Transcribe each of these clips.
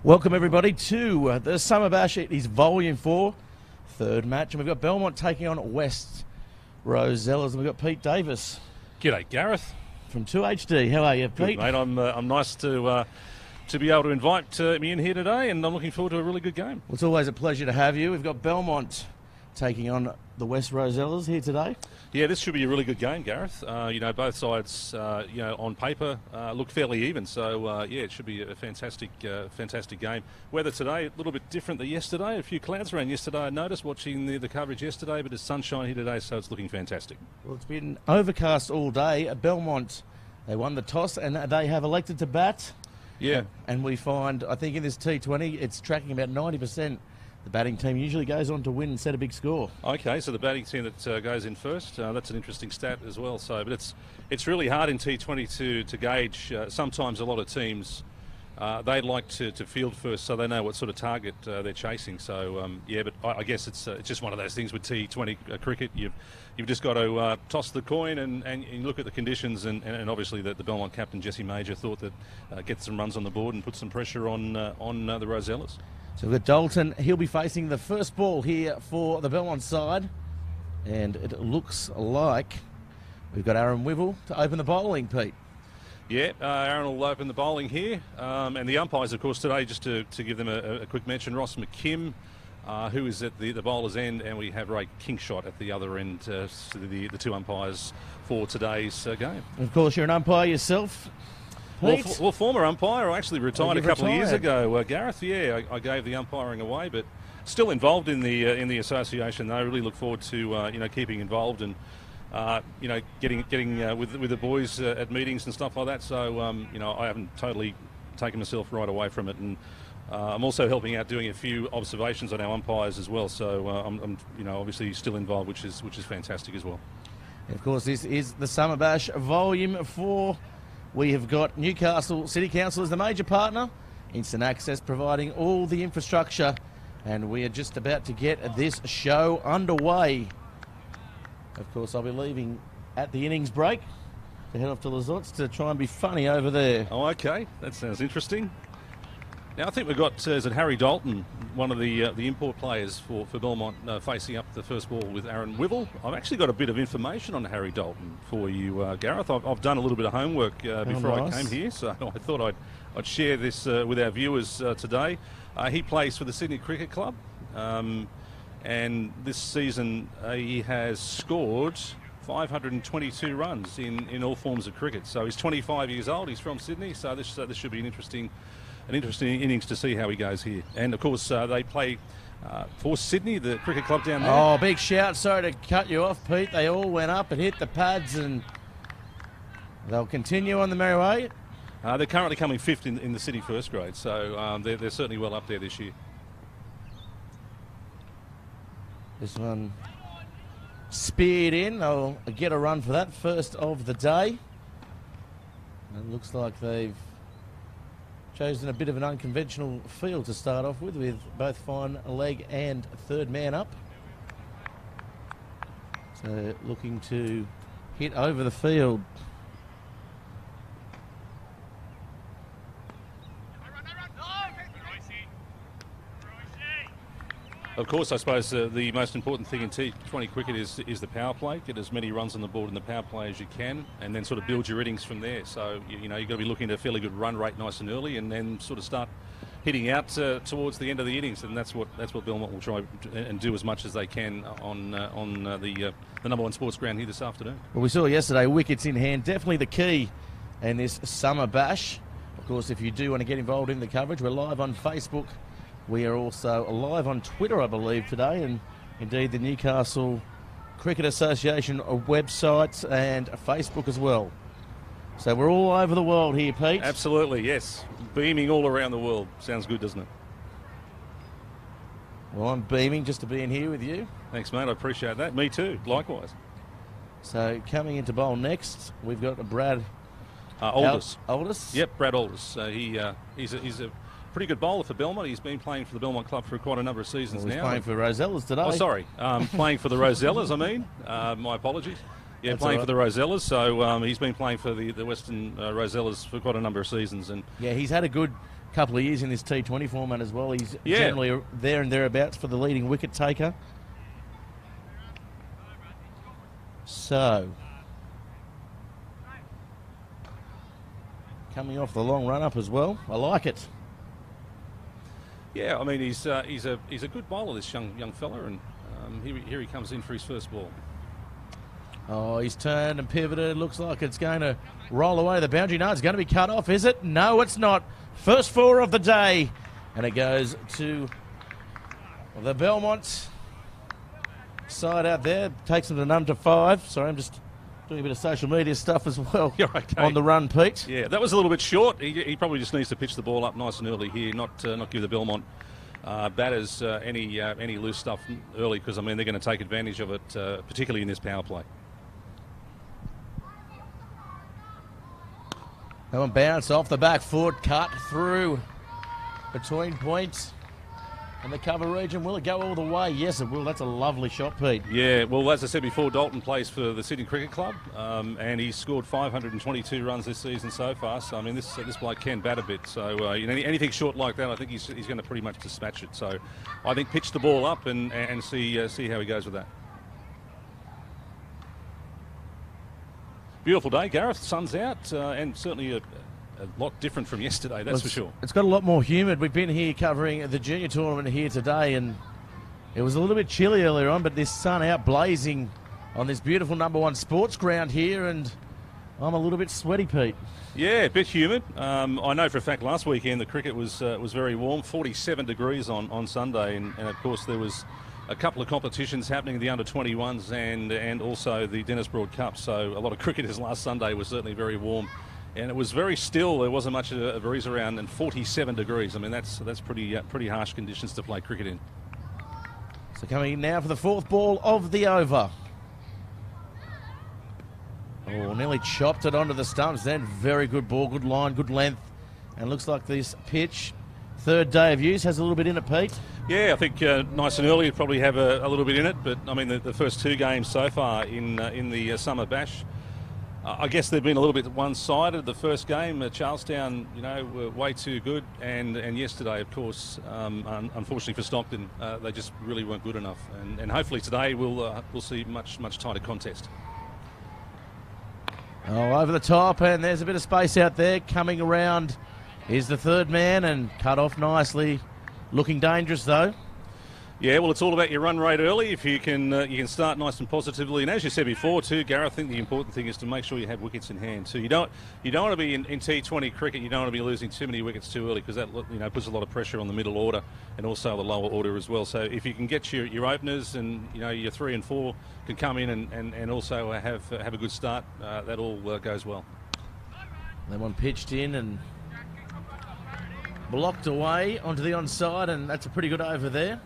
Welcome everybody to the Summer Bash. It is Volume 4, third match, and we've got Belmont taking on West Rosellas, and we've got Pete Davis. G'day, Gareth. From 2HD. How are you, Pete? Good, mate. I'm nice to be able to invite me in here today, and I'm looking forward to a really good game. Well, it's always a pleasure to have you. We've got Belmont taking on the West Rosellas here today. Yeah, this should be a really good game, Gareth. Both sides, on paper look fairly even. So, it should be a fantastic game. Weather today, a little bit different than yesterday. A few clouds around yesterday, I noticed, watching the coverage yesterday, but it's sunshine here today, so it's looking fantastic. Well, it's been overcast all day. Belmont, they won the toss, and they have elected to bat. Yeah. And we find, I think in this T20, it's tracking about 90%. The batting team usually goes on to win and set a big score. Okay, so the batting team that goes in first, that's an interesting stat as well. So, but it's really hard in T20 to gauge. Sometimes a lot of teams, they like to field first, so they know what sort of target they're chasing. So, but I guess it's just one of those things with T20 cricket. You've just got to toss the coin and you look at the conditions, and obviously the Belmont captain, Jesse Major, thought that get some runs on the board and put some pressure on the Rosellas. So we've got Dalton. He'll be facing the first ball here for the Belmont side. And it looks like we've got Aaron Wivell to open the bowling, Pete. Yeah, Aaron will open the bowling here. And the umpires, of course, today, just to give them a quick mention, Ross McKim, who is at the bowler's end, and we have Ray Kingshot at the other end, the two umpires for today's game. And of course, you're an umpire yourself. Well, former umpire. I actually retired a couple of years ago, Gareth. Yeah, I gave the umpiring away, but still involved in the association. I really look forward to keeping involved and getting with the boys at meetings and stuff like that. So I haven't totally taken myself right away from it, and I'm also helping out doing a few observations on our umpires as well. So I'm obviously still involved, which is fantastic as well. And of course, this is the Summer Bash Volume 4. We have got Newcastle City Council as the major partner, Instant Access providing all the infrastructure, and we are just about to get this show underway. Of course, I'll be leaving at the innings break to head off to Lizottes to try and be funny over there. Oh, okay. That sounds interesting. Now, I think we've got, is it Harry Dalton, one of the import players for Belmont, facing up the first ball with Aaron Wivell. I've actually got a bit of information on Harry Dalton for you, Gareth. I've done a little bit of homework before I came here, so I thought I'd share this with our viewers today. He plays for the Sydney Cricket Club, and this season he has scored 522 runs in all forms of cricket. So he's 25 years old. He's from Sydney, so this should be an interesting innings to see how he goes here. And of course, they play for Sydney, the cricket club down there. Oh, big shout. Sorry to cut you off, Pete. They all went up and hit the pads, and they'll continue on the merry way. They're currently coming fifth in the City first grade, so they're certainly well up there this year. This one speared in. They'll get a run for that, first of the day. And it looks like they've chosen a bit of an unconventional field to start off with both fine leg and third man up. So looking to hit over the field. Of course, I suppose the most important thing in T20 cricket is the power play. Get as many runs on the board in the power play as you can, and then sort of build your innings from there. So you've got to be looking at a fairly good run rate nice and early, and then sort of start hitting out towards the end of the innings. And that's what Belmont will try and do as much as they can on the number one sports ground here this afternoon. Well, we saw yesterday wickets in hand, definitely the key in this Summer Bash. Of course, if you do want to get involved in the coverage, we're live on Facebook. We are also live on Twitter, I believe, today, and indeed the Newcastle Cricket Association websites and Facebook as well. So we're all over the world here, Pete. Absolutely, yes. Beaming all around the world. Sounds good, doesn't it? Well, I'm beaming just to be in here with you. Thanks, mate. I appreciate that. Me too. Likewise. So coming into bowl next, we've got Brad Aldous. Aldous? Yep, Brad Aldous. He's a pretty good bowler for Belmont. He's been playing for the Belmont club for quite a number of seasons now. He's playing for Rosellas today. Oh, sorry. Playing for the Rosellas, I mean. My apologies. Yeah, That's playing all for right. the Rosellas, so he's been playing for the Western Rosellas for quite a number of seasons. And Yeah, he's had a good couple of years in this T20 format as well. He's Yeah. generally there and thereabouts for the leading wicket taker. So, coming off the long run up as well. I like it. yeah, I mean he's a good bowler, this young fella, and here he comes in for his first ball. Oh, he's turned and pivoted. Looks like it's going to roll away the boundary. No, it's going to be cut off, is it? No, it's not. First four of the day. And it goes to the Belmont side out there. Takes them to none to 5. Sorry, I'm just doing a bit of social media stuff as well. You're okay. On the run, Pete. Yeah, that was a little bit short. He probably just needs to pitch the ball up nice and early here, not give the Belmont batters any loose stuff early, because I mean they're going to take advantage of it, particularly in this power play. That one bounced off the back foot, cut through between points and the cover region. Will it go all the way? Yes, it will. That's a lovely shot, Pete. Yeah, well, as I said before, Dalton plays for the Sydney Cricket Club, and he's scored 522 runs this season so far. So I mean, this bloke can bat a bit. So anything short like that, I think he's going to pretty much dispatch it. So I think pitch the ball up and see how he goes with that. Beautiful day, Gareth. Sun's out, and certainly a lot different from yesterday, that's for sure. It's got a lot more humid. We've been here covering the junior tournament here today, and it was a little bit chilly earlier on, but this sun out blazing on this beautiful #1 sports ground here, and I'm a little bit sweaty, Pete. Yeah, a bit humid. I know for a fact last weekend the cricket was very warm, 47 degrees on Sunday, and of course there was a couple of competitions happening in the under-21s and also the Dennis Broad Cup. So a lot of cricketers last Sunday was certainly very warm, and it was very still. There wasn't much of a breeze around, and 47 degrees. I mean that's pretty harsh conditions to play cricket in. So coming in now for the 4th ball of the over. Oh, nearly chopped it onto the stumps then. Very good ball, good line, good length, and looks like this pitch, 3rd day of use, has a little bit in it, Pete. Yeah, I think nice and early, it'd probably have a little bit in it. But I mean, the first 2 games so far in the Summer Bash, I guess they've been a little bit one-sided. The first game, Charlestown, were way too good, and yesterday, of course, unfortunately for Stockton, they just really weren't good enough. And hopefully today we'll see much tighter contest. Oh, over the top, and there's a bit of space out there. Coming around is the 3rd man, and cut off nicely. Looking dangerous, though. Yeah, well, it's all about your run rate early. If you can start nice and positively, and as you said before too, Gareth, I think the important thing is to make sure you have wickets in hand. So you don't want to be in T20 cricket. You don't want to be losing too many wickets too early, because that puts a lot of pressure on the middle order and also the lower order as well. So if you can get your openers and your 3 and 4 can come in and also have a good start, that all goes well. That one pitched in and blocked away onto the onside, and that's a pretty good over there.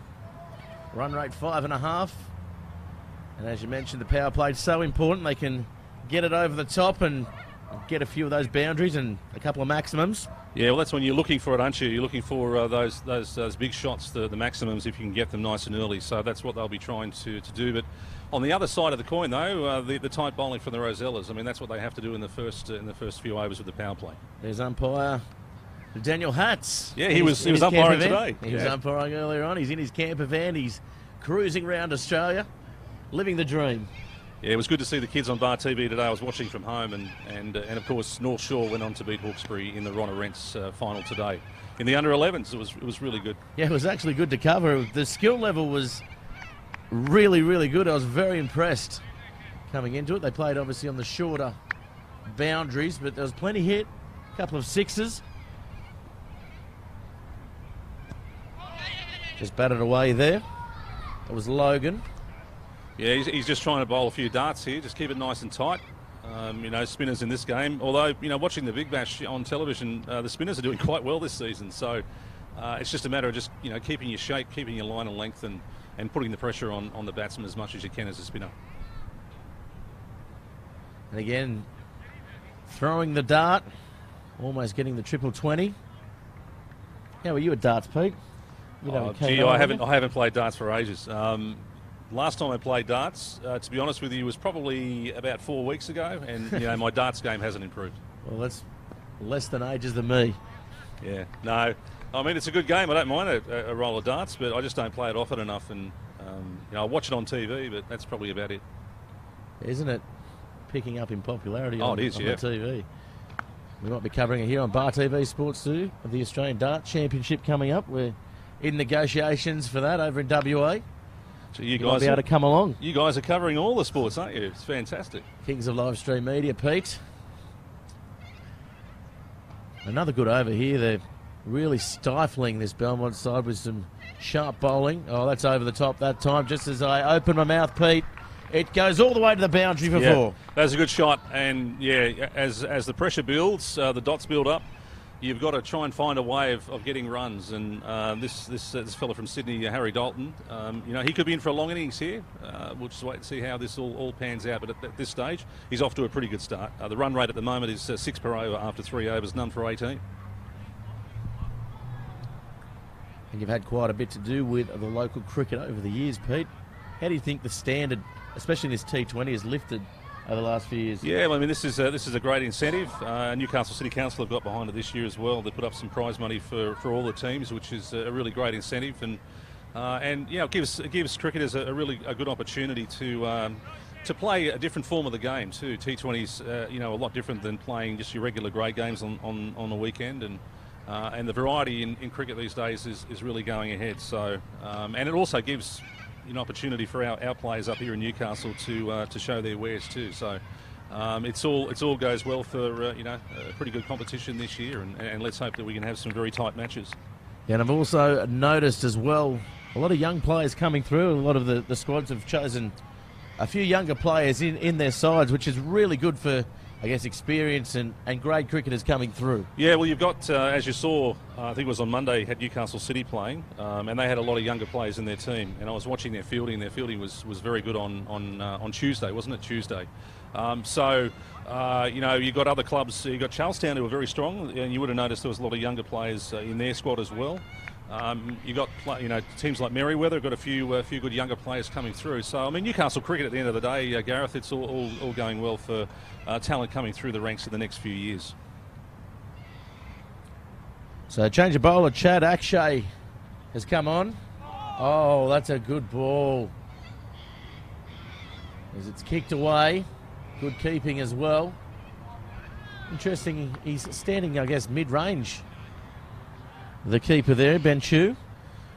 Run rate 5.5. And as you mentioned, the power play's so important. They can get it over the top and get a few of those boundaries and a couple of maximums. Yeah, well, that's when you're looking for it, aren't you? You're looking for those big shots, the maximums, if you can get them nice and early. So that's what they'll be trying to do. But on the other side of the coin, though, the tight bowling from the Rosellas. I mean, that's what they have to do in the first few overs of the power play. There's umpire Daniel Hatz. Yeah, he was umpiring today. He was umpiring earlier on. He's in his camper van. He's cruising around Australia, living the dream. Yeah, it was good to see the kids on Bar TV today. I was watching from home, and of course North Shore went on to beat Hawkesbury in the Ron Arentz final today. In the under-11s, it was really good. Yeah, it was actually good to cover. The skill level was really, really good. I was very impressed coming into it. They played obviously on the shorter boundaries, but there was plenty hit, a couple of sixes. Just batted away there. It was Logan. Yeah, he's just trying to bowl a few darts here. Just keep it nice and tight. Spinners in this game. Although, watching the Big Bash on television, the spinners are doing quite well this season. So it's just a matter of just, keeping your shape, keeping your line and length, and putting the pressure on the batsman as much as you can as a spinner. And again, throwing the dart, almost getting the triple 20. How are you at darts, Pete? I haven't played darts for ages. last time I played darts, to be honest with you, was probably about 4 weeks ago, and my darts game hasn't improved. Well, that's less than ages than me. Yeah, no. I mean, it's a good game. I don't mind a roll of darts, but I just don't play it often enough, and I watch it on TV, but that's probably about it. Isn't it picking up in popularity on the TV? We might be covering it here on Bar TV Sports 2 of the Australian Dart Championship coming up. We're in negotiations for that over in WA. So you guys might be able to come along. You guys are covering all the sports, aren't you? It's fantastic. Kings of live stream media, Pete. Another good over here. They're really stifling this Belmont side with some sharp bowling. Oh, that's over the top that time. Just as I open my mouth, Pete, it goes all the way to the boundary for four. That's a good shot. And, as the pressure builds, the dots build up, you've got to try and find a way of getting runs. And this fella from Sydney, Harry Dalton, he could be in for a long innings here. We'll just wait and see how this all pans out. But at this stage, he's off to a pretty good start. The run rate at the moment is 6 per over after 3 overs, none for 18. And you've had quite a bit to do with the local cricket over the years, Pete. How do you think the standard, especially in this T20, has lifted over the last few years? Yeah, well, I mean, this is a great incentive. Newcastle City Council have got behind it this year as well. They put up some prize money for all the teams, which is a really great incentive, and it gives cricketers a really good opportunity to play a different form of the game too. T20's a lot different than playing just your regular grade games on the weekend, and the variety in cricket these days is really going ahead. So and it also gives an opportunity for our players up here in Newcastle to show their wares too. So it's all goes well for a pretty good competition this year, and let's hope that we can have some very tight matches. Yeah, and I've also noticed as well a lot of young players coming through. A lot of the squads have chosen a few younger players in their sides, which is really good for, I guess, experience and great cricketers coming through. Yeah, well, you've got, as you saw, I think it was on Monday, had Newcastle City playing, and they had a lot of younger players in their team. And I was watching their fielding. Their fielding was very good on Tuesday, wasn't it? Tuesday. You've got other clubs. You've got Charlestown, who are very strong, and you would have noticed there was a lot of younger players in their squad as well. You've got teams like Merriweather have got a few good younger players coming through. So I mean, Newcastle cricket at the end of the day, Gareth, it's all going well for talent coming through the ranks in the next few years. So change of bowler, Chad Akshay has come on. Oh, that's a good ball. As it's kicked away, good keeping as well. Interesting, he's standing, I guess, mid-range. The keeper there, Ben Chu.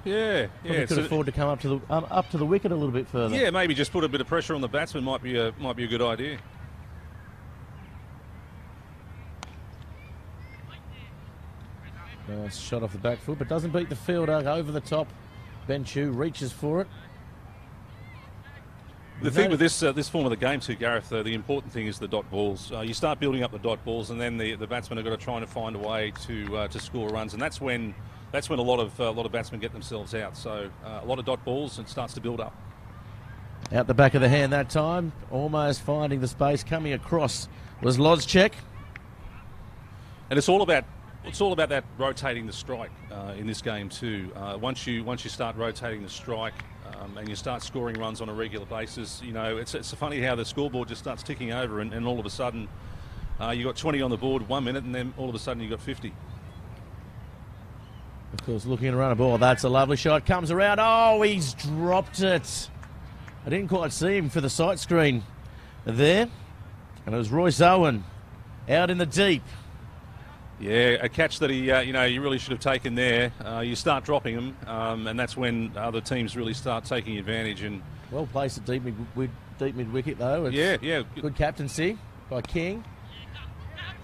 Yeah. Could afford to come up to the wicket a little bit further. Yeah, maybe just put a bit of pressure on the batsman might be a good idea. Nice shot off the back foot, but doesn't beat the fielder. Over the top, Ben Chu reaches for it. The thing with this form of the game too, Gareth, the important thing is the dot balls. You start building up the dot balls, and then the batsmen have got to try and find a way to score runs, and that's when a lot of batsmen get themselves out. So a lot of dot balls, and it starts to build up. Out the back of the hand that time, almost finding the space, coming across was Lozcek. And it's all about that rotating the strike in this game too. Once you start rotating the strike. And you start scoring runs on a regular basis, it's funny how the scoreboard just starts ticking over, and all of a sudden you got 20 on the board 1 minute, and then all of a sudden you got 50. Of course, looking at a run a ball, that's a lovely shot. Comes around, oh, he's dropped it. I didn't quite see him for the sight screen there, and it was Royce Owen out in the deep. Yeah, a catch that he really should have taken there. You start dropping them, and that's when other teams really start taking advantage. And well placed at deep mid wicket though. It's good captaincy by King.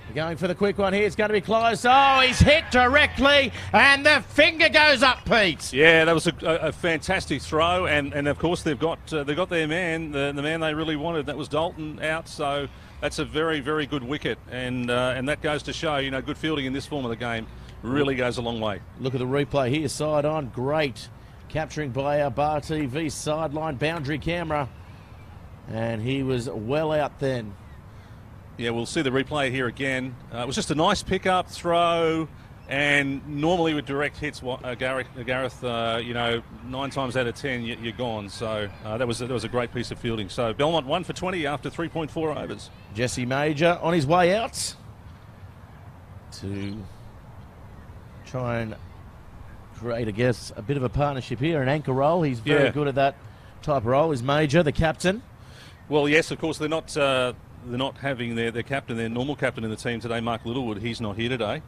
We're going for the quick one here. It's going to be close. Oh, he's hit directly, and the finger goes up, Pete. Yeah, that was a fantastic throw, and of course they've got their man, the man they really wanted. That was Dalton out. So. That's a very, very good wicket, and that goes to show, good fielding in this form of the game really goes a long way. Look at the replay here, side on, great capturing by our Bar TV sideline boundary camera, and he was well out then. Yeah, we'll see the replay here again. It was just a nice pick-up throw, And normally with direct hits, Gareth, 9 times out of 10 you're gone. So that was a great piece of fielding. So Belmont 1 for 20 after 3.4 overs. Jesse Major on his way out to try and create, I guess, a bit of a partnership here, an anchor role. He's very good at that type of role. Is Major the captain? Well, yes, of course they're not having their captain, their normal captain in the team today, Mark Littlewood. He's not here today.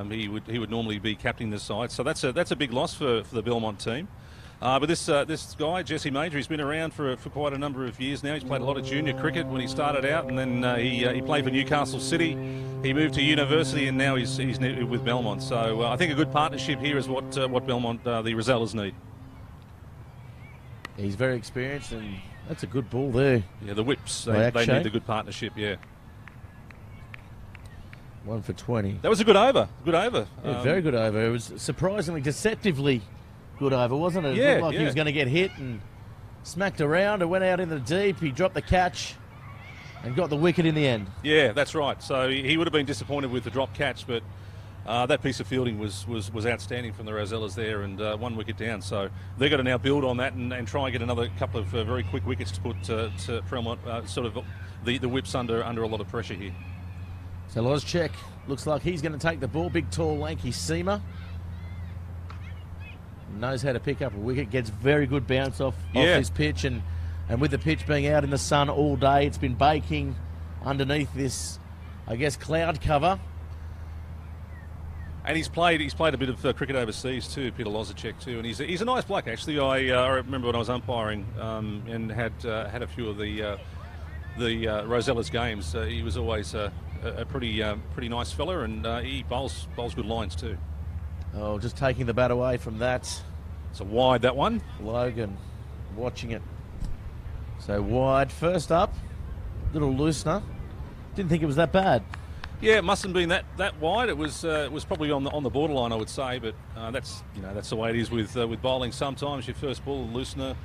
He would normally be captaining the side, so that's a big loss for the Belmont team. But this guy, Jesse Major, he's been around for quite a number of years now. He's played a lot of junior cricket when he started out, and then he played for Newcastle City. He moved to university, and now he's with Belmont. So I think a good partnership here is what Belmont, the Rosellas, need. He's very experienced, and that's a good ball there. Yeah, the whips, they need the good partnership, yeah. 1 for 20. That was a good over. Good over. Yeah, very good over. It was surprisingly, deceptively good over, wasn't it? It looked like he was going to get hit and smacked around. It went out in the deep. He dropped the catch and got the wicket in the end. Yeah, that's right. So he would have been disappointed with the drop catch, but that piece of fielding was outstanding from the Rosellas there, and 1 wicket down. So they've got to now build on that and try and get another couple of very quick wickets to put to Belmont, sort of the whips under a lot of pressure here. So Lozchek looks like he's going to take the ball. Big, tall, lanky seamer. Knows how to pick up a wicket. Gets very good bounce off this pitch. And with the pitch being out in the sun all day, it's been baking underneath this, I guess, cloud cover. And he's played a bit of cricket overseas too, Peter Lozchek too, and he's a nice bloke actually. I remember when I was umpiring and had a few of the Rosellas games. He was always a pretty nice fella, and he bowls good lines too. Oh, just taking the bat away from that. It's a wide, that one. Logan watching it. So wide. First up, little loosener. Didn't think it was that bad. Yeah, it mustn't have been that wide. It was probably on the borderline, I would say. But that's the way it is with bowling. Sometimes your first ball, loosener,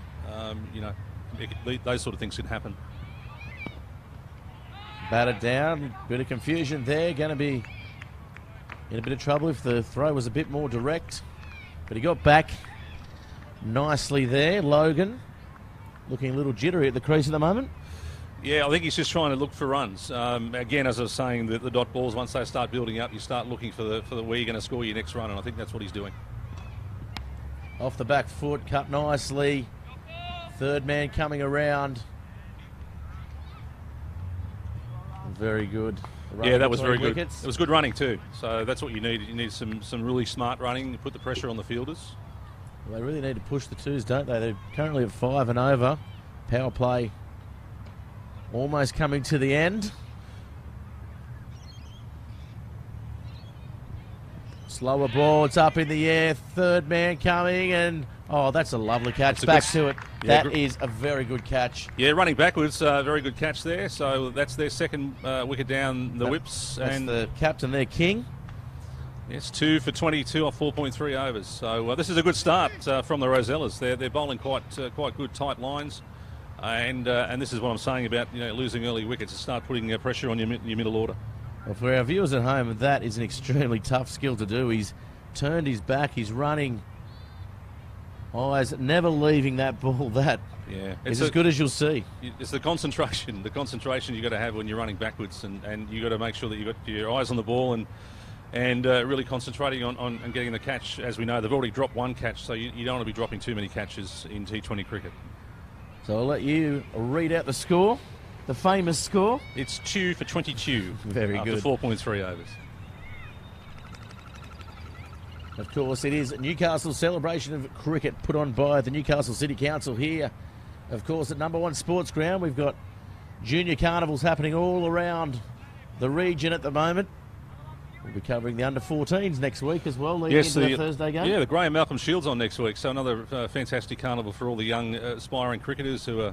those sort of things can happen. Batted down, bit of confusion there. Going to be in a bit of trouble if the throw was a bit more direct. But he got back nicely there. Logan looking a little jittery at the crease at the moment. Yeah, I think he's just trying to look for runs. Again, as I was saying, the dot balls, once they start building up, you start looking for where you're going to score your next run, and I think that's what he's doing. Off the back foot, cut nicely. Third man coming around. Very good. Yeah, that was very good. It was good running too. So that's what you need. You need some really smart running to put the pressure on the fielders. Well, they really need to push the twos, don't they? They're currently at 5 and over. Power play almost coming to the end. Slower ball, it's up in the air. Third man coming, and oh, that's a lovely catch. Back to it. Yeah, that is a very good catch. Yeah, running backwards, very good catch there. So that's their second wicket down the whips. That's and the captain there, King. Yes, 2 for 22 off 4.3 overs. So this is a good start from the Rosellas. They're bowling quite good tight lines. And this is what I'm saying about losing early wickets, to start putting pressure on your middle order. Well, for our viewers at home, that is an extremely tough skill to do. He's turned his back, he's running, eyes never leaving that ball. That is as good as you'll see. It's the concentration you've got to have when you're running backwards, and you've got to make sure that you've got your eyes on the ball and really concentrating on getting the catch. As we know, they've already dropped 1 catch, so you don't want to be dropping too many catches in T20 cricket. So I'll let you read out the score, the famous score. It's 2 for 22. Very good. After 4.3 overs. Of course, it is Newcastle's celebration of cricket put on by the Newcastle City Council here. Of course, at number 1 Sports Ground, we've got junior carnivals happening all around the region at the moment. We'll be covering the under-14s next week as well, leading into the Thursday game. Yeah, the Graham Malcolm Shield's on next week, so another fantastic carnival for all the young aspiring cricketers who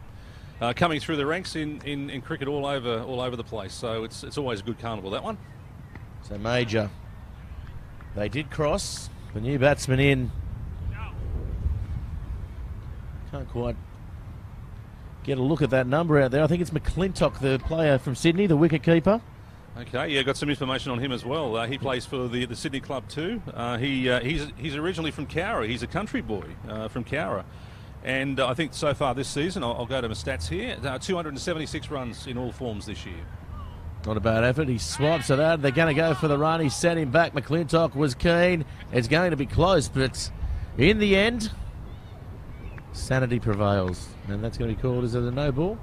are coming through the ranks in cricket all over the place. So it's always a good carnival, that one. So Major, they did cross. The new batsman in. Can't quite get a look at that number out there. I think it's McClintock, the player from Sydney, the wicket keeper. Okay, yeah, got some information on him as well. He plays for the Sydney club too. He's originally from Cowra. He's a country boy from Cowra. And I think so far this season, I'll go to my stats here, 276 runs in all forms this year. Not a bad effort. He swipes it out. They're going to go for the run. He set him back. McClintock was keen. It's going to be close, but in the end, sanity prevails. And that's going to be called, is it a no ball?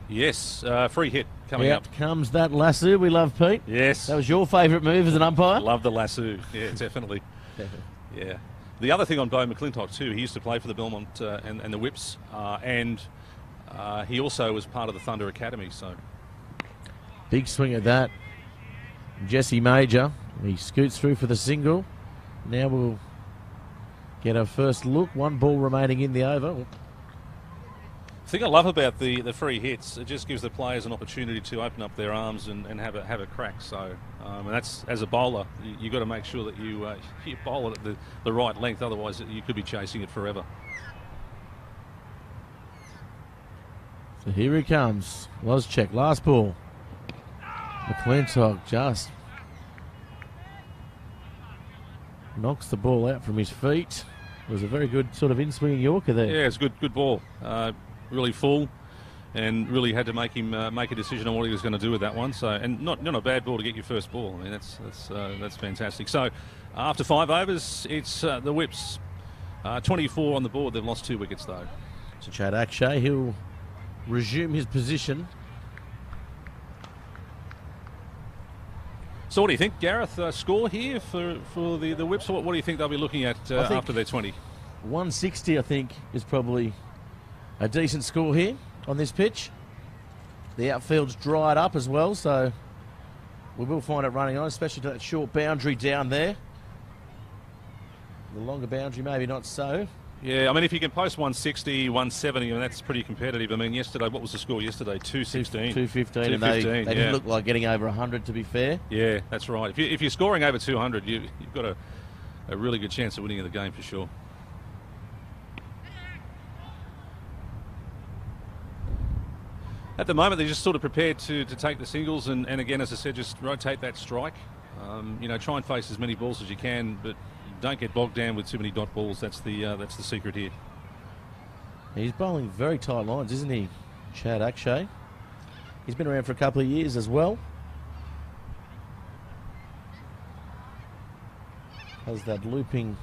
Yes, free hit coming up. Comes that lasso we love, Pete. Yes. That was your favourite move as an umpire? Love the lasso. Yeah, definitely. Yeah. The other thing on Bo McClintock too, he used to play for the Belmont and the Whips, and he also was part of the Thunder Academy. So big swing at that. Jesse Major, he scoots through for the single. Now we'll get our first look. One ball remaining in the over. The thing I love about the free hits, it just gives the players an opportunity to open up their arms and have a crack. So, and that's, as a bowler, you've got to make sure that you bowl it at the right length. Otherwise, you could be chasing it forever. So here he comes. Loscheck, last ball. McClintock just knocks the ball out from his feet. It was a very good sort of in-swinging Yorker there. Yeah, it's good ball. Really full, and really had to make him make a decision on what he was going to do with that one. So, and not a bad ball to get your first ball. I mean, that's fantastic. So, after 5 overs, it's the Whips, 24 on the board. They've lost 2 wickets though. So Chad Akshay, he'll resume his position. So, what do you think, Gareth? Score here for the Whips? What do you think they'll be looking at after their 20? 160, I think, is probably a decent score here on this pitch. The outfield's dried up as well, so we will find it running on, especially to that short boundary down there. The longer boundary, maybe not so. Yeah, I mean, if you can post 160, 170, I mean, that's pretty competitive. I mean, yesterday, what was the score yesterday? 216. 215, and they didn't look like getting over 100, to be fair. Yeah, that's right. If you're scoring over 200, you've got a really good chance of winning the game for sure. At the moment, they're just sort of prepared to take the singles, and again, as I said, just rotate that strike. Try and face as many balls as you can, but don't get bogged down with too many dot balls. That's the secret here. He's bowling very tight lines, isn't he, Chad Akshay? He's been around for a couple of years as well. Has that looping,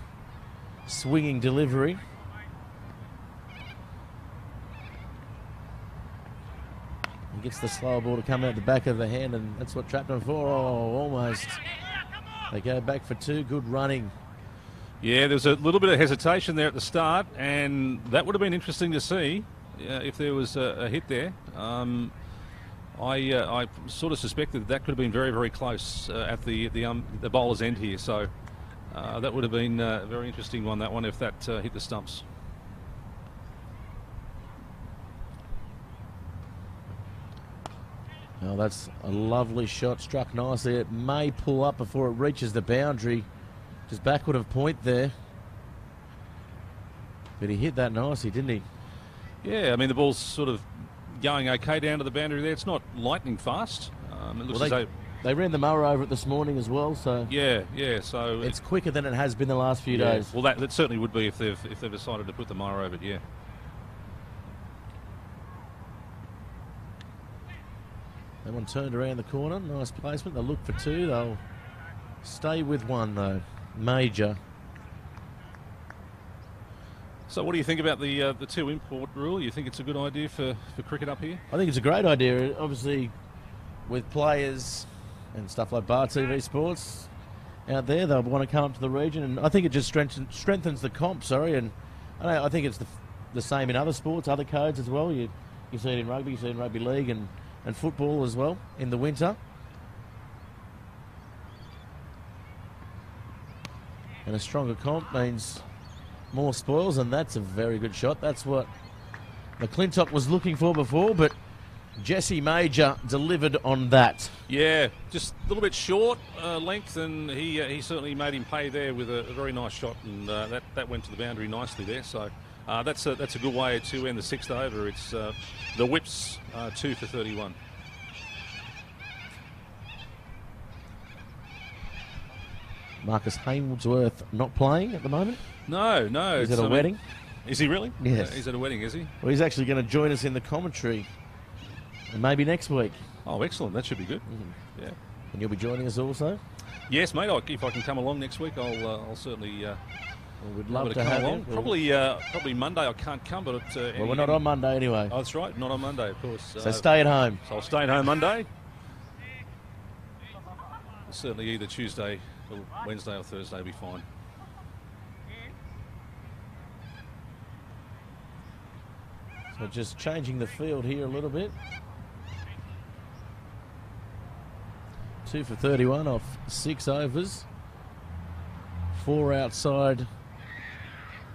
swinging delivery. He gets the slower ball to come out the back of the hand, and that's what trapped him for. Oh, almost. They go back for 2. Good running. Yeah, there was a little bit of hesitation there at the start, and that would have been interesting to see if there was a hit there. I sort of suspected that could have been very, very close at the bowler's end here. So that would have been a very interesting one, that one, if that hit the stumps. Oh, that's a lovely shot, struck nicely. It may pull up before it reaches the boundary. Just backward of point there. But he hit that nicely, didn't he? Yeah, I mean, the ball's sort of going okay down to the boundary there. It's not lightning fast. It looks as though they ran the mower over it this morning as well, so yeah. So it's quicker than it has been the last few days. Well, that certainly would be if they've decided to put the mower over it. Yeah. That one turned around the corner. Nice placement. They'll look for 2. They'll stay with 1 though. Major. So what do you think about the 2 import rule? You think it's a good idea for cricket up here? I think it's a great idea. Obviously, with players and stuff like Bar TV Sports out there, they'll want to come up to the region, and I think it just strengthens the comp. And I think it's the same in other sports, other codes as well. You see it in rugby, you see it in rugby league, and football as well in the winter. And a stronger comp means more spoils, and that's a very good shot. That's what McClintock was looking for before, but Jesse Major delivered on that. Yeah, just a little bit short length, and he certainly made him pay there with a very nice shot, and that went to the boundary nicely there. So That's a good way to end the 6th over. It's the whips 2 for 31. Marcus Haynesworth not playing at the moment. No. He's at a wedding. Is he really? Yes. He's at a wedding, is he? Well, he's actually going to join us in the commentary, and maybe next week. Oh, excellent. That should be good. Yeah. And you'll be joining us also? Yes, mate. If I can come along next week, I'll certainly. Well, we'd love to have you. Probably Monday I can't come, but well, we're not on Monday anyway. Oh, that's right. Not on Monday, of course. So stay at home. So I'll stay at home Monday. Certainly either Tuesday, or Wednesday, or Thursday will be fine. So just changing the field here a little bit. 2 for 31 off 6 overs. 4 outside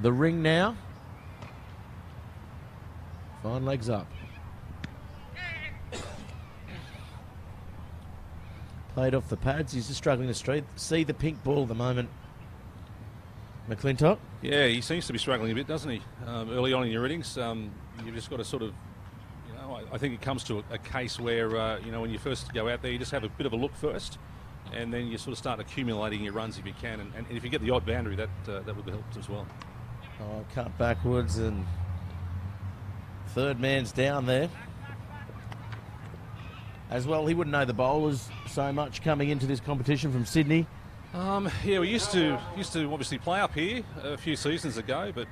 the ring now. Fine legs up. Played off the pads. He's just struggling to see the pink ball at the moment. McClintock? Yeah, he seems to be struggling a bit, doesn't he? Early on in your innings, you've just got to sort of, I think it comes to a case where, when you first go out there, you just have a bit of a look first, and then you sort of start accumulating your runs if you can. And if you get the odd boundary, that would help as well. Oh, cut backwards, and third man's down there. As well, he wouldn't know the bowlers so much coming into this competition from Sydney. Yeah, we used to obviously play up here a few seasons ago, but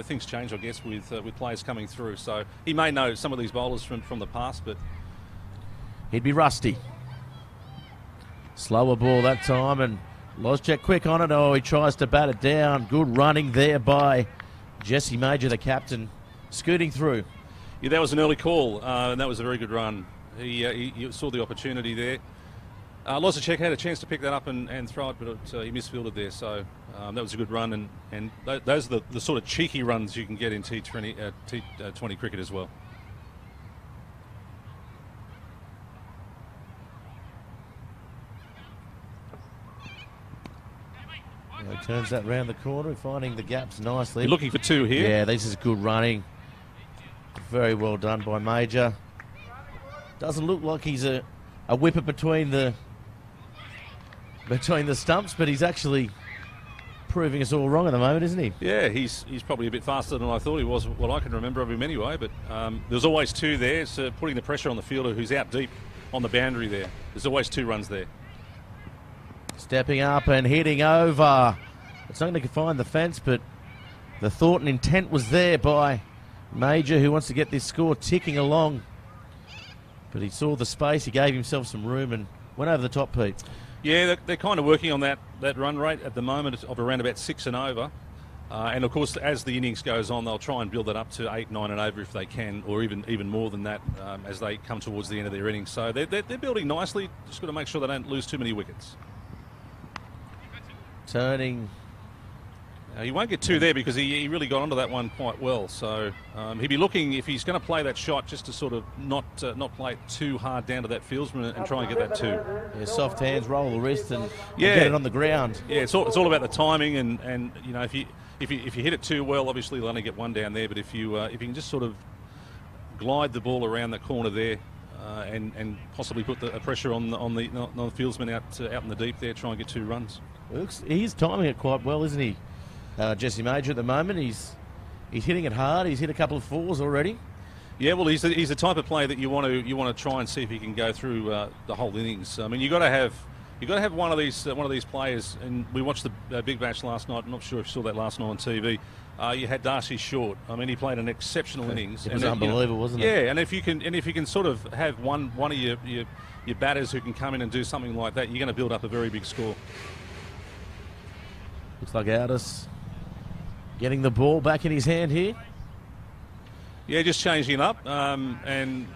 things change, I guess, with players coming through. So he may know some of these bowlers from the past, but he'd be rusty. Slower ball that time, and Loschek quick on it. Oh, he tries to bat it down. Good running there by Jesse Major, the captain, scooting through. Yeah, that was an early call, and that was a very good run. He saw the opportunity there. Loschek had a chance to pick that up and throw it, but he misfielded there. So that was a good run, and those are the sort of cheeky runs you can get in T20 cricket as well. He turns that round the corner, finding the gaps nicely. You're looking for 2 here. Yeah, this is good running. Very well done by Major. Doesn't look like he's a whipper between the stumps, but he's actually proving us all wrong at the moment, isn't he? Yeah, he's probably a bit faster than I thought he was, what I can remember of him anyway, but there's always 2 there. It's putting the pressure on the fielder who's out deep on the boundary there. There's always 2 runs there. Stepping up and hitting over. It's not going to find the fence, but the thought and intent was there by Major, who wants to get this score ticking along. But he saw the space, he gave himself some room and went over the top, Pete. Yeah, they're kind of working on that run rate at the moment of around about 6 and over. And of course, as the innings goes on, they'll try and build that up to 8, 9 and over if they can, or even more than that as they come towards the end of their innings. So they're building nicely. Just got to make sure they don't lose too many wickets. Turning. He won't get 2 there because he really got onto that one quite well. So he'd be looking, if he's going to play that shot, just to sort of not play it too hard down to that fieldsman and try and get that 2. Yeah, soft hands, roll the wrist, and get it on the ground. Yeah, it's all about the timing, and if you hit it too well, obviously you'll only get 1 down there. But if you can just sort of glide the ball around the corner there, and possibly put the pressure on the fieldsman out in the deep there, try and get 2 runs. He's timing it quite well, isn't he? Jesse Major at the moment, he's hitting it hard. He's hit a couple of 4s already. Yeah, well, he's the type of player that you want to try and see if he can go through the whole innings. I mean, you got to have one of these players. And we watched the Big Bash last night. I'm not sure if you saw that last night on TV. You had Darcy Short. I mean, he played an exceptional innings. It was unbelievable, wasn't it? Yeah, and if you can sort of have one of your batters who can come in and do something like that, you're going to build up a very big score. Looks like Aldis getting the ball back in his hand here. Yeah, just changing it up and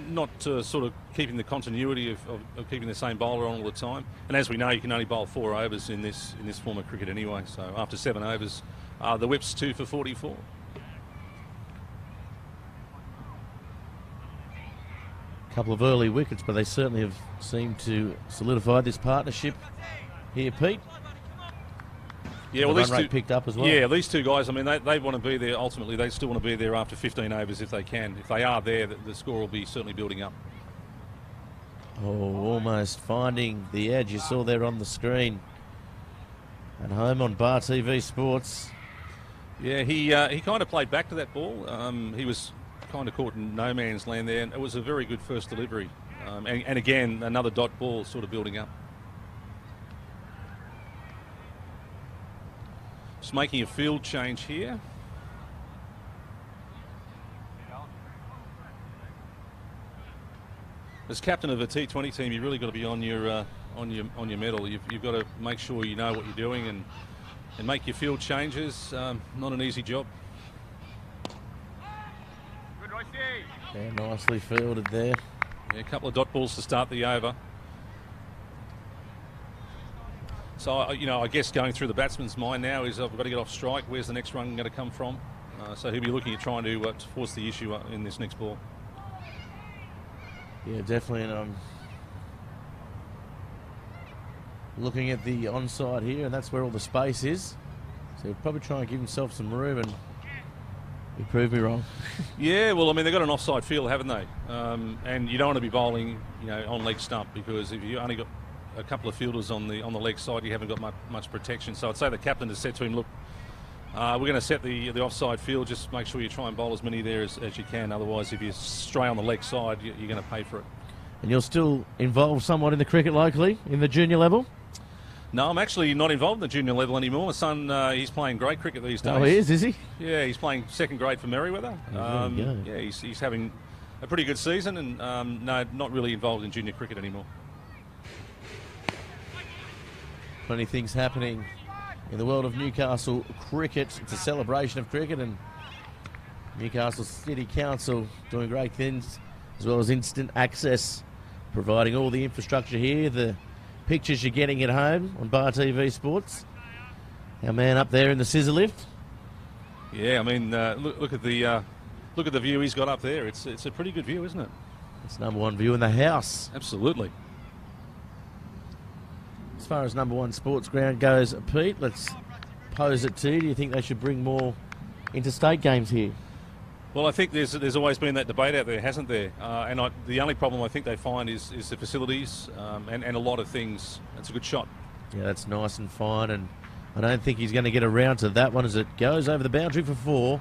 not sort of keeping the continuity of keeping the same bowler on all the time. And as we know, you can only bowl 4 overs in this form of cricket anyway. So after 7 overs, the whip's 2 for 44. A couple of early wickets, but they certainly have seemed to solidify this partnership here, Pete. Yeah, well, the these run rate two picked up as well. Yeah, these two guys. I mean, they want to be there. Ultimately, they still want to be there after 15 overs if they can. If they are there, the score will be certainly building up. Oh, almost finding the edge. You saw there on the screen. At home on Bar TV Sports. Yeah, he kind of played back to that ball. He was kind of caught in no man's land there, and it was a very good first delivery. And again, another dot ball sort of building up. Just making a field change here. As captain of a T20 team, you really got to be on your mettle. You've got to make sure you know what you're doing and make your field changes. Not an easy job. Yeah, nicely fielded there. Yeah, a couple of dot balls to start the over. So, I guess going through the batsman's mind now is I've got to get off strike. Where's the next run going to come from? So he'll be looking at trying to force the issue in this next ball. Yeah, definitely. And looking at the onside here, and that's where all the space is. So he'll probably try and give himself some room, and he proved me wrong. Yeah, well, I mean, they've got an offside field, haven't they? And you don't want to be bowling, on leg stump, because if you only got a couple of fielders on the leg side, you haven't got much protection. So I'd say the captain has said to him, look, we're going to set the offside field. Just make sure you try and bowl as many there as you can. Otherwise, if you stray on the leg side, you're going to pay for it. And you're still involved somewhat in the cricket locally, in the junior level? No, I'm actually not involved in the junior level anymore. My son, he's playing grade cricket these days. Oh, he is he? Yeah, he's playing second grade for Merriweather. Yeah, he's having a pretty good season, and no, not really involved in junior cricket anymore. Plenty of things happening in the world of Newcastle cricket. It's a celebration of cricket, and Newcastle City Council doing great things, as well as instant access, providing all the infrastructure here, the pictures you're getting at home on Bar TV Sports. Our man up there in the scissor lift. Yeah, I mean, look at the view he's got up there. It's a pretty good view, isn't it? It's number one view in the house. Absolutely. As far as number one sports ground goes, Pete, let's pose it to you. Do you think they should bring more interstate games here? Well, I think there's always been that debate out there, hasn't there? And the only problem I think they find is the facilities and a lot of things. It's a good shot. Yeah, that's nice and fine, and I don't think he's going to get around to that one as it goes over the boundary for 4.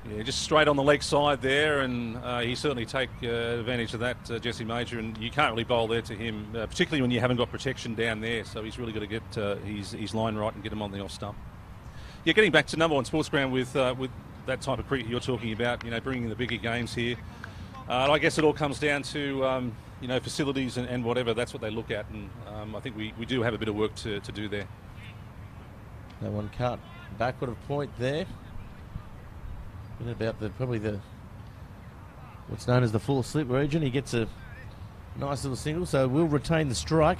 Yeah, just straight on the leg side there, and he certainly take advantage of that, Jesse Major, and you can't really bowl there to him, particularly when you haven't got protection down there, so he's really got to get his line right and get him on the off stump. Yeah, getting back to number one sports ground with that type of cricket you're talking about, bringing the bigger games here. I guess it all comes down to, facilities and whatever. That's what they look at, and I think we do have a bit of work to do there. That one cut backward of point there. About what's known as the full slip region. He gets a nice little single, so we'll retain the strike.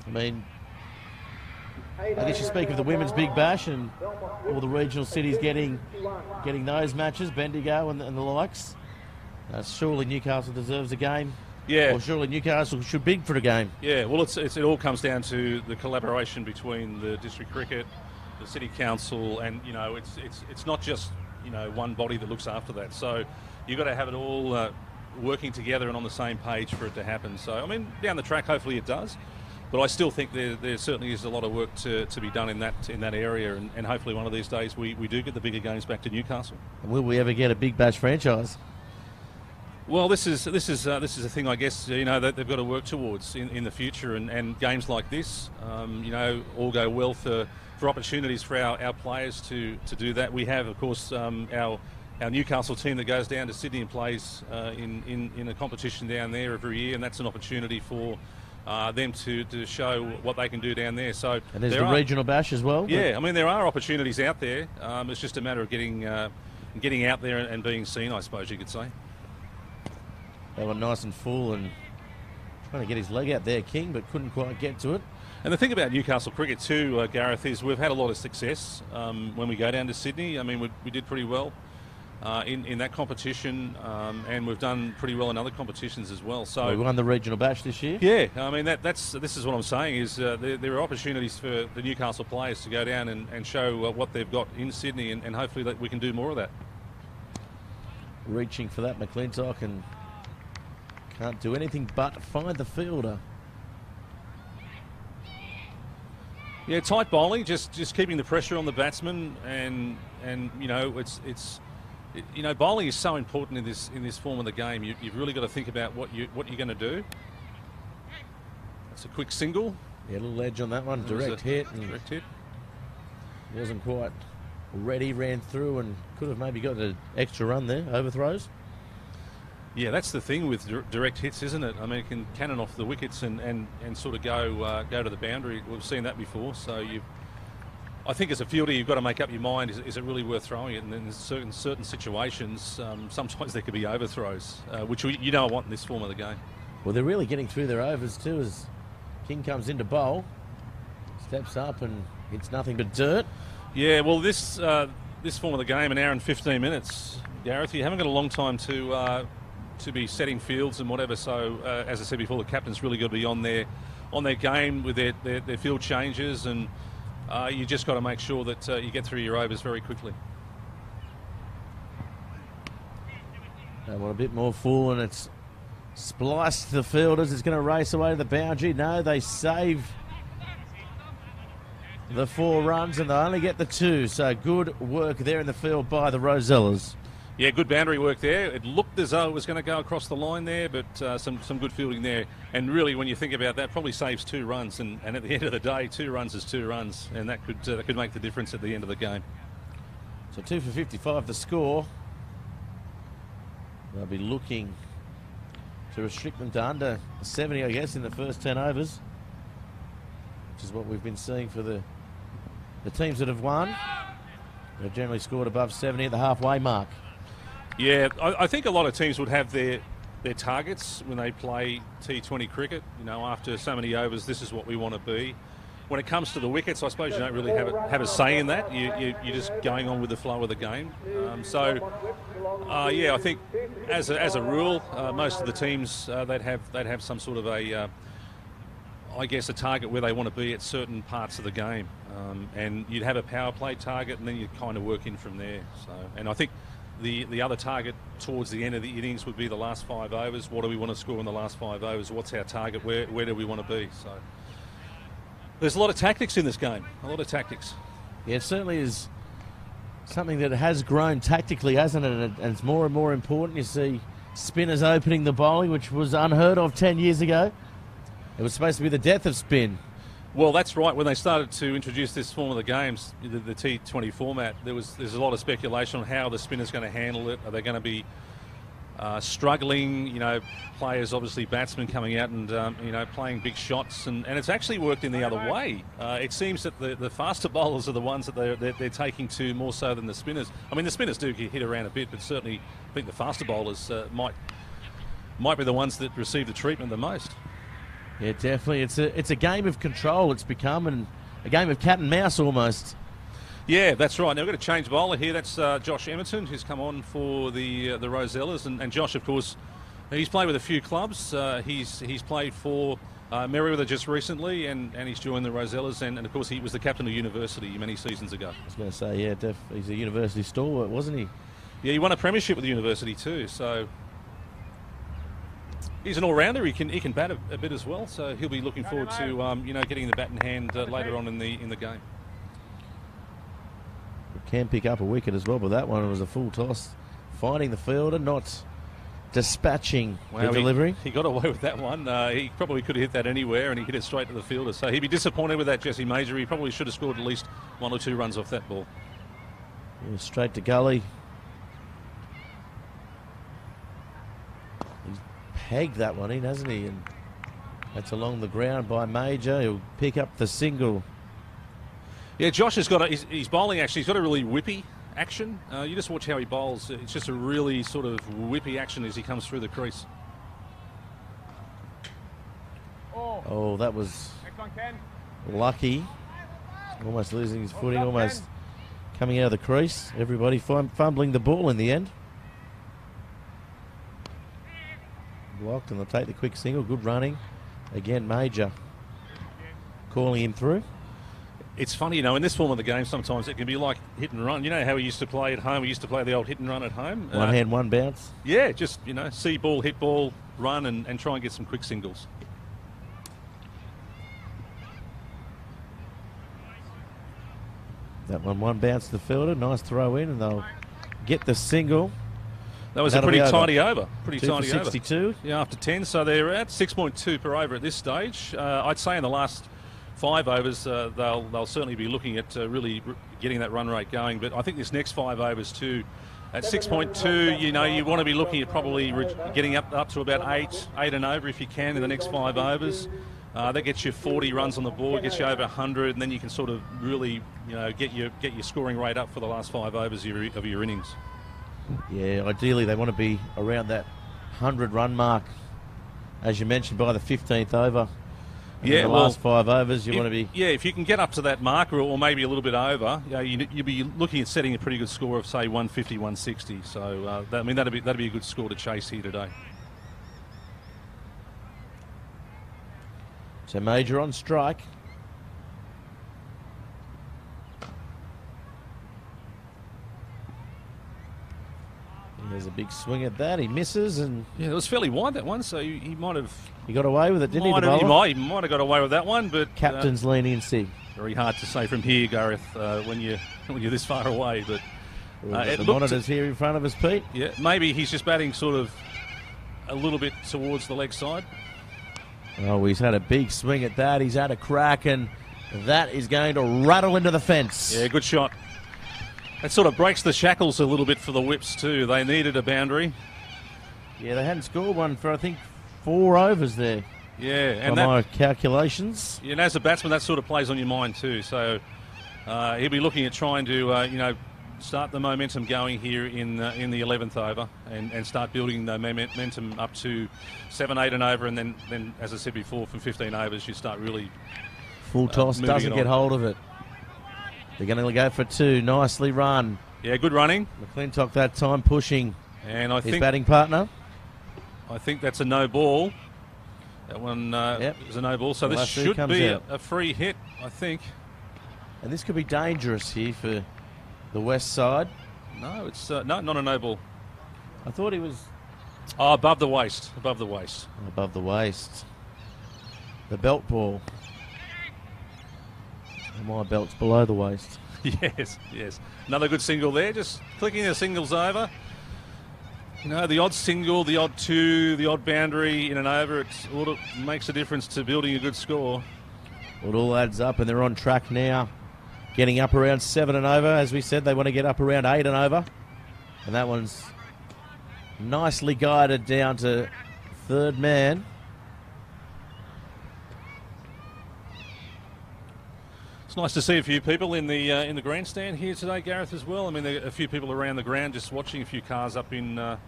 I mean, I guess you speak of the women's Big Bash and all the regional cities getting those matches, Bendigo and the likes. Surely Newcastle deserves a game. Yeah. Or surely Newcastle should bid for a game. Yeah, well, it all comes down to the collaboration between the district cricket, the city council, and it's not just one body that looks after that. So you've got to have it all working together and on the same page for it to happen. So I mean, down the track, hopefully it does. But I still think there certainly is a lot of work to be done in that area, and hopefully one of these days we do get the bigger games back to Newcastle. And will we ever get a Big Bash franchise? Well, this is a thing, I guess, that they've got to work towards in the future, and games like this, all go well for opportunities for our players to do that. We have, of course, our Newcastle team that goes down to Sydney and plays in a competition down there every year, and that's an opportunity for them to show what they can do down there. So and there's the regional bash as well. Yeah, I mean there are opportunities out there. It's just a matter of getting out there and being seen, I suppose you could say. They were nice and full and trying to get his leg out there, King, but couldn't quite get to it. And the thing about Newcastle cricket too, Gareth, is we've had a lot of success when we go down to Sydney. I mean, we did pretty well. in that competition, and we've done pretty well in other competitions as well. So we won the regional bash this year. Yeah, I mean this is what I'm saying is there are opportunities for the Newcastle players to go down and show what they've got in Sydney, and hopefully that we can do more of that. Reaching for that McClintock and can't do anything but find the fielder. Yeah, tight bowling, just keeping the pressure on the batsman, and you know bowling is so important in this form of the game. You've really got to think about what you're going to do. That's a quick single. Yeah, a little edge on that one. Direct hit. Direct hit. Wasn't quite ready. Ran through and could have maybe got an extra run there. Overthrows. Yeah, that's the thing with direct hits, isn't it? I mean, it can cannon off the wickets and sort of go to the boundary. We've seen that before. So I think as a fielder, you've got to make up your mind: is it really worth throwing it? And in certain situations, sometimes there could be overthrows, which you don't want in this form of the game. Well, they're really getting through their overs too. As King comes into bowl, steps up and hits nothing but dirt. Yeah, well, this form of the game, an hour and 15 minutes, Gareth. You haven't got a long time to be setting fields and whatever. So, as I said before, the captain's really got to be on their game with their field changes, and you just got to make sure that you get through your overs very quickly. They want a bit more full, and it's spliced the fielders. It's going to race away to the boundary. No, they save the 4 runs, and they only get the 2. So good work there in the field by the Rosellas. Yeah, good boundary work there. It looked as though it was going to go across the line there, but some good fielding there. And really, when you think about that, probably saves 2 runs. And at the end of the day, 2 runs is 2 runs, and that could make the difference at the end of the game. So 2 for 55 the score. They'll be looking to restrict them to under 70, I guess, in the first 10 overs, which is what we've been seeing for the teams that have won. They've generally scored above 70 at the halfway mark. Yeah, I think a lot of teams would have their targets when they play T20 cricket. You know, after so many overs, this is what we want to be. When it comes to the wickets, I suppose you don't really have a say in that. You're just going on with the flow of the game. Yeah, I think as a rule, most of the teams they'd have some sort of a target where they want to be at certain parts of the game, and you'd have a power play target, and then you'd kind of work in from there. So, and I think the other target towards the end of the innings would be the last 5 overs. What do we want to score in the last 5 overs? What's our target? Where do we want to be? So there's a lot of tactics in this game. A lot of tactics. Yeah, it certainly is something that has grown tactically, hasn't it? And it's more and more important. You see spinners opening the bowling, which was unheard of 10 years ago. It was supposed to be the death of spin. Well, that's right. When they started to introduce this form of the games, the T20 format, there's a lot of speculation on how the spinner's going to handle it. Are they going to be struggling? You know, players, obviously batsmen coming out and playing big shots, and it's actually worked in the other way. It seems that the faster bowlers are the ones that they're taking to more so than the spinners. I mean, the spinners do get hit around a bit, but certainly I think the faster bowlers might be the ones that receive the treatment the most. Yeah, definitely. It's a game of control. It's become a game of cat and mouse almost. Yeah, that's right. Now we've got a change bowler here. That's Josh Emerton, who's come on for the Rosellas. And Josh, of course, he's played with a few clubs. He's played for Merriweather just recently, and he's joined the Rosellas. And of course, he was the captain of University many seasons ago. I was going to say, yeah, he's a University stalwart, wasn't he? Yeah, he won a premiership with the University too. So he's an all-rounder. He can bat a bit as well. So he'll be looking forward to getting the bat in hand later on in the game. Can pick up a wicket as well, but that one was a full toss, finding the fielder, not dispatching the delivery. He got away with that one. He probably could have hit that anywhere, and he hit it straight to the fielder. So he'd be disappointed with that, Jesse Major. He probably should have scored at least 1 or 2 runs off that ball. Yeah, straight to gully. He's pegged that one in, hasn't he? And that's along the ground by Major. He'll pick up the single. Yeah, Josh has got he's bowling actually. He's got a really whippy action. You just watch how he bowls. It's just a really sort of whippy action as he comes through the crease. Oh, that was lucky. Almost losing his footing, almost coming out of the crease. Everybody fumbling the ball in the end. Blocked, and they'll take the quick single. Good running. Again, Major calling him through. It's funny, in this form of the game, sometimes it can be like hit and run. You know how we used to play at home? We used to play the old hit and run at home. One hand, one bounce. Yeah, just, see ball, hit ball, run, and try and get some quick singles. That one bounce to the fielder. Nice throw in, and they'll get the single. That was a pretty tidy over. Pretty 2 tidy for over. 62. Yeah, after 10. So they're at 6.2 per over at this stage. I'd say in the last 5 overs, they'll certainly be looking at really getting that run rate going. But I think this next 5 overs too, at 6.2, you want to be looking at probably getting up to about 8 and over if you can in the next 5 overs. That gets you 40 runs on the board, gets you over 100, and then you can sort of really, get your scoring rate up for the last 5 overs of your innings. Yeah, ideally they want to be around that 100-run mark, as you mentioned, by the 15th over. And the last 5 overs, you want to be... Yeah, if you can get up to that mark or maybe a little bit over, you'll be looking at setting a pretty good score of, say, 150, 160. So, that'd be a good score to chase here today. So Major on strike. There's a big swing at that. He misses, and yeah, it was fairly wide, that one. So he might have. He got away with it, didn't he? He might have got away with that one, but captain's leaning C. Very hard to say from here, Gareth, when you're this far away. But the monitors here in front of us, Pete. Yeah, maybe he's just batting sort of a little bit towards the leg side. Oh, he's had a big swing at that. He's had a crack, and that is going to rattle into the fence. Yeah, good shot. That sort of breaks the shackles a little bit for the Whips too. They needed a boundary. Yeah, they hadn't scored one for, I think, 4 overs there. Yeah, and by my calculations. Yeah, and as a batsman, that sort of plays on your mind too. So he'll be looking at trying to, start the momentum going here in the 11th over and start building the momentum up to 7, 8 and over, and then as I said before, from 15 overs, you start really full toss doesn't get hold of it. They're going to go for 2. Nicely run. Yeah, good running. McClintock that time pushing and his batting partner. I think that's a no ball. That one is a no ball. So this should be a free hit, I think. And this could be dangerous here for the west side. No, it's not a no ball. I thought he was... Oh, above the waist. Above the waist. Above the waist. The belt ball. My belt's below the waist. Yes. Another good single there. Just clicking the singles over. The odd single, the odd 2, the odd boundary in and over, it makes a difference to building a good score. Well, it all adds up, and they're on track now. Getting up around 7 and over. As we said, they want to get up around 8 and over. And that one's nicely guided down to third man. It's nice to see a few people in the grandstand here today, Gareth, as well. I mean, there are a few people around the ground just watching, a few cars up in the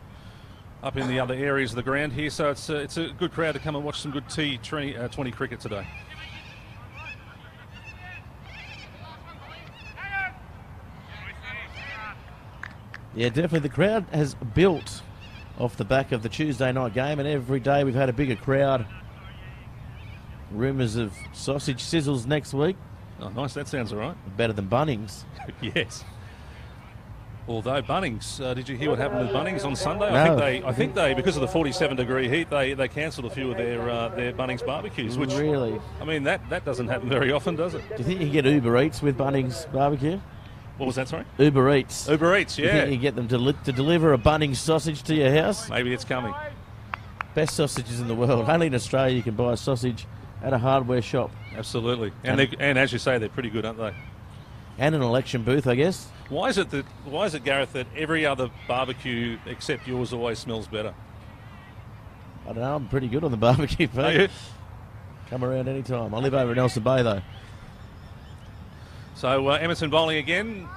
other areas of the ground here. So it's a good crowd to come and watch some good T20 cricket today. Yeah, definitely the crowd has built off the back of the Tuesday night game, and every day we've had a bigger crowd. Rumours of sausage sizzles next week. Oh, nice. That sounds all right. Better than Bunnings. Yes. Although Bunnings, did you hear what happened with Bunnings on Sunday? No. I think they, because of the 47-degree heat, they cancelled a few of their Bunnings barbecues. Which really, I mean, that doesn't happen very often, does it? Do you think you can get Uber Eats with Bunnings barbecue? What was that? Sorry. Uber Eats. Uber Eats, yeah. You think you get them to deliver a Bunnings sausage to your house? Maybe it's coming. Best sausages in the world. Only in Australia you can buy a sausage at a hardware shop. Absolutely, and as you say, they're pretty good, aren't they? And an election booth, I guess. Why is it, Gareth, that every other barbecue except yours always smells better? I don't know. I'm pretty good on the barbecue, Pete. Come around any time. I live over in Nelson Bay, though. So Emerson bowling again.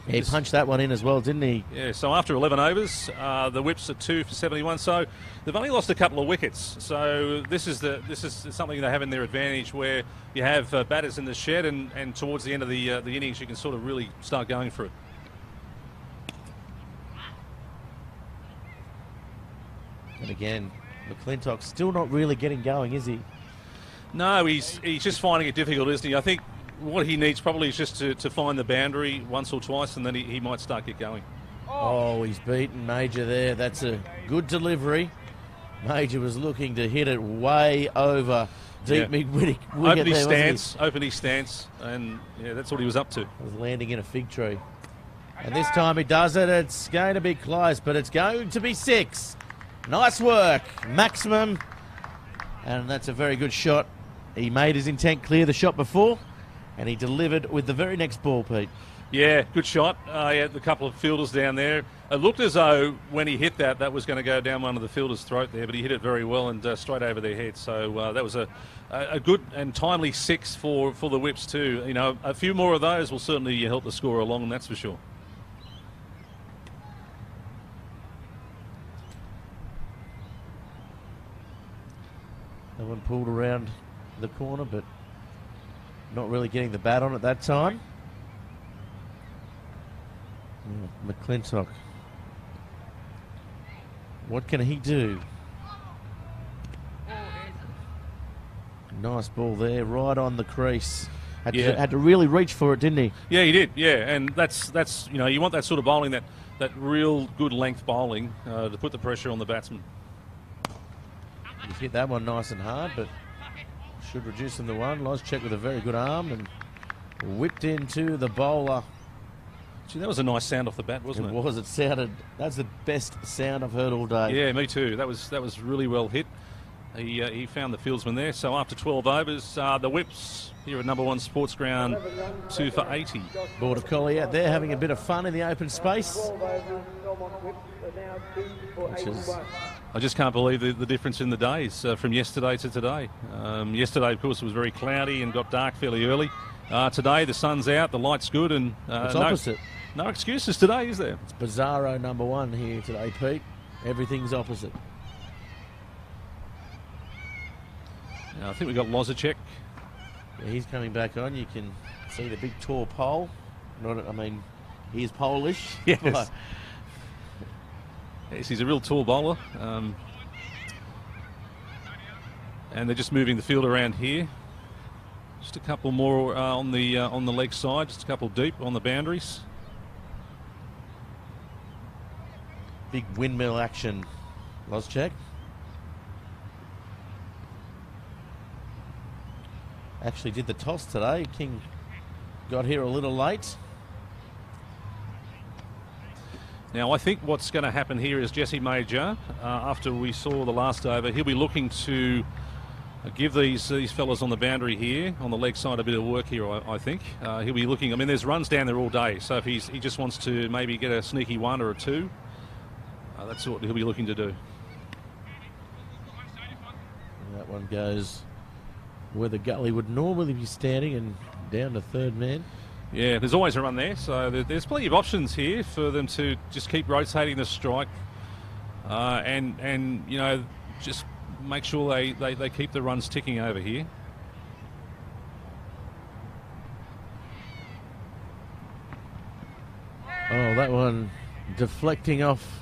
He punched that one in as well, didn't he? Yeah, so after 11 overs, the Whips are 2 for 71. So they've only lost a couple of wickets. So this is something they have in their advantage, where you have batters in the shed, and towards the end of the innings, you can sort of really start going for it. And again, McClintock's still not really getting going, is he? No, he's just finding it difficult, isn't he? I think what he needs probably is just to find the boundary once or twice, and then he might start get going. Oh, he's beaten Major there. That's a good delivery. Major was looking to hit it way over deep mid-wicket. Open his stance, and yeah, that's what he was up to. Was landing in a fig tree. And this time he does it. It's going to be close, but it's going to be 6. Nice work. Maximum. And that's a very good shot. He made his intent clear the shot before, and he delivered with the very next ball, Pete. Yeah, good shot. He had a couple of fielders down there. It looked as though when he hit that was going to go down one of the fielders' throat there, but he hit it very well and straight over their head. So that was a good and timely 6 for the Whips too. You know, a few more of those will certainly help the score along, that's for sure. That one pulled around the corner, but not really getting the bat on at that time. McClintock. What can he do? Nice ball there, right on the crease. Had to really reach for it, didn't he? Yeah, he did. Yeah, and that's you know, you want that sort of bowling, that real good length bowling to put the pressure on the batsman. He's hit that one nice and hard, but should reduce him to 1. Loscheck with a very good arm and whipped into the bowler. Gee, that was a nice sound off the bat, wasn't it? It was. It sounded. That's the best sound I've heard all day. Yeah, me too. That was really well hit. He found the fieldsman there. So after 12 overs, the Whips here at number 1 Sports Ground, 2 for 80. Border Collie out there having a bit of fun in the open space. I just can't believe the difference in the days from yesterday to today. Yesterday, of course, it was very cloudy and got dark fairly early. Today, the sun's out, the light's good, and it's opposite. No excuses today, is there? It's bizarro number 1 here today, Pete. Everything's opposite. I think we've got Lozacek. Yeah, he's coming back on. You can see the big tall pole. He is Polish. Yes. Yes, he's a real tall bowler. And they're just moving the field around here. Just a couple more on the leg side. Just a couple deep on the boundaries. Big windmill action, Loscheck. Actually did the toss today. King got here a little late. Now, I think what's going to happen here is Jesse Major, after we saw the last over, he'll be looking to give these fellas on the boundary here, on the leg side, a bit of work here, I think. He'll be looking, I mean, there's runs down there all day, so if he just wants to maybe get a sneaky 1 or a 2, that's what he'll be looking to do. And that one goes where the gully would normally be standing and down to third man. Yeah, there's always a run there, so there's plenty of options here for them to just keep rotating the strike and you know, just make sure they keep the runs ticking over here. Oh, that one deflecting off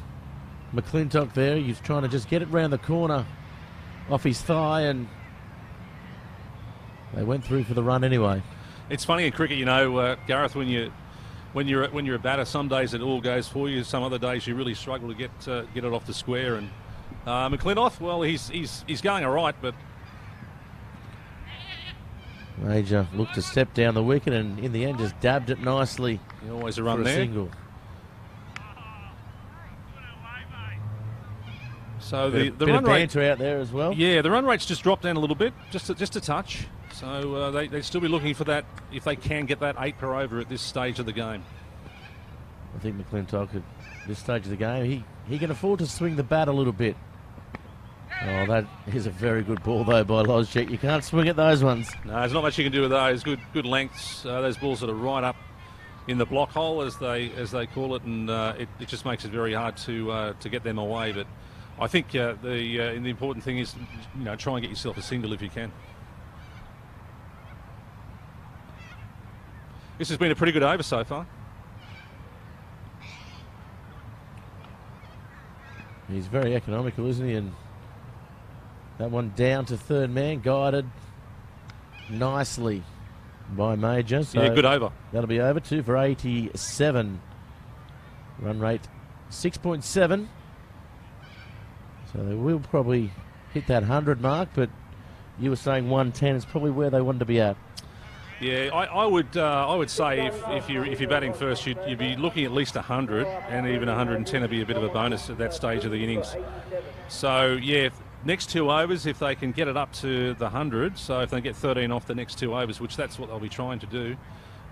McClintock there. He's trying to just get it round the corner off his thigh, and they went through for the run anyway. It's funny in cricket, you know, Gareth, when you're a batter, some days it all goes for you. Some other days you really struggle to get it off the square. And McClintock, well, he's going all right, but Major looked to step down the wicket and in the end just dabbed it nicely. Always a run for a there. Single. So bit the run of banter out there as well. Yeah, the run rate's just dropped down a little bit, just a touch. So they'd still be looking for that if they can get that 8 per over at this stage of the game. I think McClintock at this stage of the game, he can afford to swing the bat a little bit. Oh, that is a very good ball though by Loscheck. You can't swing at those ones. No, there's not much you can do with those. Good lengths. Those balls that are right up in the block hole, as they call it, and it just makes it very hard to get them away. But I think the important thing is, you know, try and get yourself a single if you can. This has been a pretty good over so far. He's very economical, isn't he? And that one down to third man, guided nicely by Major. So yeah, good over. That'll be over. 2 for 87. Run rate 6.7. So they will probably hit that 100 mark, but you were saying 110 is probably where they wanted to be at. Yeah, I would say if you're batting first, you'd be looking at least 100, and even 110 would be a bit of a bonus at that stage of the innings. So yeah, next 2 overs, if they can get it up to the 100, so if they get 13 off the next 2 overs, which that's what they'll be trying to do,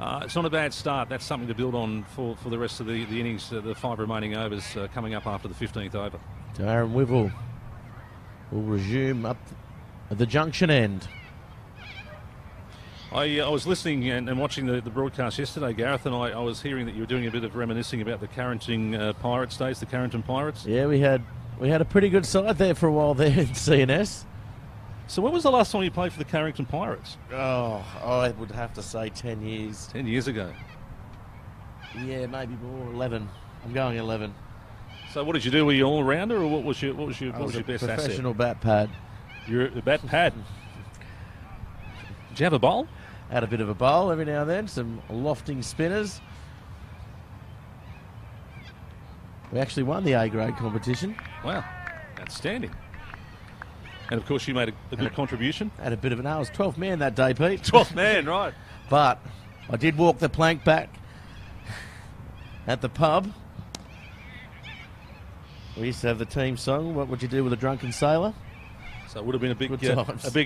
it's not a bad start. That's something to build on for the rest of the innings, the 5 remaining overs coming up after the 15th over. So Aaron Wivell will resume up at the junction end. I was listening and watching the broadcast yesterday, Gareth, and I was hearing that you were doing a bit of reminiscing about the Carrington Pirates days, the Carrington Pirates. Yeah, we had a pretty good side there for a while there in CNS. So when was the last time you played for the Carrington Pirates? Oh, I would have to say 10 years. 10 years ago. Yeah, maybe more. 11. I'm going 11. So what did you do? Were you all rounder, or what was your best asset? Professional bat pad. You're a bat pad. Did you have a bowl? Had a bit of a bowl every now and then. Some lofting spinners. We actually won the A-grade competition. Wow, outstanding. And of course you made a good contribution. Had a bit of an... I was 12th man that day, Pete. 12th man, right. But I did walk the plank back at the pub. We used to have the team song, What Would You Do with a Drunken Sailor? So it would have been a big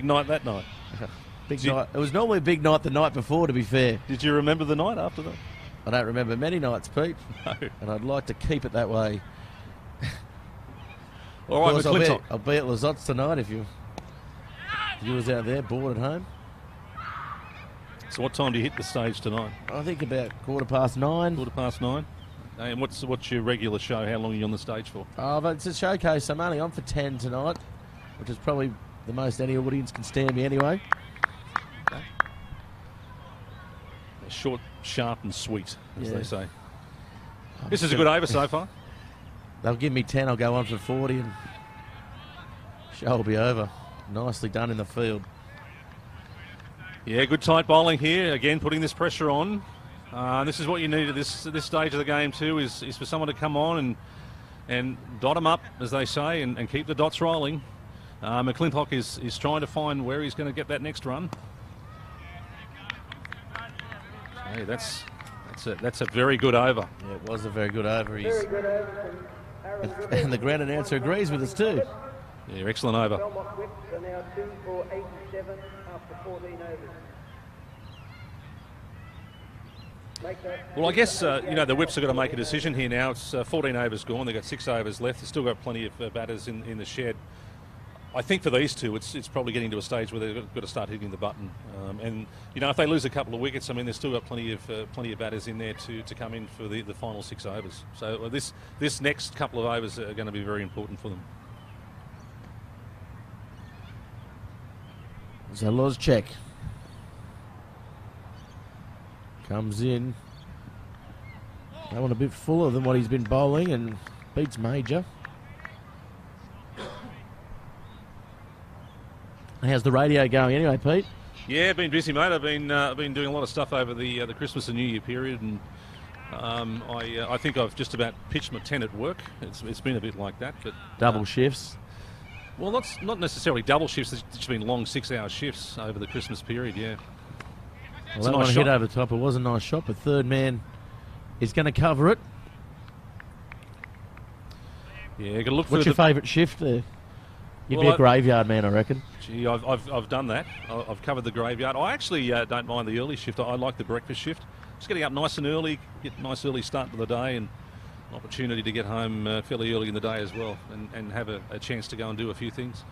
night that night. Big night. It was normally a big night the night before, to be fair. Did you remember the night after that? I don't remember many nights, Pete. No. And I'd like to keep it that way. All right, McClintock. I'll be at Lazot's tonight if you was out there bored at home. So what time do you hit the stage tonight? I think about 9:15. 9:15. And what's your regular show? How long are you on the stage for? Oh, but it's a showcase. I'm only on for 10 tonight, which is probably the most any audience can stand me anyway. Okay. Short, sharp and sweet, as they say. This is a good over so far. They'll give me 10, I'll go on for 40 and show will be over. Nicely done in the field. Yeah, good tight bowling here. Again, putting this pressure on. This is what you need at this stage of the game too, is for someone to come on and dot them up, as they say, and keep the dots rolling. McClintock is trying to find where he's going to get that next run. Hey, that's a very good over. Yeah, it was a very good over. And the ground announcer agrees with us too. Yeah, excellent over. Well, I guess, the Whips have got to make a decision here now. It's 14 overs gone. They've got 6 overs left. They've still got plenty of batters in the shed. I think for these two, it's probably getting to a stage where they've got to start hitting the button. And if they lose a couple of wickets, I mean, there's still got plenty of batters in there to come in for the final 6 overs. So this next couple of overs are going to be very important for them. So Lozchek comes in. That one a bit fuller than what he's been bowling and beats Major. How's the radio going anyway, Pete? Yeah, been busy, mate. I've been doing a lot of stuff over the Christmas and New Year period, and I think I've just about pitched my 10 at work. It's been a bit like that, but double shifts. Well, not necessarily double shifts. It's just been long 6-hour shifts over the Christmas period. Yeah. Well, that one hit over the top. It was a nice shot, but third man is going to cover it. Yeah, got to look. What's your favourite shift there? You'd be a graveyard man, I reckon. Gee, I've done that. I've covered the graveyard. I actually don't mind the early shift. I like the breakfast shift. Just getting up nice and early, get a nice early start to the day, and an opportunity to get home fairly early in the day as well, and have a chance to go and do a few things.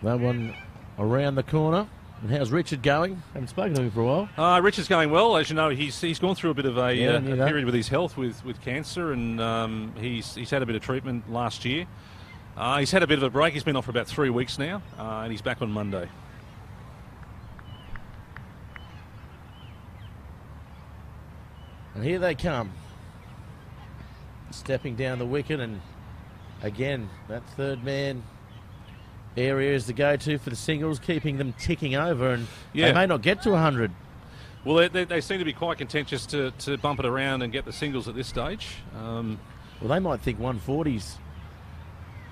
That one around the corner. And how's Richard going? Haven't spoken to him for a while. Richard's going well. As you know, he's gone through a bit of a period with his health with cancer, and he's had a bit of treatment last year. He's had a bit of a break. He's been off for about 3 weeks now, and he's back on Monday. And here they come. Stepping down the wicket and Again, that third man area is the go-to for the singles, keeping them ticking over, and they may not get to 100. Well, they seem to be quite contentious to bump it around and get the singles at this stage. Well, they might think 140's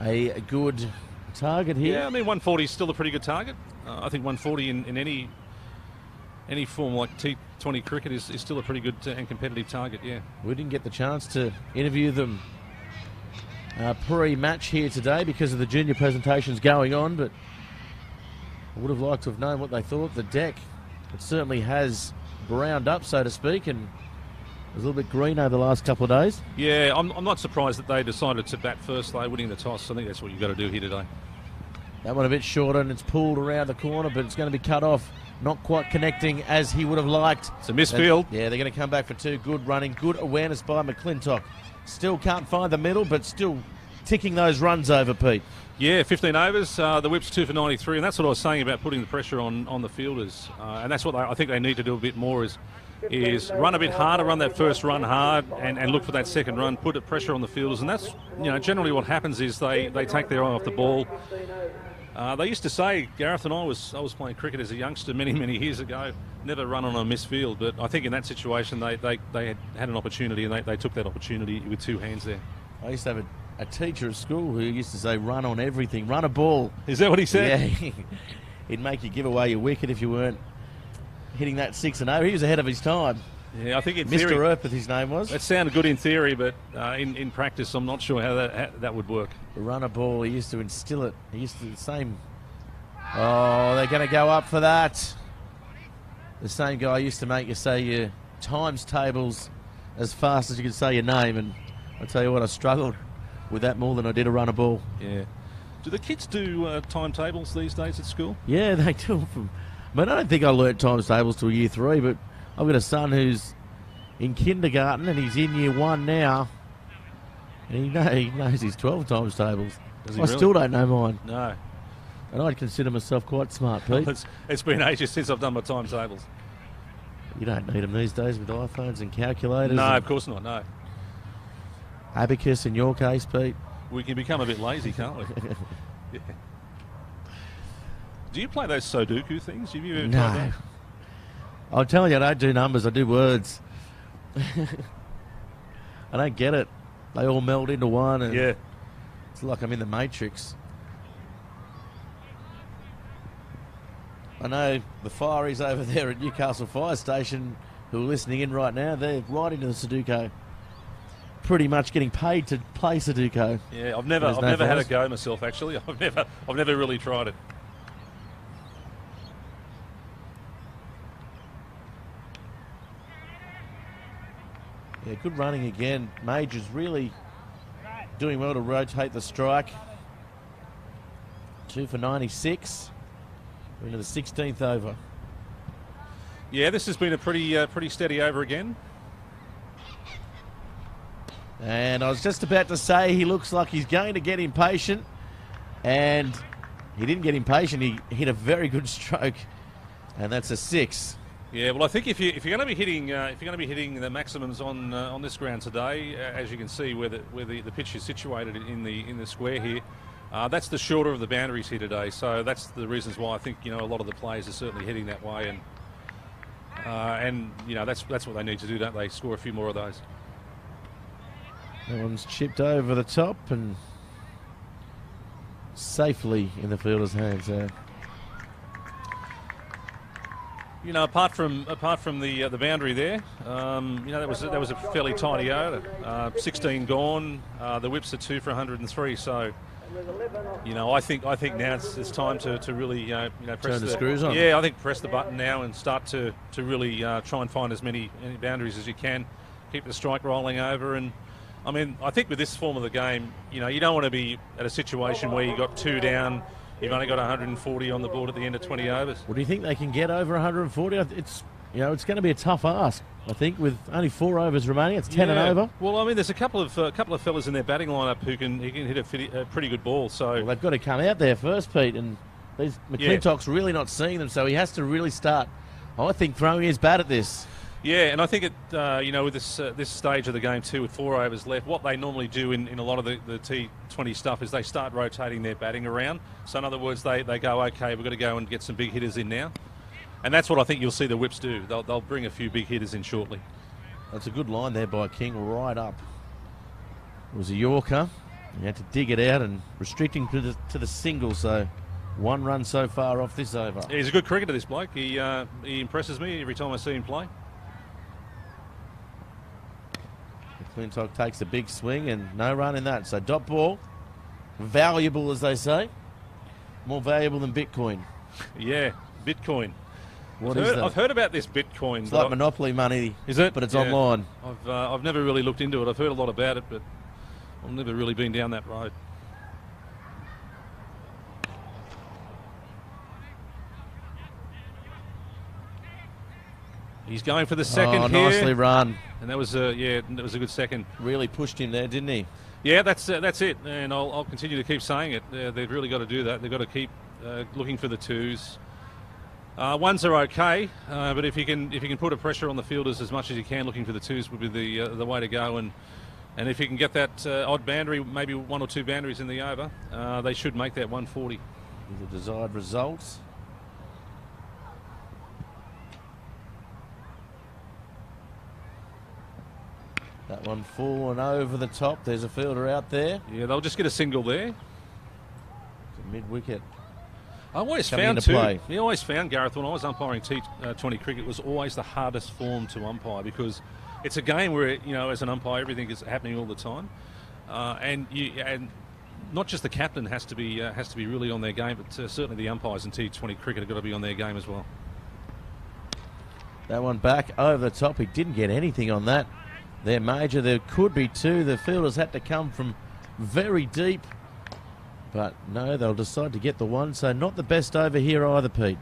a good target here. Yeah, I mean, 140 is still a pretty good target. I think 140 in any form like T20 cricket is still a pretty good and competitive target, yeah. We didn't get the chance to interview them pre-match here today because of the junior presentations going on, but I would have liked to have known what they thought. The deck, it certainly has browned up, so to speak, and it was a little bit green over the last couple of days. Yeah, I'm not surprised that they decided to bat first, though, winning the toss. I think that's what you've got to do here today. That one a bit shorter, and it's pulled around the corner, but it's going to be cut off. Not quite connecting as he would have liked. It's a misfield. Yeah, they're going to come back for two. Good running, good awareness by McClintock. Still can't find the middle, but still ticking those runs over, Pete. Yeah, 15 overs. The whip's 2 for 93, and that's what I was saying about putting the pressure on the fielders. And that's what I think they need to do a bit more is run a bit harder, run that first run hard, and look for that second run, put the pressure on the fielders. And that's, generally what happens is they take their eye off the ball. They used to say, Gareth and I was playing cricket as a youngster many, many years ago, never run on a misfield. But I think in that situation they had an opportunity, and they took that opportunity with two hands there. I used to have a teacher at school who used to say, run on everything, rrun a ball. Is that what he said? Yeah, he'd make you give away your wicket if you weren't hitting that 6 and 0. He was ahead of his time. Yeah, I think in Mr. theory, Earp, his name was. That sounded good in theory, but in practice, I'm not sure how that would work. Run a ball, he used to instill it. He used to do the same. Oh, they're going to go up for that. The same guy used to make you say your times tables as fast as you could say your name, and I tell you what, I struggled with that more than I did a run a ball. Yeah. Do the kids do timetables these days at school? Yeah, they do. I mean, I don't think I learnt times tables till year 3, but I've got a son who's in kindergarten and he's in year 1 now, and he knows his 12 times tables. Does he I really? still don't know mine. No. And I'd consider myself quite smart, Pete. It's been ages since I've done my timetables. You don't need them these days with iPhones and calculators. No, and of course not, no. abacus in your case, Pete. We can become a bit lazy, can't we? Yeah. Do you play those Sudoku things? Have you ever tried that? I'm telling you, I don't do numbers, I do words. I don't get it. They all meld into one. And Yeah. it's like I'm in the Matrix. I know the fireys over there at Newcastle Fire Station who are listening in right now, they're right into the Sudoku. Pretty much getting paid to play Sudoku. Yeah, I've never had a go myself, actually. I've never really tried it. Yeah, good running again. Major's really doing well to rotate the strike. 2 for 96. We're into the 16th over. Yeah, this has been a pretty steady over again. And I was just about to say he looks like he's going to get impatient, and he didn't get impatient. He hit a very good stroke, and that's a 6. Yeah, well, I think if you're going to be hitting the maximums on this ground today, as you can see where the pitch is situated in the square here, that's the shorter of the boundaries here today. So that's the reasons why I think a lot of the players are certainly heading that way, and that's what they need to do, don't they? Score a few more of those. That one's chipped over the top and safely in the fielder's hands there. Apart from the boundary there, that was a fairly tidy over. 16 gone. The whips are 2 for 103. So, I think now it's time to really press Turn the screws on. Yeah, I think press the button now and start to really try and find as many boundaries as you can. Keep the strike rolling over, and I mean, I think with this form of the game, you don't want to be at a situation where you got 2 down. You've only got 140 on the board at the end of 20 overs. Well, do you think they can get over 140? It's it's going to be a tough ask. I think with only 4 overs remaining, it's 10 and over. Well, I mean, there's a couple of fellas in their batting lineup who can hit a pretty good ball. So they've got to come out there first, Pete, and McClintock's really not seeing them, so he has to really start, I think, throwing his bat at this. Yeah, and I think with this stage of the game too, with 4 overs left, what they normally do in a lot of the T20 stuff is they start rotating their batting around. So in other words, they go, okay, we've got to go and get some big hitters in now. And that's what I think you'll see the Whips do. They'll bring a few big hitters in shortly. That's a good line there by King, right up. It was a Yorker. He had to dig it out and restricting to the single, so 1 run so far off this over. Yeah, he's a good cricketer, this bloke. He impresses me every time I see him play. McClintock takes a big swing and no run in that. So dot ball, valuable as they say, more valuable than Bitcoin. Yeah, Bitcoin. I've heard about this Bitcoin. It's like Monopoly money, is it? But it's online. I've never really looked into it. I've heard a lot about it, but I've never really been down that road. He's going for the second here. Nicely run. And that was a good second. Really pushed him there, didn't he? Yeah, that's it. And I'll continue to keep saying it. They've really got to do that. They've got to keep looking for the 2s. 1s are okay, but if you can put a pressure on the fielders as much as you can, looking for the 2s would be the way to go. And if you can get that odd boundary, maybe 1 or 2 boundaries in the over, they should make that 140. The desired results. That one full and over the top. There's a fielder out there. Yeah, they'll just get a single there. It's a mid-wicket. I always found Gareth, when I was umpiring T20 cricket, was always the hardest form to umpire, because it's a game where, as an umpire, everything is happening all the time, and not just the captain has to be really on their game, but certainly the umpires in T20 cricket have got to be on their game as well. That one back over the top. He didn't get anything on that. They're major. There could be 2. The fielders had to come from very deep. But no, they'll decide to get the 1. So not the best over here either, Pete.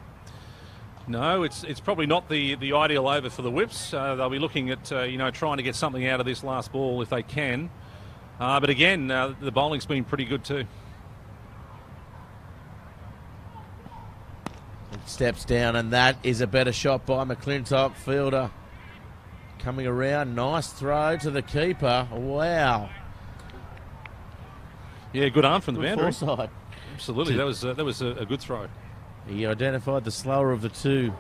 No, it's probably not the ideal over for the Whips. They'll be looking at trying to get something out of this last ball if they can. But again, the bowling's been pretty good too. Steps down, and that is a better shot by McClintock. Fielder coming around. Nice throw to the keeper. Wow. Yeah, good arm from the boundary. Foresight. Absolutely, that was a good throw. He identified the slower of the 2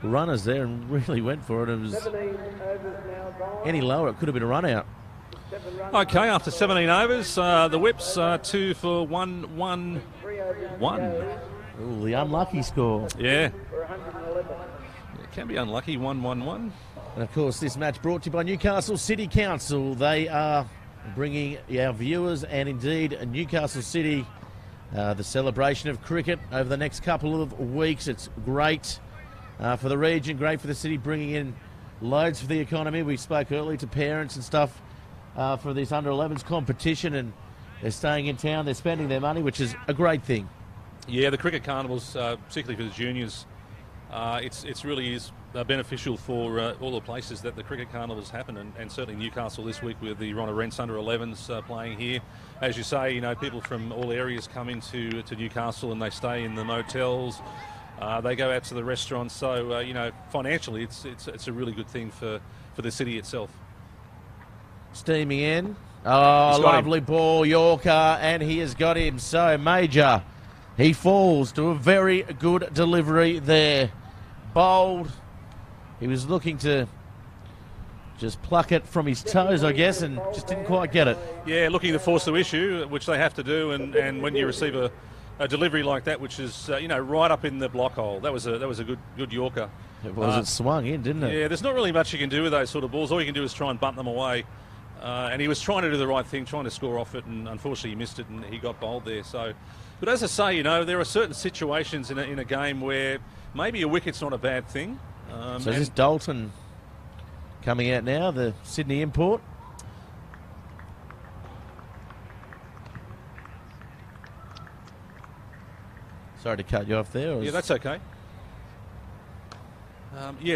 runners there and really went for it. It was any lower, it could have been a run out. Okay, after 17 overs, the Whips 2 for 1-1-1. Ooh, the unlucky score. Yeah. It can be unlucky, 1-1-1. And of course, this match brought to you by Newcastle City Council. They are bringing our viewers and indeed Newcastle City the celebration of cricket over the next couple of weeks. It's great for the region, great for the city, bringing in loads for the economy. We spoke earlier to parents and stuff for this under-11s competition, and they're staying in town, they're spending their money, which is a great thing. Yeah, the cricket carnivals, particularly for the juniors, it's really is beneficial for all the places that the cricket carnivals happen, and certainly Newcastle this week with the Ronald Rents under-11s playing here. As you say, people from all areas come into Newcastle and they stay in the motels. They go out to the restaurants. So financially, it's a really good thing for the city itself. Steaming in. Oh, lovely ball, Yorker, and he has got him. So Major, he falls to a very good delivery there. Bowled. He was looking to just pluck it from his toes, I guess, and just didn't quite get it. Yeah, looking to force the issue, which they have to do, and when you receive a delivery like that, which is right up in the block hole, that was a good Yorker. It swung in, didn't it? Yeah, there's not really much you can do with those sort of balls. All you can do is try and bunt them away. And he was trying to do the right thing, trying to score off it, and unfortunately he missed it, and he got bowled there. So, but as I say, there are certain situations in a game where maybe a wicket's not a bad thing. So is this Dalton coming out now, the Sydney import? Sorry to cut you off there. Yeah, that's okay.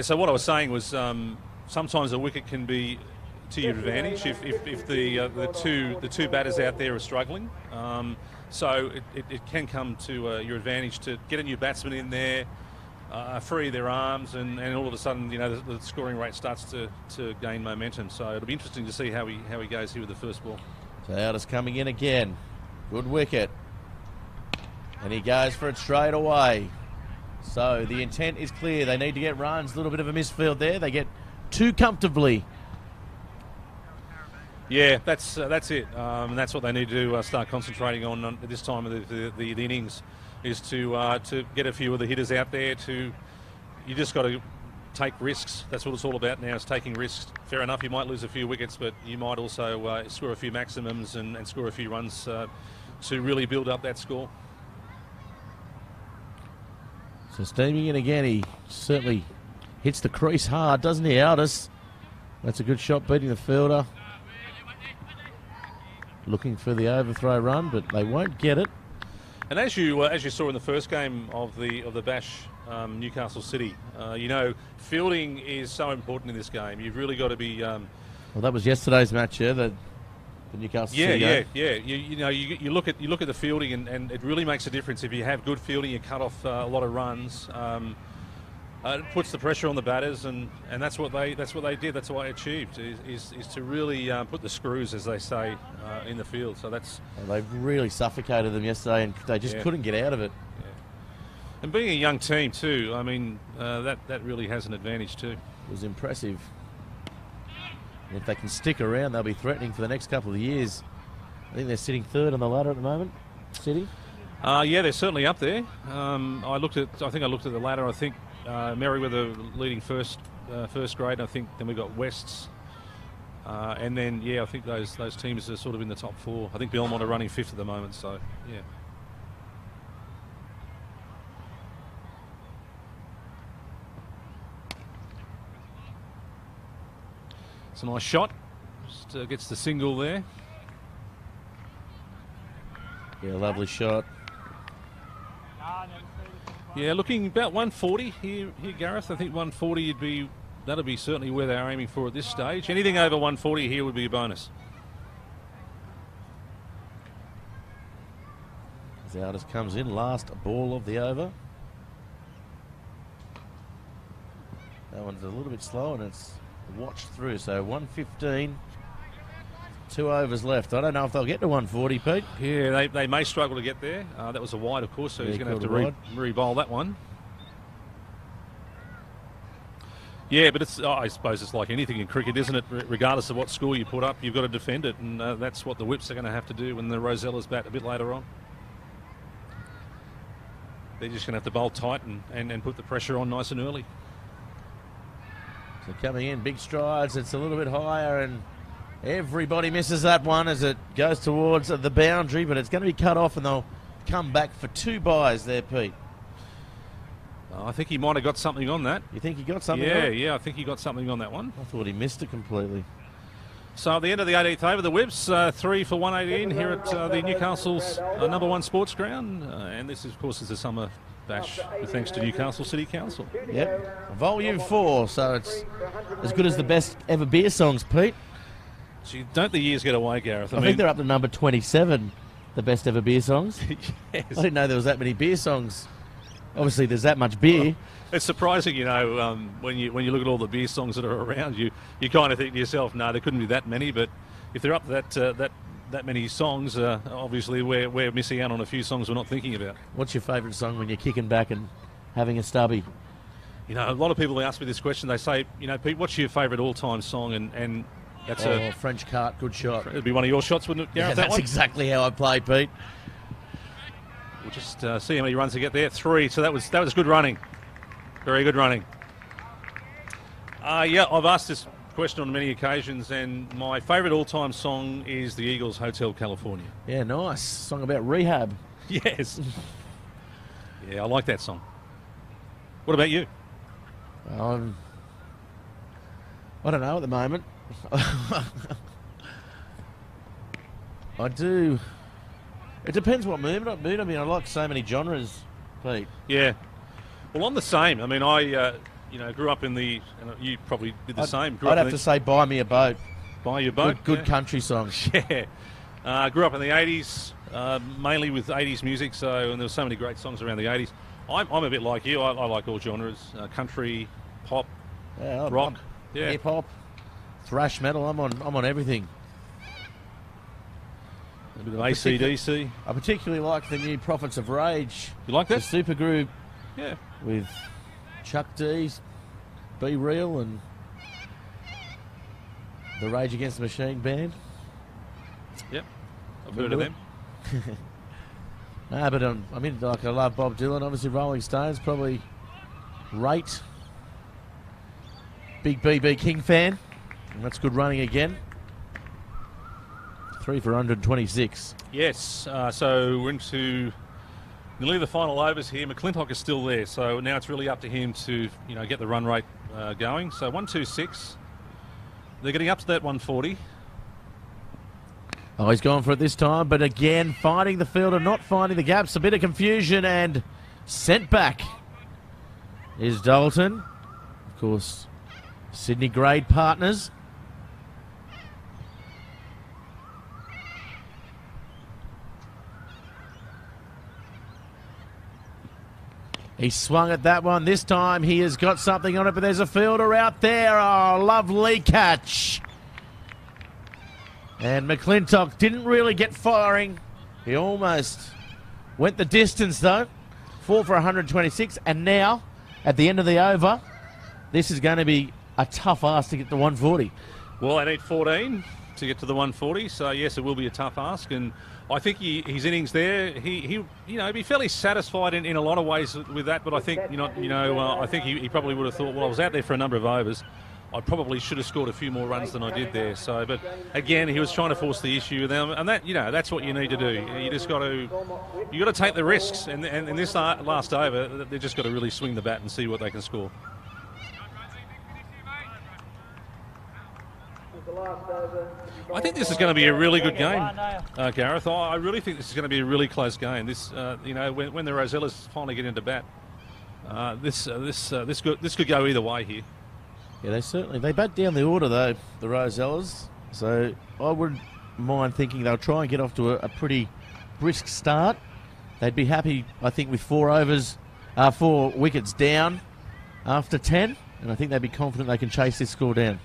So what I was saying was sometimes a wicket can be to your advantage if the two batters out there are struggling. So it can come to your advantage to get a new batsman in there, free their arms, and all of a sudden, the scoring rate starts to gain momentum. So it'll be interesting to see how he goes here with the first ball. So Aldous coming in again. Good wicket. And he goes for it straight away. So the intent is clear. They need to get runs. A little bit of a misfield there. They get too comfortably. Yeah, that's it. And that's what they need to start concentrating on at this time of the innings, is to get a few of the hitters out there. You just got to take risks. That's what it's all about now, is taking risks. Fair enough, you might lose a few wickets, but you might also score a few maximums and score a few runs to really build up that score. So steaming in again, he certainly hits the crease hard, doesn't he, Aldous? That's a good shot, beating the fielder. Looking for the overthrow run, but they won't get it. And as you saw in the first game of the Bash, Newcastle City, fielding is so important in this game. You've really got to be. Well, that was yesterday's match, yeah. The Newcastle City. Yeah. You look at the fielding, and it really makes a difference. If you have good fielding, you cut off a lot of runs. It puts the pressure on the batters, and that's what they did. That's what they achieved, is to really put the screws, as they say, in the field. So they really suffocated them yesterday, and they just couldn't get out of it. Yeah. And being a young team too, I mean, that really has an advantage too. It was impressive. And if they can stick around, they'll be threatening for the next couple of years. I think they're sitting third on the ladder at the moment, City. Yeah, they're certainly up there. I think I looked at the ladder. I think Merriweather leading first grade. I think then we got Wests, and then I think those teams are sort of in the top four. I think Belmont are running fifth at the moment. So yeah. It's a nice shot. Just gets the single there. Yeah, lovely shot. Yeah, looking about 140 here, Gareth. I think 140 that'll be certainly where they're aiming for at this stage. Anything over 140 here would be a bonus. As Aldous comes in, last ball of the over. That one's a little bit slow, and it's watched through. So 115, 2 overs left. I don't know if they'll get to 140, Pete. Yeah, they may struggle to get there. That was a wide, of course, so he's going to have to re-bowl that one. Yeah, but I suppose it's like anything in cricket, isn't it? Regardless of what score you put up, you've got to defend it, and that's what the Whips are going to have to do when the Rosellas bat a bit later on. They're just going to have to bowl tight and put the pressure on nice and early. So coming in, big strides. It's a little bit higher, and everybody misses that one as it goes towards the boundary, but it's going to be cut off, and they'll come back for 2 byes there, Pete. I think he might have got something on that. You think he got something? Yeah, I think he got something on that one. I thought he missed it completely. So at the end of the 18th over, the Whips 3 for 118 here at the Newcastle's number 1 sports ground, and this, of course, is the summer bash with thanks to Newcastle City Council. Yep, volume 4, so it's as good as the best ever beer songs, Pete. Gee, don't the years get away, Gareth? I think they're up to number 27, the best ever beer songs. Yes. I didn't know there was that many beer songs. Obviously, there's that much beer. Well, it's surprising, when you look at all the beer songs that are around, you kind of think to yourself, no, there couldn't be that many. But if they're up to that many songs, obviously we're missing out on a few songs we're not thinking about. What's your favourite song when you're kicking back and having a stubby? A lot of people ask me this question. They say, Pete, what's your favourite all-time song? And that's French Cart, good shot. It'd be one of your shots, wouldn't it, Gareth? Yeah, that's exactly how I play, Pete. We'll just see how many runs they get there. 3. So that was good running. Very good running. I've asked this question on many occasions, and my favourite all-time song is the Eagles' Hotel California. Yeah, nice. Song about rehab. Yes. Yeah, I like that song. What about you? I don't know at the moment. I do. It depends what mood. I mean, I like so many genres, Pete. Yeah. Well, I'm the same. I mean, I grew up in the. You probably did the same. I'd have to say, "Buy Me a Boat." Buy Your Boat. Good country songs. Yeah. Grew up in the 80s, mainly with 80s music. And there were so many great songs around the 80s. I'm a bit like you. I like all genres: country, pop, rock, hip hop, thrash metal. I'm on everything. A bit of AC/DC. I particularly like the new Prophets of Rage. You like that? The super group. Yeah. With Chuck D's, Be Real, and the Rage Against the Machine band. Yep, I've heard of them. No, but I mean, like, I love Bob Dylan. Obviously, Rolling Stones, probably Rate. Big BB King fan. And that's good running again. 3 for 126. Yes, so we're into nearly the final overs here. McClintock is still there, so now it's really up to him to, get the run rate going. So 126. They're getting up to that 140. Oh, he's gone for it this time, but again, finding the field and not finding the gaps. A bit of confusion and sent back is Dalton. Of course, Sydney grade partners. He swung at that one. This time he has got something on it, but there's a fielder out there. Oh, lovely catch. And McClintock didn't really get firing. He almost went the distance, though. 4 for 126. And now, at the end of the over, this is going to be a tough ask to get to 140. Well, they need 14 to get to the 140. So, yes, it will be a tough ask. And I think his innings there, he'd be fairly satisfied in a lot of ways with that. But I think, I think he probably would have thought, well, I was out there for a number of overs. I probably should have scored a few more runs than I did there. So, but again, he was trying to force the issue with them, and that that's what you need to do. You just got to take the risks, and in this last over, they just got to really swing the bat and see what they can score. I think this is going to be a really good game, Gareth. I really think this is going to be a really close game. This, when the Rosellas finally get into bat, this could go either way here. Yeah, they bat down the order, though, the Rosellas. So I wouldn't mind thinking they'll try and get off to a pretty brisk start. They'd be happy, I think, with 4 wickets down after 10. And I think they'd be confident they can chase this score down.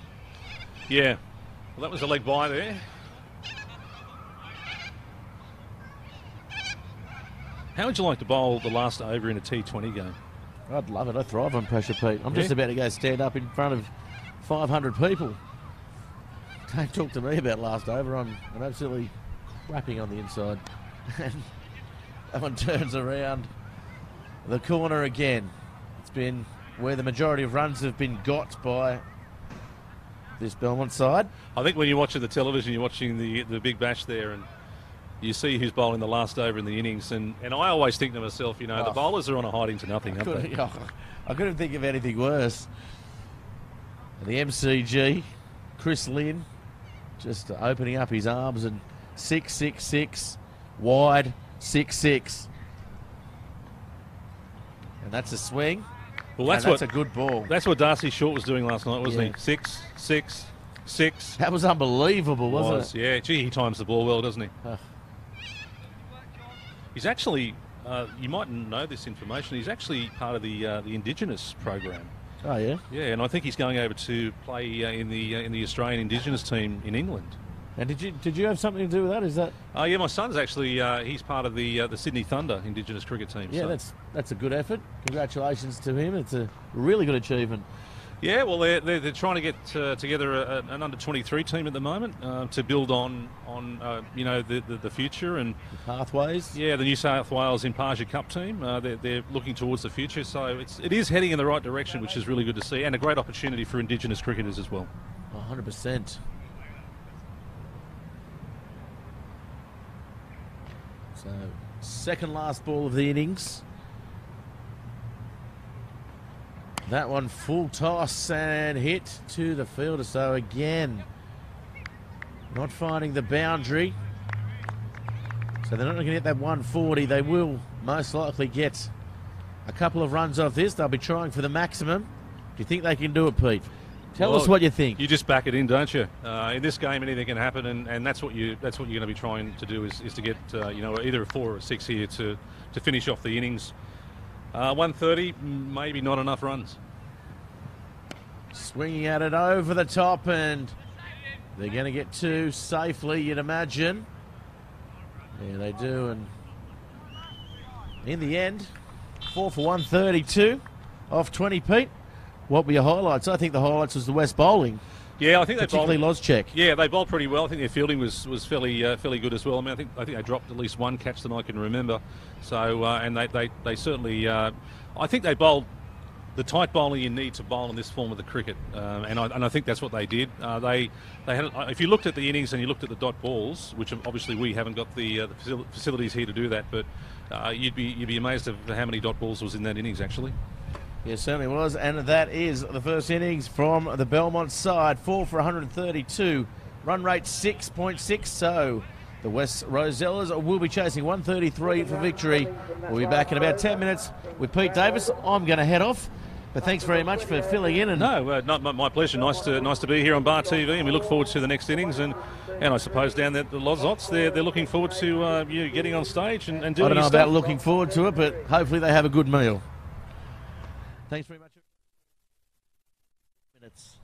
Yeah. Well, that was a leg by there. How would you like to bowl the last over in a T20 game? I'd love it. I thrive on pressure, Pete. I'm just about to go stand up in front of 500 people. Don't talk to me about last over. I'm absolutely wrapping on the inside. And that one turns around the corner again. It's been where the majority of runs have been got by this Belmont side. I think when you're watching the television, you're watching the Big Bash there, and you see who's bowling the last over in the innings, and I always think to myself, the bowlers are on a hiding to nothing, aren't they? I couldn't think of anything worse. And the MCG, Chris Lynn, just opening up his arms, and 6-6-6, wide, 6-6. And that's a swing. Well, that's a good ball. That's what Darcy Short was doing last night, wasn't he? 6-6-6. That was unbelievable, wasn't it? Yeah, gee, he times the ball well, doesn't he? He's actually, you mightn't know this information, he's actually part of the Indigenous program. Oh, yeah? Yeah, and I think he's going over to play in the Australian Indigenous team in England. And did you have something to do with that? Is that? Yeah, my son's actually he's part of the Sydney Thunder Indigenous cricket team. Yeah, so. That's a good effort. Congratulations to him. It's a really good achievement. Yeah, well, they're trying to get together an under-23 team at the moment to build on the future and the pathways. Yeah, the New South Wales Impartia Cup team. They're looking towards the future, so it is heading in the right direction, which is really good to see, and a great opportunity for Indigenous cricketers as well. 100%. So, second last ball of the innings. That one full toss and hit to the fielder. So again, not finding the boundary. So they're not going to get that 140. They will most likely get a couple of runs off this. They'll be trying for the maximum. Do you think they can do it, Pete? Tell us what you think. You just back it in, don't you? In this game, anything can happen, and that's what you're going to be trying to do is to get either a 4 or a 6 here to finish off the innings. 130, maybe not enough runs. Swinging at it over the top, and they're going to get two safely, you'd imagine. Yeah, they do, and in the end, 4 for 132 off 20, Pete. What were your highlights? I think the highlights was the West bowling. Yeah, I think they particularly bowled. Lozchek. Yeah, they bowled pretty well. I think their fielding was fairly good as well. I mean, I think they dropped at least one catch that I can remember. So and they certainly, I think they bowled the tight bowling you need to bowl in this form of the cricket, and I think that's what they did. They had, if you looked at the innings and you looked at the dot balls, which obviously we haven't got the facilities here to do that, but you'd be amazed at how many dot balls was in that innings actually. Yeah, certainly was, and that is the first innings from the Belmont side. 4 for 132, run rate 6.6. So the West Rosellas will be chasing 133 for victory. We'll be back in about 10 minutes with Pete Davis. I'm going to head off, but thanks very much for filling in. And no, not my pleasure. Nice to be here on Bar TV, and we look forward to the next innings. And I suppose down there at the Lozots, they're looking forward to you getting on stage and doing. I don't know stuff. about looking forward to it, but hopefully they have a good meal. Thanks very much. Minutes.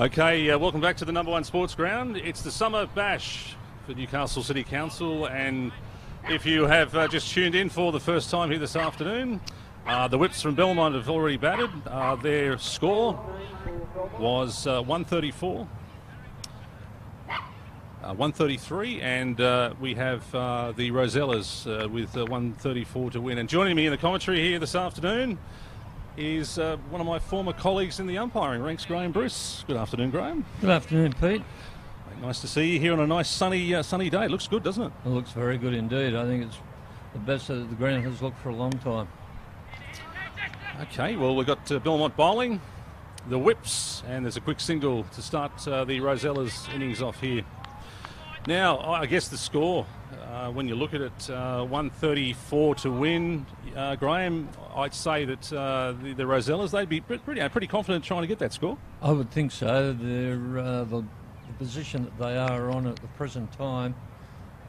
Okay, welcome back to the number one sports ground. It's the Summer Bash for Newcastle City Council, and if you have just tuned in for the first time here this afternoon, the Whips from Belmont have already batted. Their score was 134. 133, and we have the Rosellas with 134 to win. And joining me in the commentary here this afternoon is one of my former colleagues in the umpiring ranks, Graham Bruce. Good afternoon, Graham. Good afternoon, Pete. Nice to see you here on a nice sunny day. It looks good, doesn't it? It looks very good indeed. I think it's the best that the ground has looked for a long time. Okay, well, we've got Belmont bowling, the Whips, and there's a quick single to start the Rosellas innings off here. Now, I guess the score, when you look at it, 134 to win. Graham, I'd say that the Rosellas, they'd be pretty confident trying to get that score. I would think so. They're the position that they are on at the present time.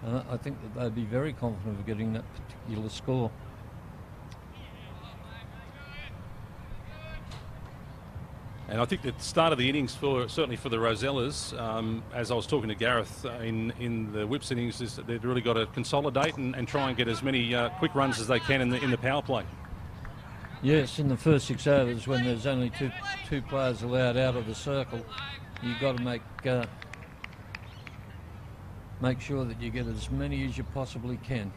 I think that they'd be very confident of getting that particular score. And I think the start of the innings, certainly for the Rosellas, as I was talking to Gareth in the Whips innings, is that they've really got to consolidate and try and get as many quick runs as they can in the power play. Yes, in the first 6 overs, when there's only two players allowed out of the circle, you've got to make sure that you get as many as you possibly can.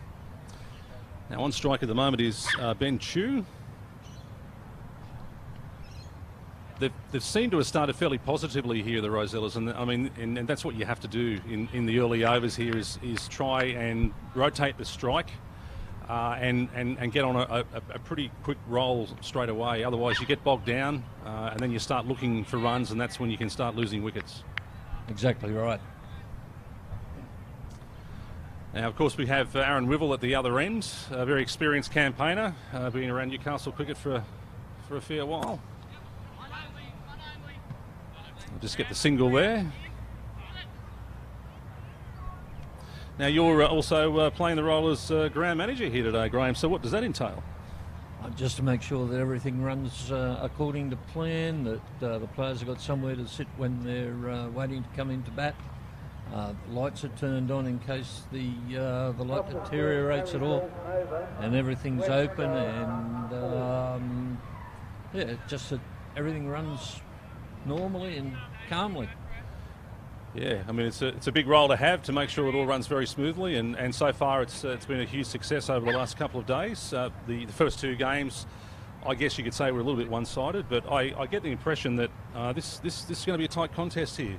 Now on strike at the moment is Ben Chu. They've seemed to have started fairly positively here, the Rosellas, and I mean, and that's what you have to do in the early overs here is try and rotate the strike and get on a pretty quick roll straight away. Otherwise, you get bogged down and then you start looking for runs, and that's when you can start losing wickets. Exactly right. Now, of course, we have Aaron Wivell at the other end, a very experienced campaigner, been around Newcastle cricket for a fair while. Just get the single there. Now you're also playing the role as ground manager here today, Graham, so what does that entail? Just to make sure that everything runs according to plan, that the players have got somewhere to sit when they're waiting to come into bat. Lights are turned on in case the light deteriorates at all, and everything's open, and yeah, just that everything runs normally and calmly. Yeah, I mean, it's a big role to have, to make sure it all runs very smoothly, and so far it's been a huge success over the last couple of days. The first 2 games, I guess you could say, were a little bit one-sided, but I get the impression that this is going to be a tight contest here.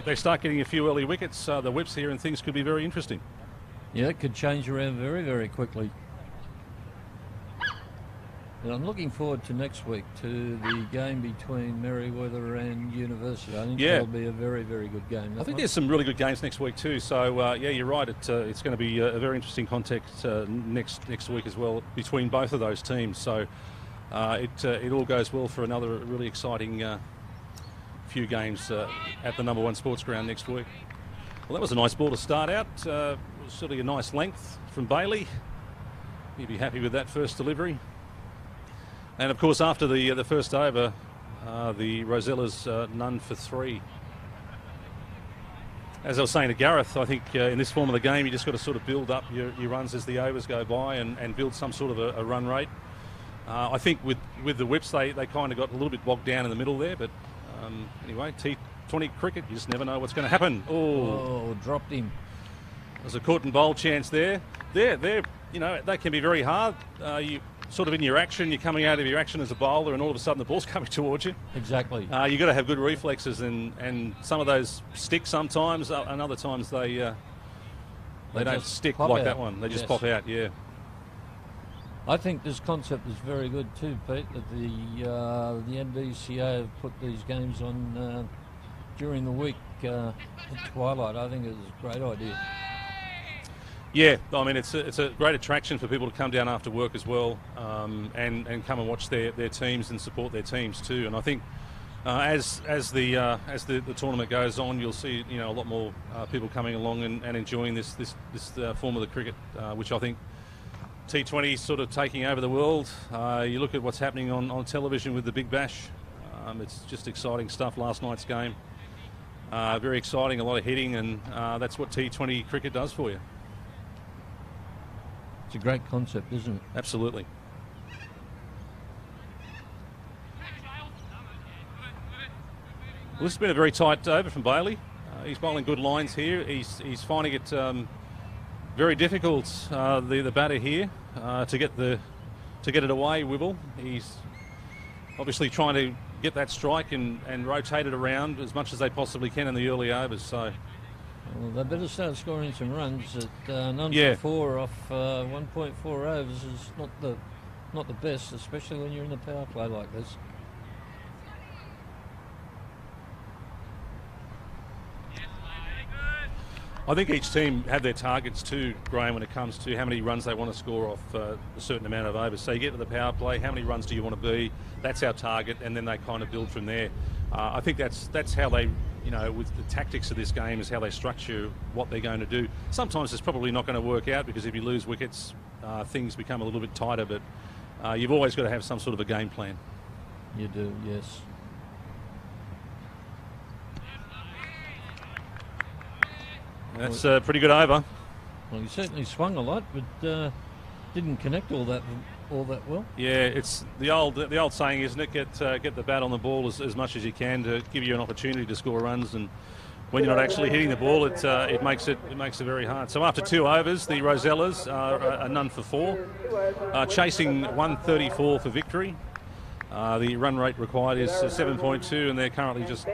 They start getting a few early wickets, the Whips here, and things could be very interesting. Yeah, it could change around very, very quickly. And I'm looking forward to next week, to the game between Merriweather and University. I think that'll be a very, very good game. I think there's some really good games next week too. So yeah, you're right. It's going to be a very interesting context next week as well between both of those teams. So it all goes well for another really exciting few games at the number one sports ground next week. Well, that was a nice ball to start out. Sort of a nice length from Bailey. You'd be happy with that first delivery. And of course, after the first over, the Rosellas none for 3. As I was saying to Gareth, I think in this form of the game, you just got to sort of build up your runs as the overs go by and build some sort of a run rate. I think with the Whips, they kind of got a little bit bogged down in the middle there. But anyway, T20 cricket, you just never know what's going to happen. Oh, dropped him. There's a caught and bowl chance there. They're you know, they can be very hard. You sort of in your action, you're coming out of your action as a bowler, and all of a sudden the ball's coming towards you. Exactly. You've got to have good reflexes, and some of those stick sometimes, and other times they don't stick like that one. They just pop out. Yeah. I think this concept is very good too, Pete. That the NCC have put these games on during the week at twilight. I think it's a great idea. Yeah, I mean, it's a great attraction for people to come down after work as well, and come and watch their teams and support their teams too. And I think as the tournament goes on, you'll see a lot more people coming along and enjoying this form of the cricket, which I think T20 is sort of taking over the world. You look at what's happening on television with the Big Bash. It's just exciting stuff. Last night's game, very exciting, a lot of hitting, and that's what T20 cricket does for you. It's a great concept, isn't it? Absolutely. Well, this has been a very tight over from Bailey. He's bowling good lines here. He's finding it very difficult, the batter here, to get it away. Wibble. He's obviously trying to get that strike and rotate it around as much as they possibly can in the early overs. So, well, they better start scoring some runs. At none for 4 off 1.4 overs is not the best, especially when you're in the power play like this. I think each team have their targets too, Graham, when it comes to how many runs they want to score off a certain amount of overs. So you get to the power play, how many runs do you want to be? That's our target, and then they kind of build from there. I think that's how they, with the tactics of this game, is how they structure what they're going to do. Sometimes it's probably not going to work out because if you lose wickets, things become a little bit tighter, but you've always got to have some sort of a game plan. You do, yes. That's a pretty good over. Well, he certainly swung a lot, but didn't connect all that well. Yeah, it's the old saying, isn't it? Get the bat on the ball as much as you can to give you an opportunity to score runs. And when you're not actually hitting the ball, it makes it very hard. So after 2 overs, the Rosellas are none for 4, chasing 134 for victory. The run rate required is 7.2, and they're currently just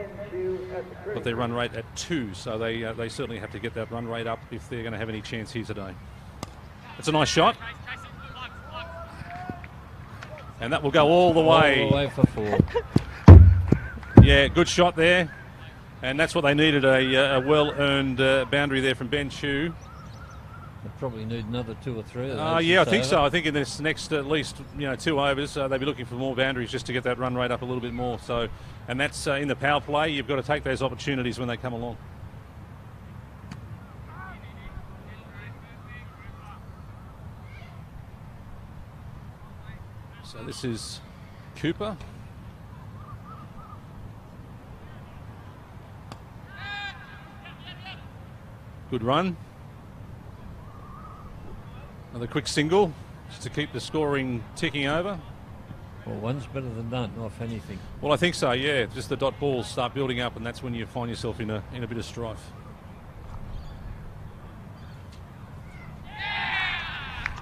got their run rate at 2. So they certainly have to get that run rate up if they're going to have any chance here today. It's a nice shot, and that will go all the way. All the way for 4. Yeah, good shot there, and that's what they needed, a well-earned boundary there from Ben Chew. They probably need another 2 or 3 of those. Yeah, I think so. I think in this next at least 2 overs, they'll be looking for more boundaries just to get that run rate up a little bit more. So, and that's in the power play. You've got to take those opportunities when they come along. So this is Cooper. Good run. Another quick single just to keep the scoring ticking over. Well, one's better than none, off anything. Well, I think so, yeah. Just the dot balls start building up, and that's when you find yourself in a bit of strife.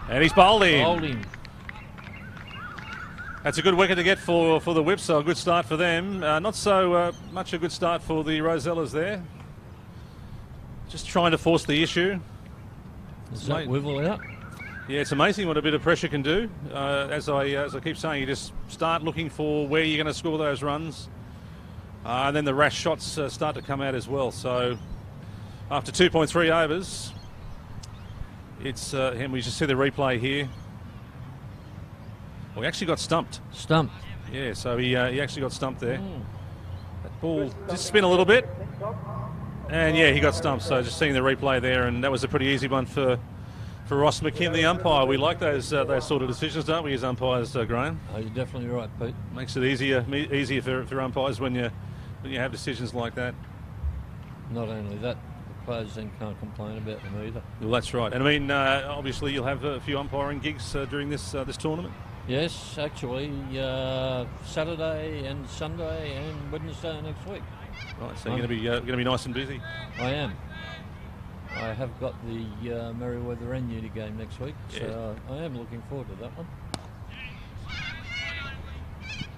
And he's bowled him. Bowled him. That's a good wicket to get for the Whips, so a good start for them. Not so much a good start for the Rosellas there. Just trying to force the issue. Is that Wibble out? Yeah, it's amazing what a bit of pressure can do. As I keep saying, you just start looking for where you're going to score those runs. And then the rash shots start to come out as well. So after 2.3 overs, it's and we just see the replay here. Well, he actually got stumped. Stumped. Yeah, so he actually got stumped there. That ball just spin a little bit. And yeah, he got stumped. So just seeing the replay there, and that was a pretty easy one for Ross McKim, the umpire. We like those sort of decisions, don't we, as umpires, Graham? Oh, you're definitely right, Pete. Makes it easier for umpires when you have decisions like that. Not only that, the players then can't complain about them either. Well, that's right. And I mean, obviously, you'll have a few umpiring gigs during this tournament. Yes, actually, Saturday and Sunday and Wednesday next week. Right, so you're going to be nice and busy. I am. I have got the Merriweather and Uni game next week, so I am looking forward to that one.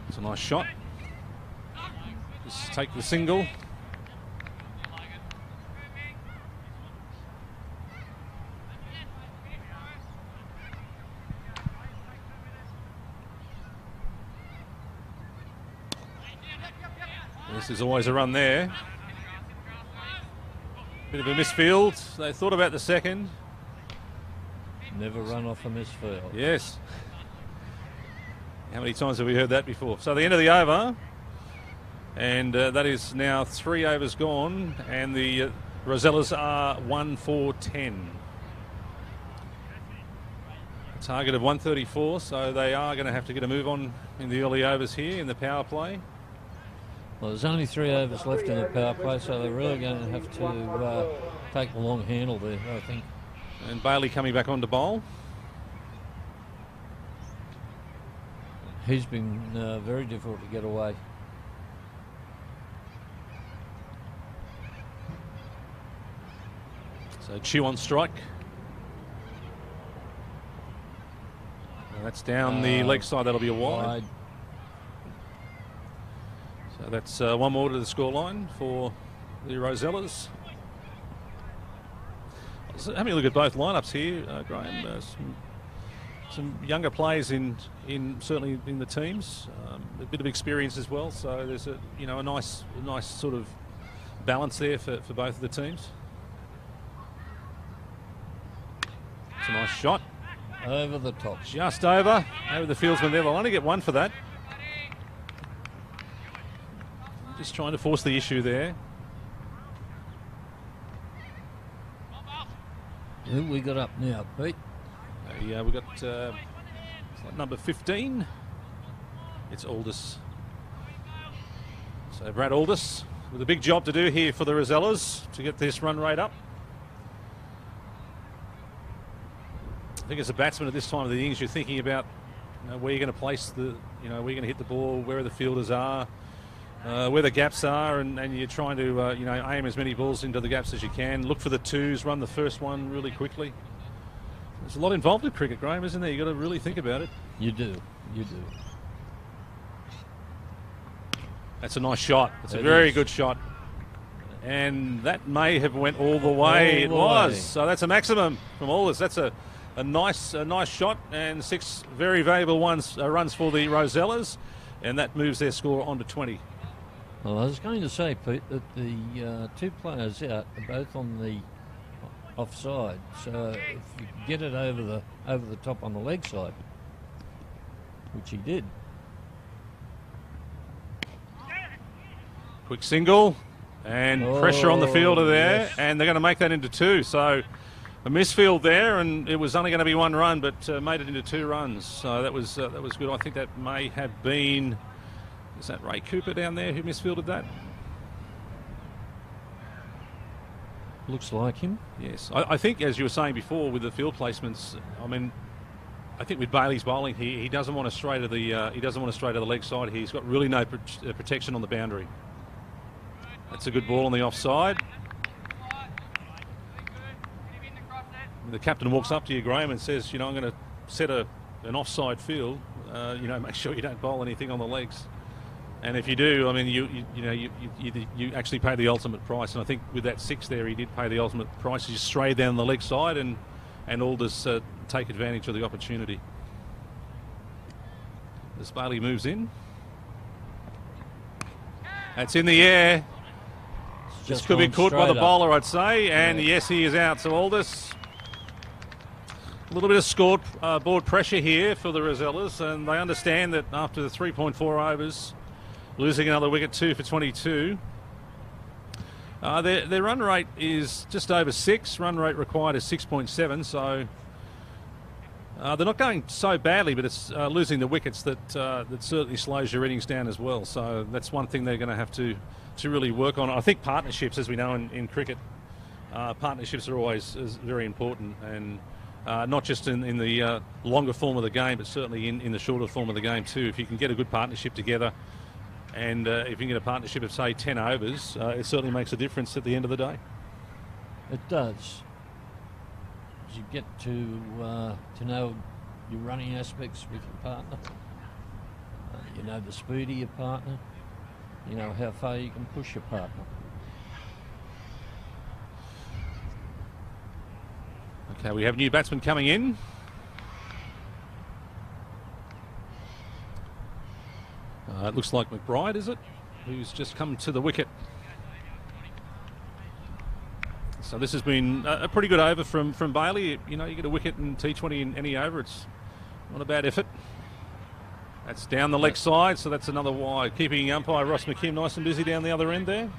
It's a nice shot. Just take the single. This is always a run there. Bit of a misfield. They thought about the second. Never run off a misfield. Yes. How many times have we heard that before? So the end of the over, and that is now 3 overs gone, and the Rosellas are 1 for 10. A target of 134, so they are going to have to get a move on in the early overs here in the power play. Well, there's only 3 overs left in the power play, so they're really going to have to take the long handle there, I think. And Bailey coming back on to bowl. He's been very difficult to get away. So Chew on strike. And that's down the leg side. That'll be a wide. So that's one more to the scoreline for the Rosellas. So having a look at both lineups here, Graham. Some younger players in certainly in the teams, a bit of experience as well. So there's a nice sort of balance there for both of the teams. It's a nice shot. Over the top. Just over the fieldsman there. They'll only get one for that. Just trying to force the issue there. Who we got up now, Pete? Yeah, we've got number 15. It's Aldous. So Brad Aldous with a big job to do here for the Rosellas to get this run rate up. I think as a batsman at this time of the innings, you're thinking about where you're going to place where you're going to hit the ball, where the fielders are, where the gaps are, and you're trying to aim as many balls into the gaps as you can. Look for the twos, run the first one really quickly. There's a lot involved in cricket, Graham, isn't there? You've got to really think about it. You do. That's a nice shot. It's a very good shot. And that may have went all the way. It was. So that's a maximum from all this. That's a nice shot, and 6 very valuable runs for the Rosellas, and that moves their score on to 20. Well, I was going to say, Pete, that the 2 players out are both on the offside. So if you get it over the top on the leg side, which he did. Quick single, and pressure on the fielder there, yes. And they're going to make that into 2. So a misfield there, and it was only going to be 1 run, but made it into 2 runs. So that was good. I think that may have been, is that Ray Cooper down there who misfielded that? Looks like him. Yes, I think as you were saying before with the field placements, I mean, I think with Bailey's bowling here, he doesn't want to stray to the leg side here. He's got really no protection on the boundary. That's a good ball on the offside. The captain walks up to you, Graham, and says, I'm going to set an offside field. Make sure you don't bowl anything on the legs. And if you do, I mean, you actually pay the ultimate price. And I think with that 6 there, he did pay the ultimate price. He just strayed down the leg side, and Aldous take advantage of the opportunity. As Bailey moves in. That's in the air. This could be caught by the bowler, I'd say. And yes, he is out. So Aldous. A little bit of scoreboard pressure here for the Rosellas, and they understand that after the 3.4 overs, losing another wicket, 2 for 22. Their run rate is just over 6. Run rate required is 6.7. So they're not going so badly, but it's losing the wickets that certainly slows your innings down as well. So that's one thing they're going to have to really work on. I think partnerships, as we know in cricket, partnerships are always very important, and not just in the longer form of the game, but certainly in the shorter form of the game too. If you can get a good partnership together, and if you can get a partnership of, say, 10 overs, it certainly makes a difference at the end of the day. It does. You get to know your running aspects with your partner. You know the speed of your partner. You know how far you can push your partner. Okay, we have new batsmen coming in. It looks like McBride, is it? Who's just come to the wicket. So this has been a pretty good over from Bailey. You get a wicket in T20 in any over. It's not a bad effort. That's down the leg side, so that's another wide. Keeping umpire Ross McKim nice and busy down the other end there.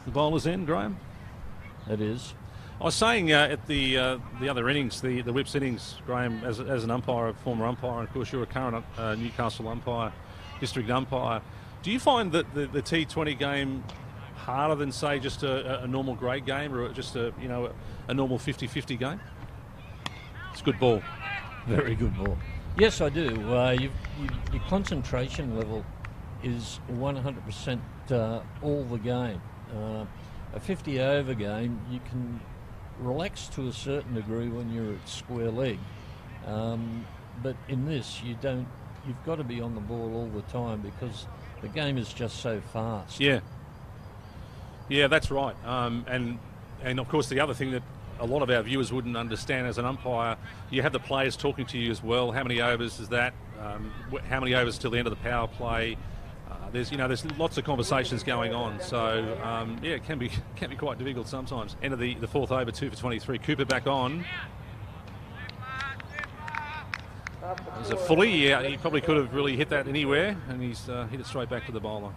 The bowler's end, Graham. It is. I was saying at the other innings, the Whips innings, Graham, as an umpire, a former umpire, and of course you're a current Newcastle umpire, district umpire. Do you find that the T20 game harder than, say, just a normal grade game, or just a normal 50-50 game? It's a good ball. Very good ball. Yes, I do. Your concentration level is 100% all the game. A 50-over game, you can relax to a certain degree when you're at square leg, but in this, you don't. You've got to be on the ball all the time because the game is just so fast. Yeah, that's right. And of course, the other thing that a lot of our viewers wouldn't understand as an umpire, you have the players talking to you as well. How many overs is that? How many overs till the end of the power play? There's lots of conversations going on. So it can be quite difficult sometimes. End of the fourth over, 2 for 23. Cooper back on. There's a fully. Yeah, he probably could have really hit that anywhere, and he's hit it straight back to the bowler.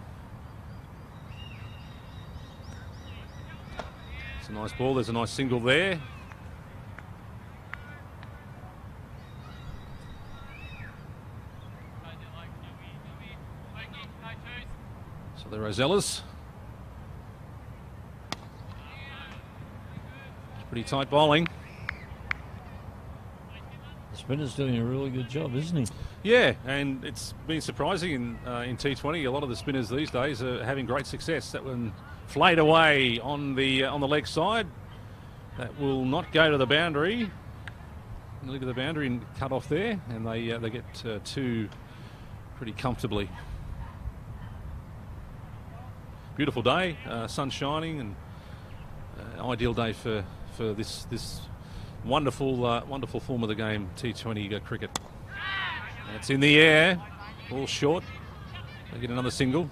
It's a nice ball. There's a nice single there. So the Rosellas. Pretty tight bowling. The spinner's doing a really good job, isn't he? Yeah, and it's been surprising in T20. A lot of the spinners these days are having great success. That one flayed away on the leg side. That will not go to the boundary. Look at the boundary and cut off there, and they get two pretty comfortably. Beautiful day, sun shining, and ideal day for this wonderful form of the game, T20 cricket. It's in the air, all short. They get another single.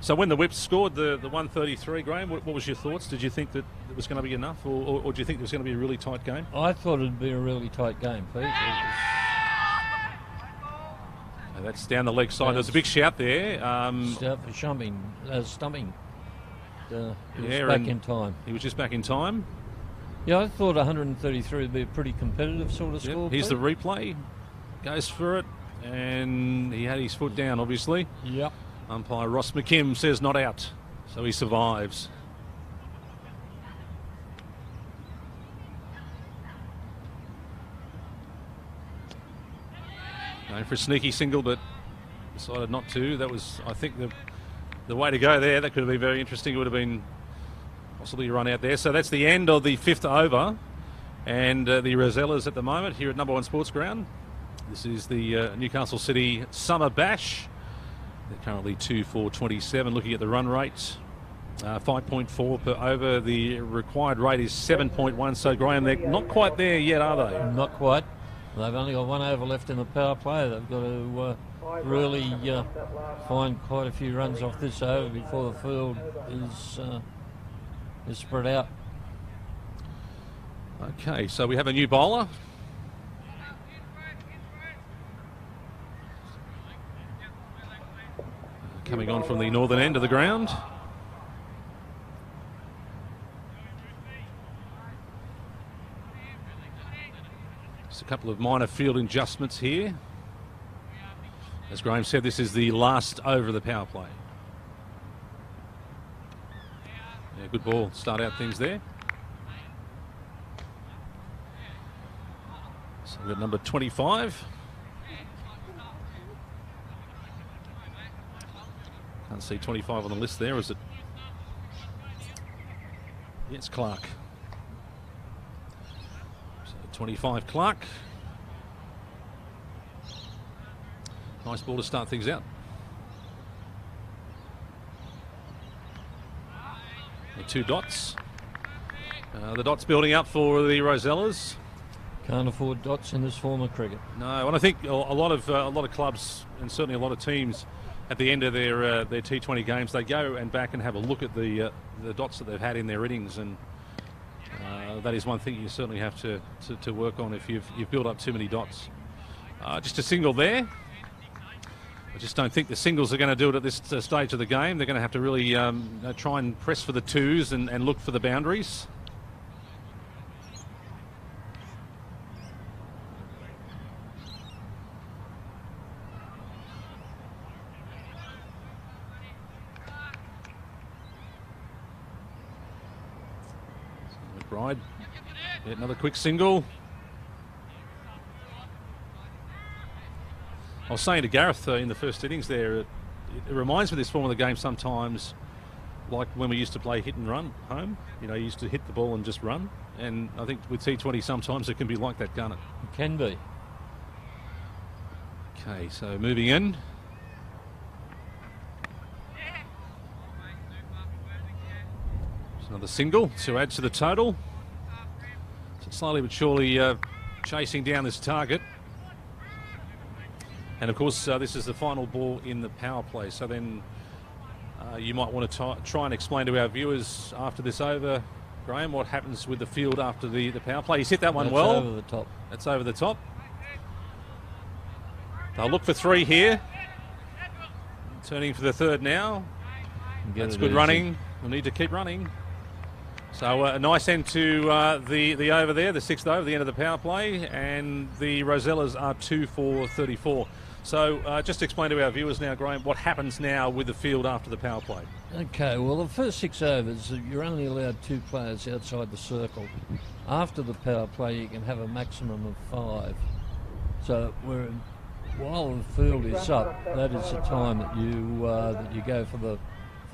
So when the Whips scored the 133, Graham, what was your thoughts? Did you think that it was going to be enough, or do you think it was going to be a really tight game? I thought it'd be a really tight game, Pete. That's down the leg side. There's a big shout there. Shout for stumping. He was back in time. He was just back in time. Yeah, I thought 133 would be a pretty competitive sort of score. Here's the replay. Goes for it, and he had his foot down, obviously. Yep. Umpire Ross McKim says not out, so he survives. Going for a sneaky single, but decided not to. That was, I think, the way to go there. That could have been very interesting. It would have been possibly a run out there. So that's the end of the fifth over, and the Rosellas at the moment here at Number 1 Sports Ground. This is the Newcastle City Summer Bash. They're currently 2 for 27. Looking at the run rate, 5.4 per over. The required rate is 7.1. So Graham, they're not quite there yet, are they? Not quite. They've only got 1 over left in the power play. They've got to really find quite a few runs off this over before the field is spread out. Okay, so we have a new bowler. Coming on from the northern end of the ground. Just a couple of minor field adjustments here. As Graham said, this is the last over of the power play. Yeah, good ball. Start out things there. So we've got number 25. Can't see 25 on the list there, is it? Yes, Clark. So 25 Clark. Nice ball to start things out. The 2 dots. The dots building up for the Rosellas. Can't afford dots in this form of cricket. No, and I think a lot of clubs and certainly a lot of teams at the end of their T20 games, they go and back and have a look at the dots that they've had in their innings, and that is one thing you certainly have to work on if you've built up too many dots. Just a single there. I just don't think the singles are going to do it at this stage of the game. They're going to have to really try and press for the 2s and look for the boundaries. McBride, yet another quick single. I was saying to Gareth in the first innings there, it reminds me of this form of the game sometimes, like when we used to play hit and run home. You know, you used to hit the ball and just run. And I think with T20 sometimes it can be like that, can't it? It can be. Okay, so moving in. There's another single to add to the total. So slowly but surely chasing down this target. And of course, this is the final ball in the power play. So then you might want to try and explain to our viewers after this over, Graham, what happens with the field after the power play. He's hit that one well. That's over the top. That's over the top. They'll look for 3 here. Turning for the 3rd now. That's good running. We'll need to keep running. So a nice end to the over there, the 6th over, the end of the power play. And the Rosellas are 2 for 34. So just explain to our viewers now, Graham, what happens now with the field after the power play. Okay, well, the first 6 overs, you're only allowed 2 players outside the circle. After the power play, you can have a maximum of 5. So while the field is up, that is the time that you go for the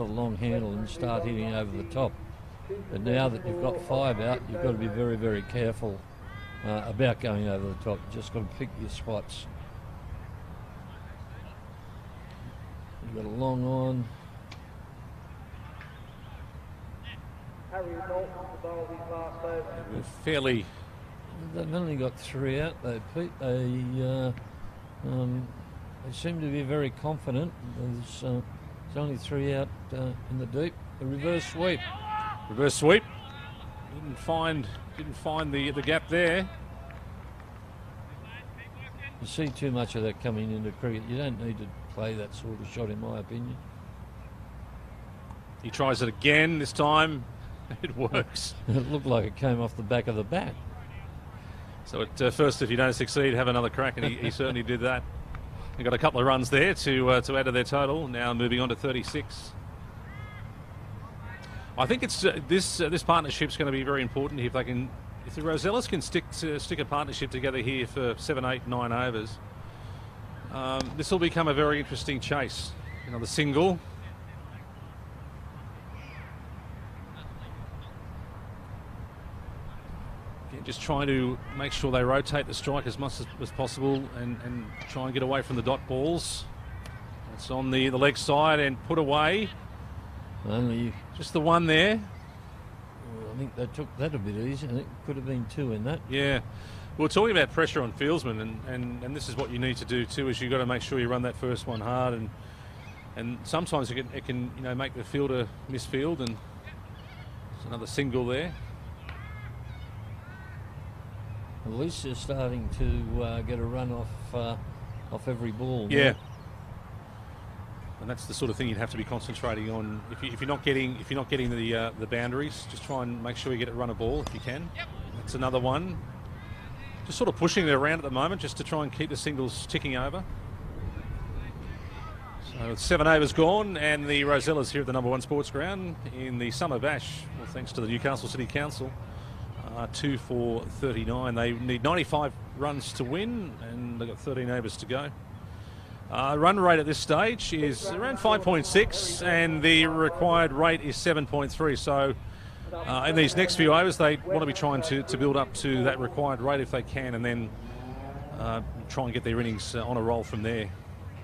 long handle and start hitting over the top. But now that you've got 5 out, you've got to be very, very careful about going over the top. You've just got to pick your spots. You've got a long on. We're fairly... They've only got 3 out though, Pete. They seem to be very confident. There's only 3 out in the deep. The reverse sweep. Reverse sweep. Didn't find the gap there. You see too much of that coming into cricket. You don't need to play that sort of shot, in my opinion. He tries it again. This time, it works. It looked like it came off the back of the bat. So at first, if you don't succeed, have another crack, and he certainly did that. He got a couple of runs there to add to their total. Now moving on to 36. I think it's this partnership's going to be very important if the Rosellas can stick a partnership together here for 7, 8, 9 overs. This will become a very interesting chase. Another single. Again, just trying to make sure they rotate the strike as much as possible and try and get away from the dot balls. It's on the leg side and put away. Only just the one there. Well, I think they took that a bit easy. I think it could have been 2 in that. Yeah. We're talking about pressure on fieldsmen, and this is what you need to do too. Is you've got to make sure you run that first one hard, and sometimes it can make the fielder misfield, and there's another single there. At least you're starting to get a run off every ball. Yeah. Right? And that's the sort of thing you'd have to be concentrating on. If you're not getting the boundaries, just try and make sure you get a run a ball if you can. That's another one. Just sort of pushing it around at the moment just to try and keep the singles ticking over. So 7 overs gone, and the Rosellas here at the #1 sports ground in the Summer Bash, well, thanks to the Newcastle City Council, 2 for 39. They need 95 runs to win, and they've got 13 overs to go. Run rate at this stage is around 5.6, and the required rate is 7.3. So in these next few overs, they want to be trying to build up to that required rate if they can, and then try and get their innings on a roll from there.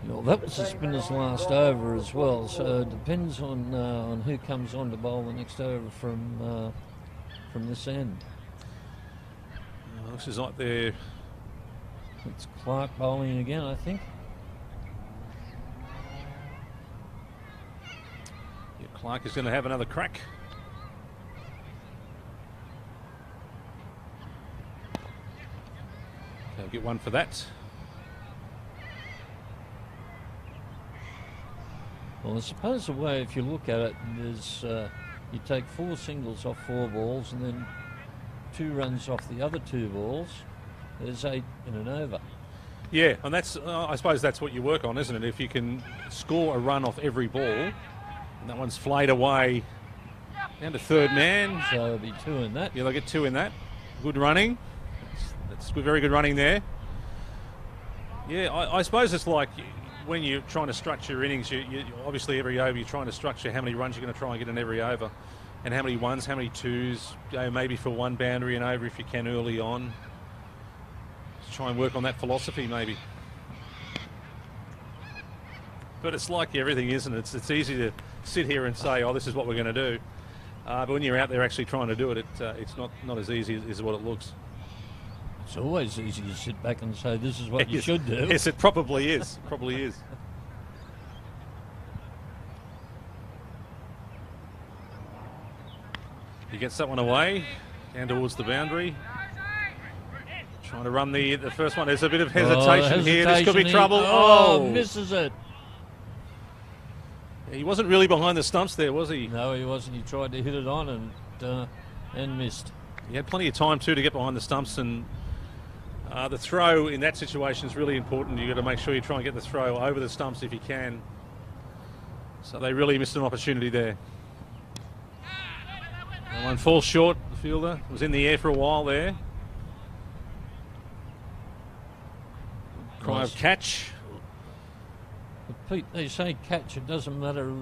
Well, that was the spinner's last over as well, so it depends on who comes on to bowl the next over from this end. This is like their... It's Clark bowling again, I think. Yeah, Clark is going to have another crack. They'll get one for that. Well, I suppose the way, if you look at it, is you take 4 singles off 4 balls and then 2 runs off the other 2 balls. There's 8 in an over. Yeah, and that's I suppose that's what you work on, isn't it? If you can score a run off every ball, and that one's flayed away Down to third man. So there'll be 2 in that. Yeah, they'll get 2 in that. Good running. That's good, very good running there. Yeah, I suppose it's like when you're trying to structure your innings, you obviously every over you're trying to structure how many runs you're going to try and get in every over, and how many ones, how many twos, maybe for one boundary and over if you can early on. Just try and work on that philosophy maybe. But it's like everything, isn't it? It's easy to sit here and say, oh, this is what we're going to do. But when you're out there actually trying to do it, it's not as easy as what it looks. It's always easy to sit back and say, this is what you should do. Yes, it probably is. Probably is. He gets that one away, down towards the boundary. Trying to run the first one. There's a bit of hesitation here. This could be trouble. Oh, misses it. He wasn't really behind the stumps there, was he? No, he wasn't. He tried to hit it on and missed. He had plenty of time too to get behind the stumps, and the throw in that situation is really important. You've got to make sure you try and get the throw over the stumps if you can. So they really missed an opportunity there. That one falls short. The fielder was in the air for a while there. Cry of catch. But Pete, they say catch. It doesn't matter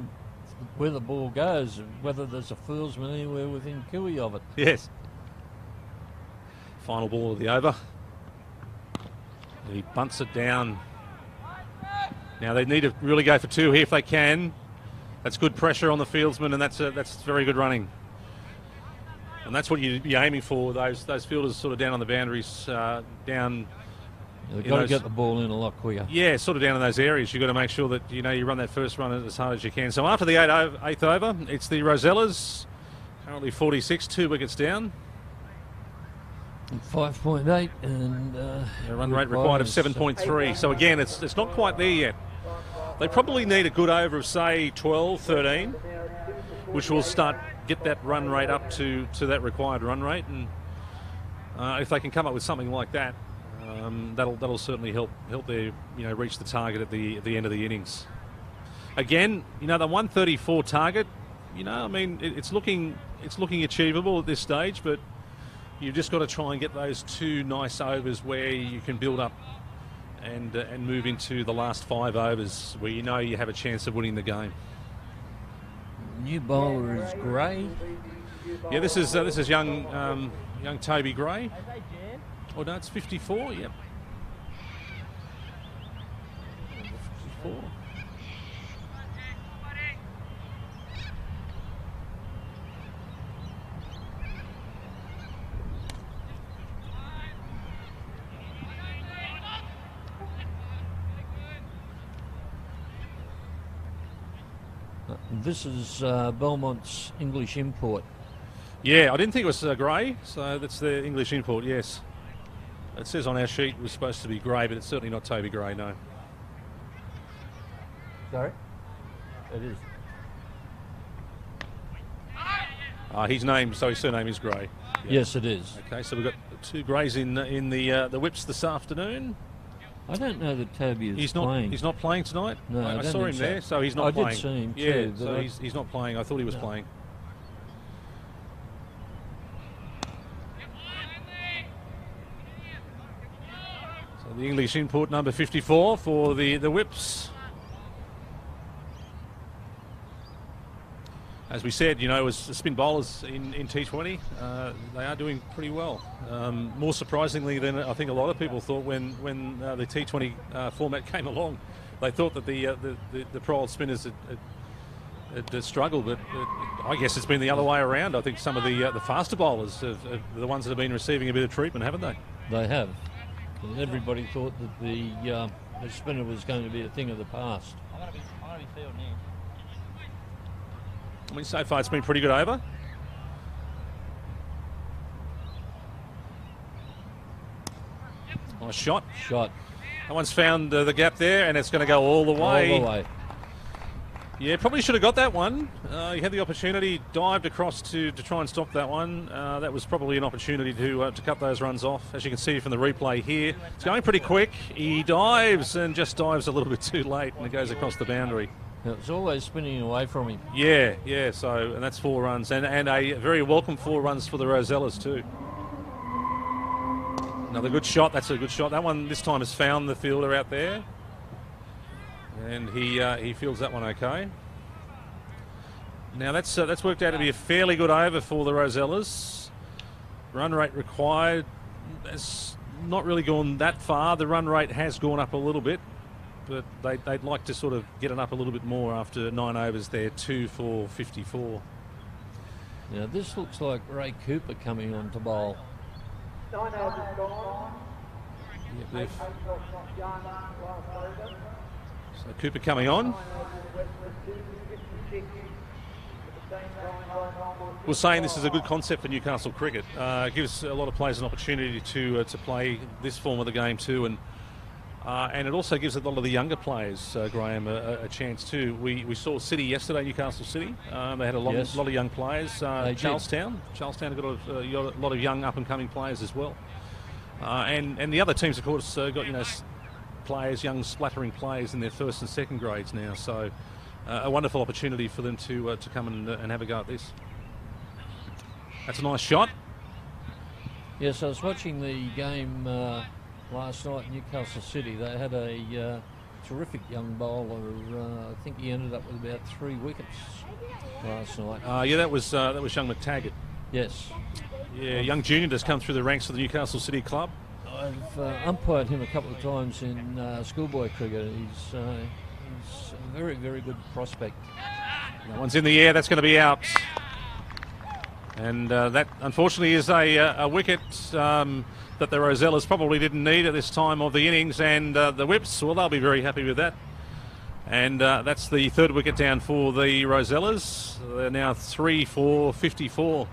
where the ball goes, whether there's a fieldsman anywhere within cooey of it. Yes. Final ball of the over. He bunts it down. Now they need to really go for 2 here if they can. That's good pressure on the fieldsman, and that's very good running. And that's what you'd be aiming for. Those fielders sort of down on the boundaries, down. You've got to get the ball in a lot quicker. Yeah, sort of down in those areas. You've got to make sure that you run that first run as hard as you can. So after the eighth over, it's the Rosellas, currently 46, 2 wickets down. 5.8 and a run rate required of 7.3. So again, it's not quite there yet. They probably need a good over of say 12, 13, which will get that run rate up to that required run rate. And if they can come up with something like that, that'll certainly help their reach the target at the end of the innings. Again, the 134 target, it's looking achievable at this stage, but you've just got to try and get those 2 nice overs where you can build up and move into the last 5 overs where you have a chance of winning the game. New bowler is Gray. Yeah, this is young Toby Gray. Oh no, it's 54. Yep. 54. This is Belmont's English import. Yeah, I didn't think it was Gray, so that's the English import, yes. It says on our sheet it was supposed to be Gray, but it's certainly not Toby Gray, no. Sorry? It is. His surname is Gray. Yeah. Yes, it is. Okay, so we've got 2 Grays in the whips this afternoon. I don't know that Toby is playing. He's not playing tonight? No, I saw him there, so he's not playing. I did see him yeah, too. So he's not playing. I thought he was playing. So the English import number 54 for the whips. As we said, as spin bowlers in T20, they are doing pretty well. More surprisingly than I think a lot of people thought when the T20 format came along. They thought that the pro old spinners had struggled, but I guess it's been the other way around. I think some of the faster bowlers are the ones that have been receiving a bit of treatment, haven't they? They have. Everybody thought that the spinner was going to be a thing of the past. I'm going to be fielding here. So far it's been pretty good over. Nice shot. That one's found the gap there, and it's going to go all the way. All the way. Yeah, probably should have got that one. He had the opportunity, dived across to try and stop that one. That was probably an opportunity to cut those runs off. As you can see from the replay here, it's going pretty quick. He dives and just dives a little bit too late, and it goes across the boundary. It was always spinning away from him. Yeah. So, and that's 4 runs, and a very welcome 4 runs for the Rosellas too. Another good shot. That's a good shot. That one this time has found the fielder out there, and he fields that one okay. Now that's worked out to be a fairly good over for the Rosellas. Run rate required has not really gone that far. The run rate has gone up a little bit, but they'd like to sort of get it up a little bit more after 9 overs there, 2 for 54. Now this looks like Ray Cooper coming on to bowl. Yep, so Cooper coming on. We're saying this is a good concept for Newcastle cricket. It gives a lot of players an opportunity to play this form of the game too, and it also gives a lot of the younger players, Graham, a chance too. We saw City yesterday, Newcastle City. They had a lot of young players. Charlestown have got a lot of young up-and-coming players as well. And the other teams, of course, got players, young splattering players in their first and second grades now. So a wonderful opportunity for them to come and have a go at this. That's a nice shot. Yes, I was watching the game last night in Newcastle City. They had a terrific young bowler. I think he ended up with about 3 wickets last night. Yeah, that was young McTaggart. Yes. Yeah, young junior has come through the ranks of the Newcastle City club. I've umpired him a couple of times in schoolboy cricket. He's a very, very good prospect. That one's in the air. That's going to be out. And that, unfortunately, is a wicket that the Rosellas probably didn't need at this time of the innings. And the Whips, well, they'll be very happy with that. And that's the 3rd wicket down for the Rosellas. They're now 3 for 54.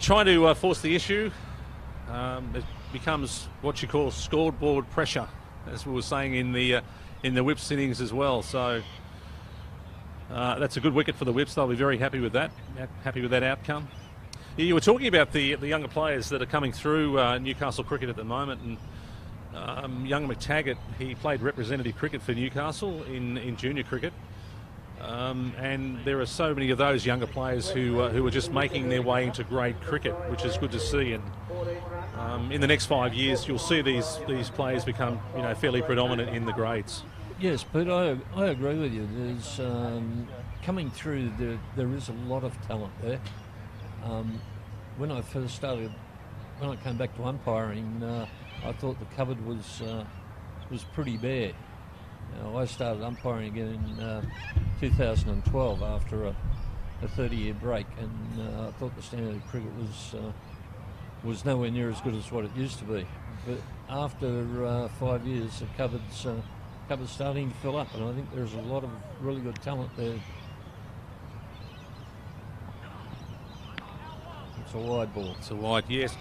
Trying to force the issue. It becomes what you call scoreboard pressure, as we were saying in the Whips innings as well. So that's a good wicket for the Whips. They'll be very happy with that. Happy with that outcome. You were talking about the younger players that are coming through Newcastle cricket at the moment, and young McTaggart, he played representative cricket for Newcastle in junior cricket. And there are so many of those younger players who are just making their way into grade cricket, which is good to see. And in the next 5 years, you'll see these players become fairly predominant in the grades. Yes, Pete, I agree with you. There's coming through. There is a lot of talent there. When I first started, when I came back to umpiring, I thought the cupboard was pretty bare. I started umpiring again in 2012 after a 30-year break, and I thought the standard of cricket was nowhere near as good as what it used to be. But after 5 years, the cupboard's starting to fill up, and I think there's a lot of really good talent there. It's a wide ball. It's a wide, yes.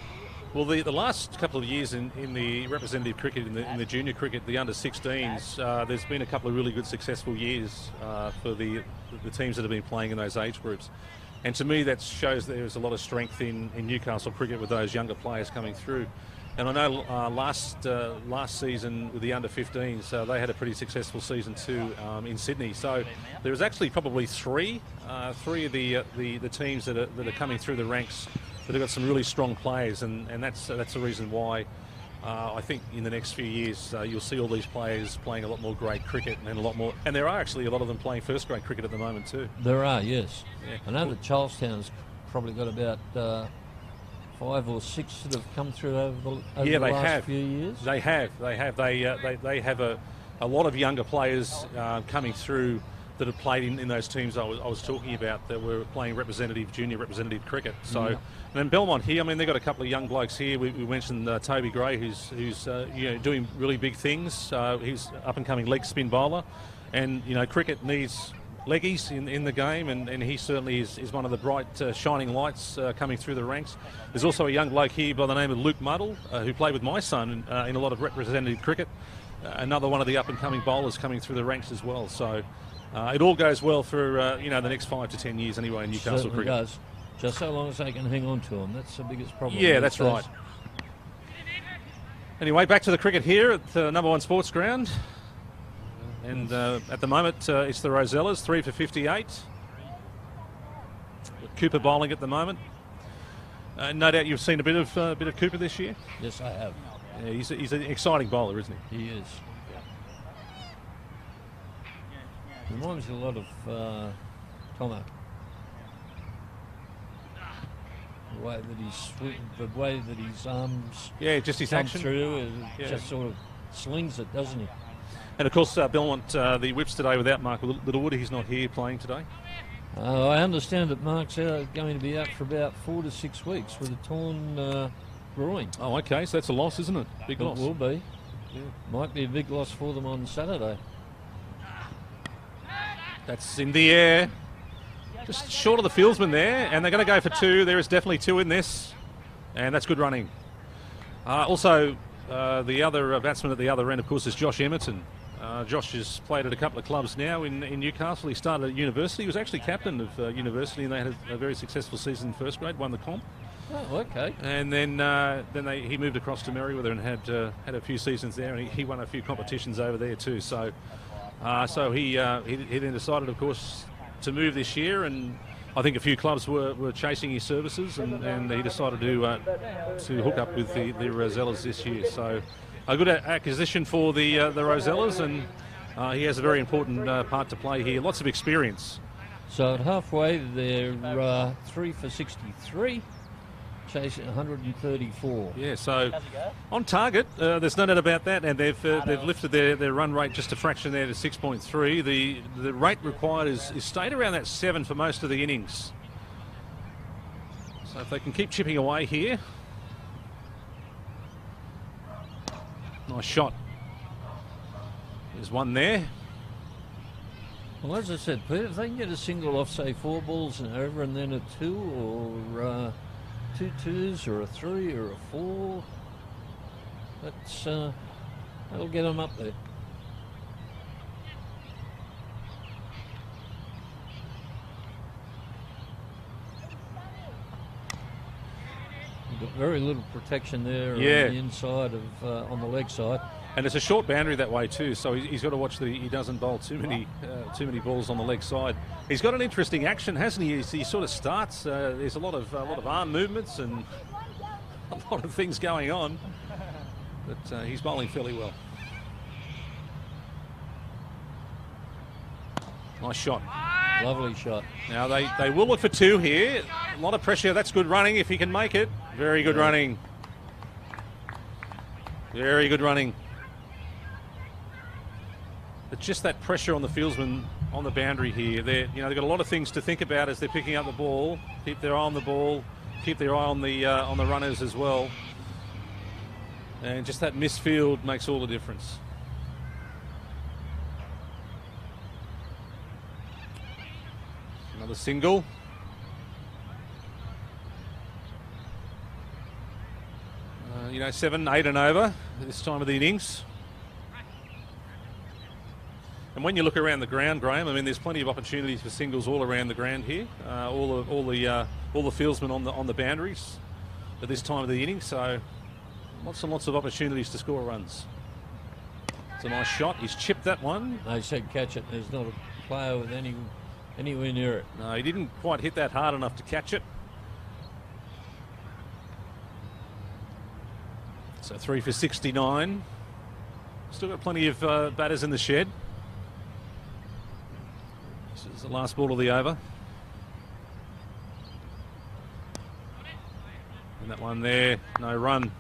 Well, the last couple of years in the representative cricket, in the junior cricket, the under-16s, there's been a couple of really good successful years for the teams that have been playing in those age groups. And to me, that shows there's a lot of strength in Newcastle cricket with those younger players coming through. And I know last season with the under-15s, they had a pretty successful season too in Sydney. So there's actually probably three of the teams that are coming through the ranks that have got some really strong players, and that's the reason why I think in the next few years you'll see all these players playing a lot more grade cricket and a lot more. And there are actually a lot of them playing first grade cricket at the moment too. There are, yes. Yeah. I know that Charlestown's probably got about 5 or 6 that have come through over the last few years. They have. They have a lot of younger players coming through that have played in those teams I was talking about that were playing junior representative cricket. So, and then Belmont here, I mean, they've got a couple of young blokes here. We mentioned Toby Gray, who's doing really big things. He's up and coming leg spin bowler, and cricket needs leggies in the game, and he certainly is one of the bright shining lights coming through the ranks. There's also a young bloke here by the name of Luke Muddle, who played with my son in a lot of representative cricket. Another one of the up and coming bowlers coming through the ranks as well. So. It all goes well for the next 5 to 10 years anyway in Newcastle cricket. Does. Just so long as they can hang on to them. That's the biggest problem. Yeah, that's right. Anyway, back to the cricket here at the #1 Sports Ground. And at the moment, it's the Rosellas, 3 for 58. Cooper bowling at the moment. No doubt you've seen a bit of Cooper this year. Yes, I have. Yeah, he's an exciting bowler, isn't he? He is. Reminds me a lot of Tomo. The way that his arms just his come action through, and just sort of slings it, doesn't he? And of course, Belmont, the whips today without Mark Littlewood. He's not here playing today. I understand that Mark's going to be out for about 4 to 6 weeks with a torn groin. Oh, okay, so that's a loss, isn't it? Big loss. It will be. Yeah. Might be a big loss for them on Saturday. That's in the air. Just short of the fieldsman there, and they're going to go for 2. There is definitely 2 in this, and that's good running. Also, the other batsman at the other end, of course, is Josh Emerton. Josh has played at a couple of clubs now in Newcastle. He started at university. He was actually captain of university, and they had a very successful season in first grade, won the comp. Oh, okay. And then he moved across to Merriweather and had a few seasons there, and he won a few competitions over there too. So he then decided, of course, to move this year, and I think a few clubs were chasing his services, and he decided to hook up with the Rosellas this year. So a good acquisition for the Rosellas, and he has a very important part to play here. Lots of experience. So at halfway, they're 3 for 63. Chasing 134. Yeah, so on target, there's no doubt about that, and they've lifted their run rate just a fraction there to 6.3. The rate required is stayed around that 7 for most of the innings. So if they can keep chipping away here. Nice shot. There's one there. Well, as I said, Peter, if they can get a single off, say 4 balls and over, and then a 2 or 2 2s or a 3 or a 4, that'll get them up there. You've got very little protection there on the inside of on the leg side. And it's a short boundary that way too, so he's got to watch that he doesn't bowl too many balls on the leg side. He's got an interesting action, hasn't he? He sort of starts. There's a lot of arm movements and a lot of things going on, but he's bowling fairly well. Nice shot. Lovely shot. Now they will look for 2 here. A lot of pressure. That's good running if he can make it. Very good running. Very good running. But just that pressure on the fieldsman on the boundary here. They've got a lot of things to think about as they're picking up the ball. Keep their eye on the ball. Keep their eye on the runners as well. And just that misfield makes all the difference. Another single. 7, 8 and over this time of the innings. And when you look around the ground, Graham, I mean, there's plenty of opportunities for singles all around the ground here. All the fieldsmen on the boundaries at this time of the inning. So lots and lots of opportunities to score runs. It's a nice shot. He's chipped that one. They said catch it. There's not a player with anywhere near it. No, he didn't quite hit that hard enough to catch it. So 3 for 69. Still got plenty of batters in the shed. This is the last ball of the over. And that one there, no run.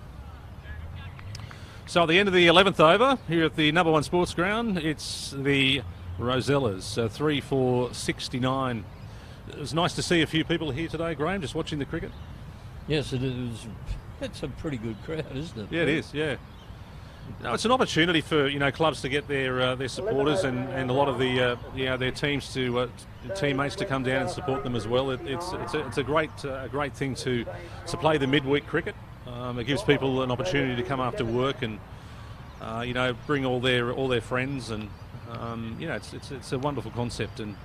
So at the end of the 11th over, here at the number 1 sports ground, it's the Rosellas, 3 for 69. It was nice to see a few people here today, Graham, just watching the cricket. Yes, it is. It's a pretty good crowd, isn't it? Yeah, it is, yeah. No, it's an opportunity for clubs to get their supporters and a lot of their teams teammates to come down and support them as well. It's a great thing to play the midweek cricket. It gives people an opportunity to come after work and bring all their friends, and it's a wonderful concept, and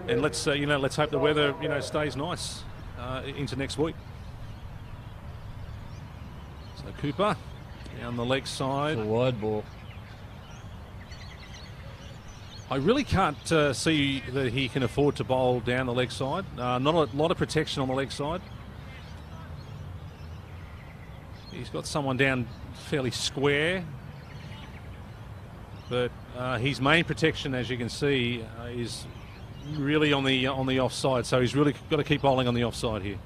let's hope the weather stays nice into next week. Cooper down the leg side. It's a wide ball. I really can't see that he can afford to bowl down the leg side. Not a lot of protection on the leg side. He's got someone down fairly square, but his main protection, as you can see, is really on the offside. So he's really got to keep bowling on the offside here.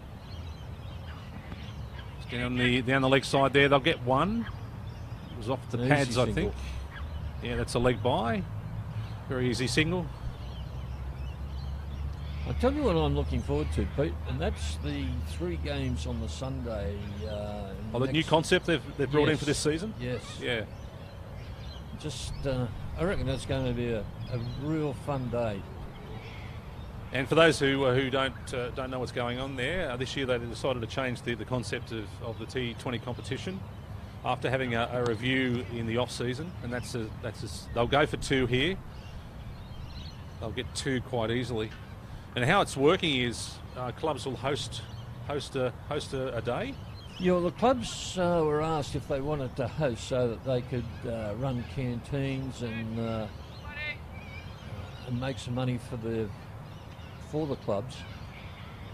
It's down the leg side there. They'll get one. It was off the pads, I think. Yeah, that's a leg by. Very easy single. I'll tell you what I'm looking forward to, Pete, and that's the 3 games on the Sunday. The new concept they've brought in for this season? Yes. Yeah. Just, I reckon that's going to be a real fun day. And for those who don't know what's going on there, this year they decided to change the concept of the T20 competition after having a review in the off-season, and they'll go for 2 here. They'll get 2 quite easily. And how it's working is clubs will host a day. Yeah, well, the clubs were asked if they wanted to host so that they could run canteens and make some money for the clubs.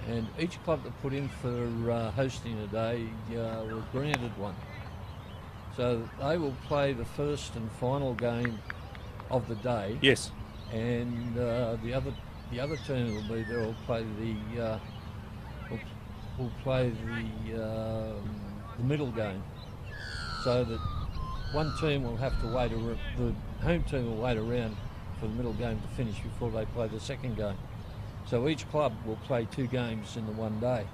And each club that put in for hosting a day were granted one. So they will play the first and final game of the day. Yes. And the other team will be there. Will play the middle game, so that one team will have to wait. The home team will wait around for the middle game to finish before they play the second game. So each club will play 2 games in the one day.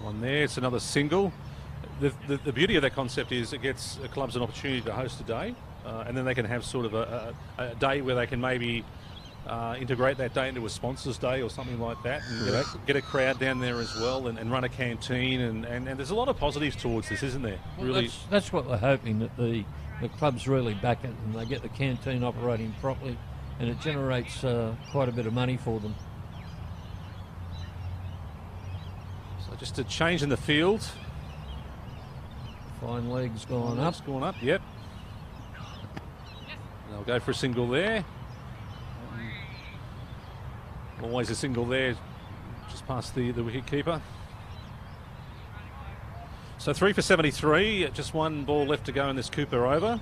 One there. It's another single. The beauty of that concept is it gets clubs an opportunity to host a day, and then they can have sort of a day where they can maybe integrate that day into a sponsors day or something like that, and get a crowd down there as well, and run a canteen, and there's a lot of positives towards this, isn't there? Well, really, that's what we're hoping, that the clubs really back it and they get the canteen operating properly, and it generates quite a bit of money for them. So just a change in the field. Fine legs going up. Going up, yep. They'll go for a single there. Always a single there, just past the wicket keeper. So 3 for 73, just 1 ball left to go in this Cooper over.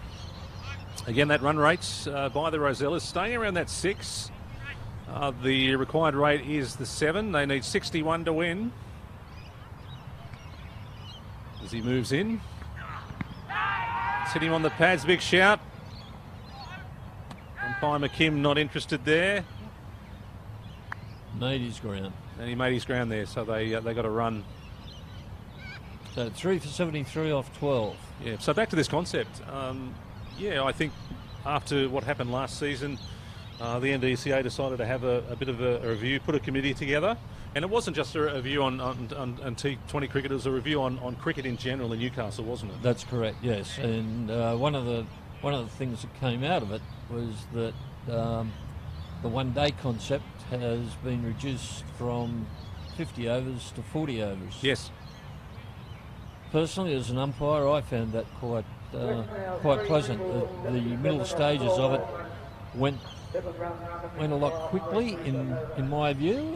Again, that run rate's by the Rosellas staying around that 6. The required rate is the 7. They need 61 to win. As he moves in. It's hit him on the pads, big shout. Umpire McKim not interested there. Made his ground. And he made his ground there, so they got a run. So 3 for 73 off 12. Yeah, so back to this concept. Yeah, I think after what happened last season, the NCC decided to have a bit of a review, put a committee together. And it wasn't just a review on T20 cricket, it was a review on cricket in general in Newcastle, wasn't it? That's correct, yes. And one of the things that came out of it was that the one-day concept has been reduced from 50 overs to 40 overs. Yes. Personally, as an umpire, I found that quite pleasant. The middle stages of it went a lot quickly, in my view.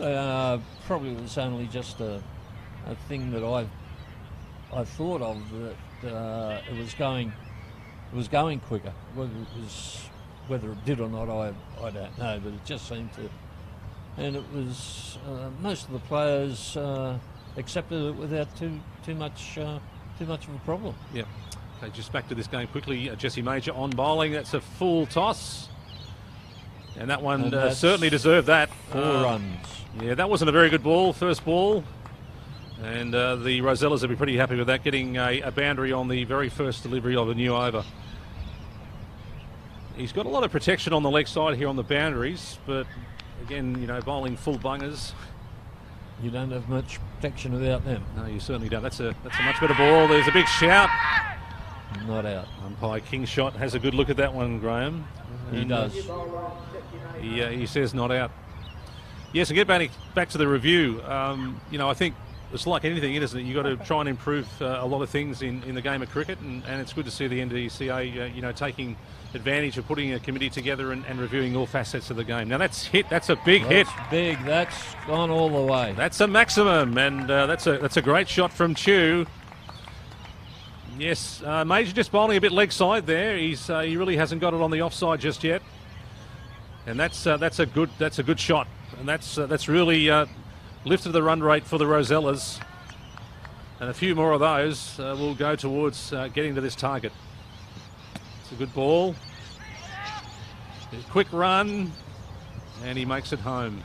Probably was only just a thing that I thought of, that it was going quicker. Whether it did or not, I don't know, but it just seemed to. And it was most of the players accepted it without too much of a problem. Yeah. Okay, just back to this game quickly. Jesse Major on bowling. That's a full toss. And that one certainly deserved that. 4 runs. Yeah, that wasn't a very good ball, first ball. And the Rosellas will be pretty happy with that, getting a boundary on the very first delivery of a new over. He's got a lot of protection on the leg side here on the boundaries, but again, you know, bowling full bungers. You don't have much protection without them. No, you certainly don't. That's a much better ball. There's a big shout. Not out. Umpire Kingshot has a good look at that one, Graham. He does. He says not out. Yes, and get back to the review. You know, I think it's like anything, isn't it? You've got to try and improve a lot of things in the game of cricket, and it's good to see the NCA, taking advantage of putting a committee together and reviewing all facets of the game. Now that's hit. That's a big hit. Big. That's gone all the way. That's a maximum, and that's a great shot from Chew. Yes, Major just bowling a bit leg side there. He really hasn't got it on the offside just yet, and that's a good shot, and that's really lifted the run rate for the Rosellas, and a few more of those will go towards getting to this target. It's a good ball, a quick run, and he makes it home.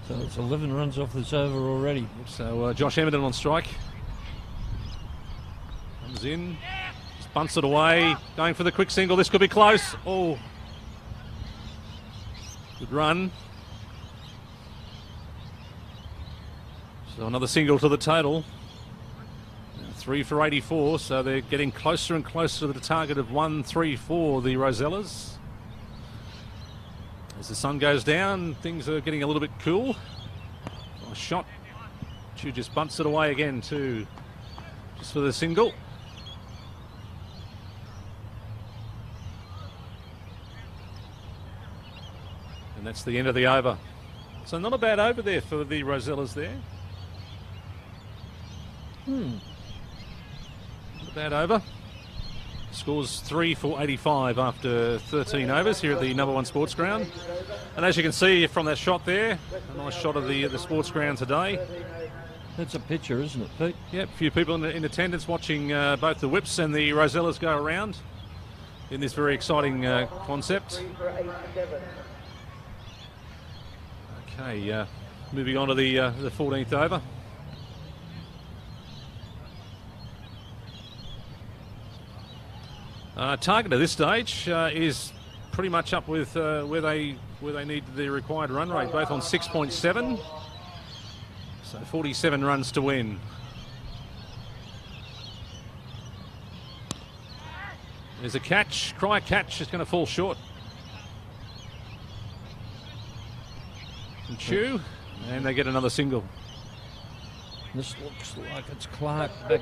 So it's 11 runs off this over already. So Josh Emmerdon on strike. Comes in, just bunts it away, going for the quick single. This could be close. Oh, good run. So another single to the total. 3 for 84, so they're getting closer and closer to the target of 134, the Rosellas. As the sun goes down, things are getting a little bit cool. Nice shot. Chew just bunts it away again too, just for the single. And that's the end of the over. So not a bad over there for the Rosellas there. Not a bad over. Scores 3 for 85 after 13 overs here at the #1 sports ground. And as you can see from that shot there, a nice shot of the sports ground today. That's a picture, isn't it, Pete? Yep, a few people in attendance watching both the Whips and the Rosellas go around in this very exciting concept. Okay, moving on to the 14th over. Target at this stage is pretty much up with where they need the required run rate, both on 6.7. So 47 runs to win. There's a catch, cry catch, it's going to fall short. And Chew, and they get another single. This looks like it's Clark back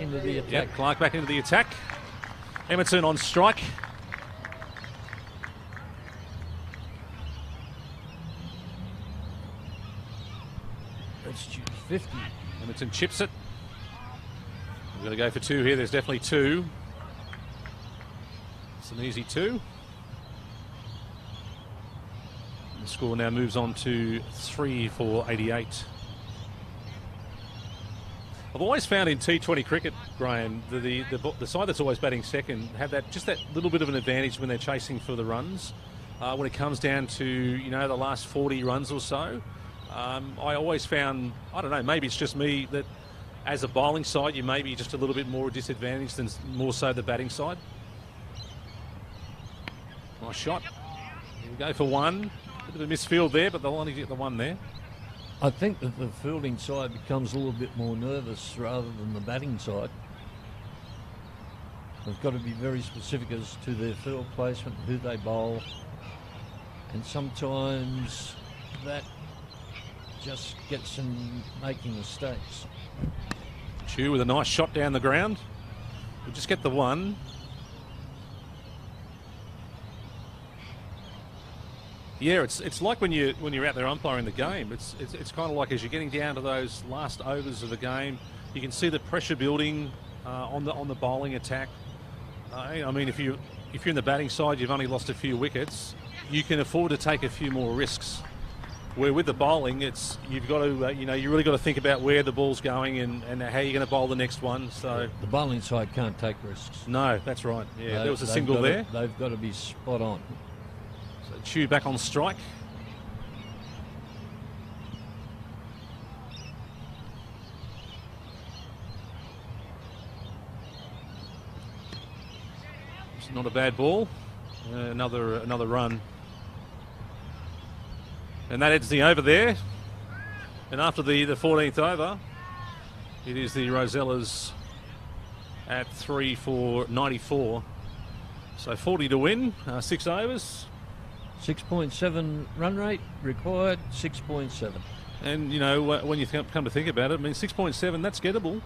into the attack. Yep, Clark back into the attack. Emerton on strike. That's 50. Emerton chips it. We're going to go for 2 here. There's definitely 2. It's an easy 2. The score now moves on to 3 for 88. I've always found in T20 cricket, Graham, the side that's always batting second have that little bit of an advantage when they're chasing for the runs. When it comes down to the last 40 runs or so, I always found, I don't know, maybe it's just me, that as a bowling side you may be just a little bit more disadvantaged than more so the batting side. Nice shot. Here we go for 1. Bit of a misfield there, but they'll only get the 1 there. I think that the fielding side becomes a little bit more nervous rather than the batting side. They've got to be very specific as to their field placement, who they bowl, and sometimes that just gets them making mistakes. Chew with a nice shot down the ground. We'll just get the 1. Yeah, it's like when you're out there umpiring the game. It's kind of like as you're getting down to those last overs of the game, you can see the pressure building on the bowling attack. I mean, if you're in the batting side, you've only lost a few wickets. You can afford to take a few more risks. Where with the bowling, you've got to you really got to think about where the ball's going and how you're going to bowl the next one. So the bowling side can't take risks. No, that's right. Yeah, there was a single there. They've got to be spot on. Chew back on strike. It's not a bad ball. Another run. And that ends the over there. And after the 14th over, it is the Rosellas at 3 for 94. So 40 to win, 6 overs. 6.7 run rate required, 6.7. And, you know, when you come to think about it, I mean, 6.7, that's gettable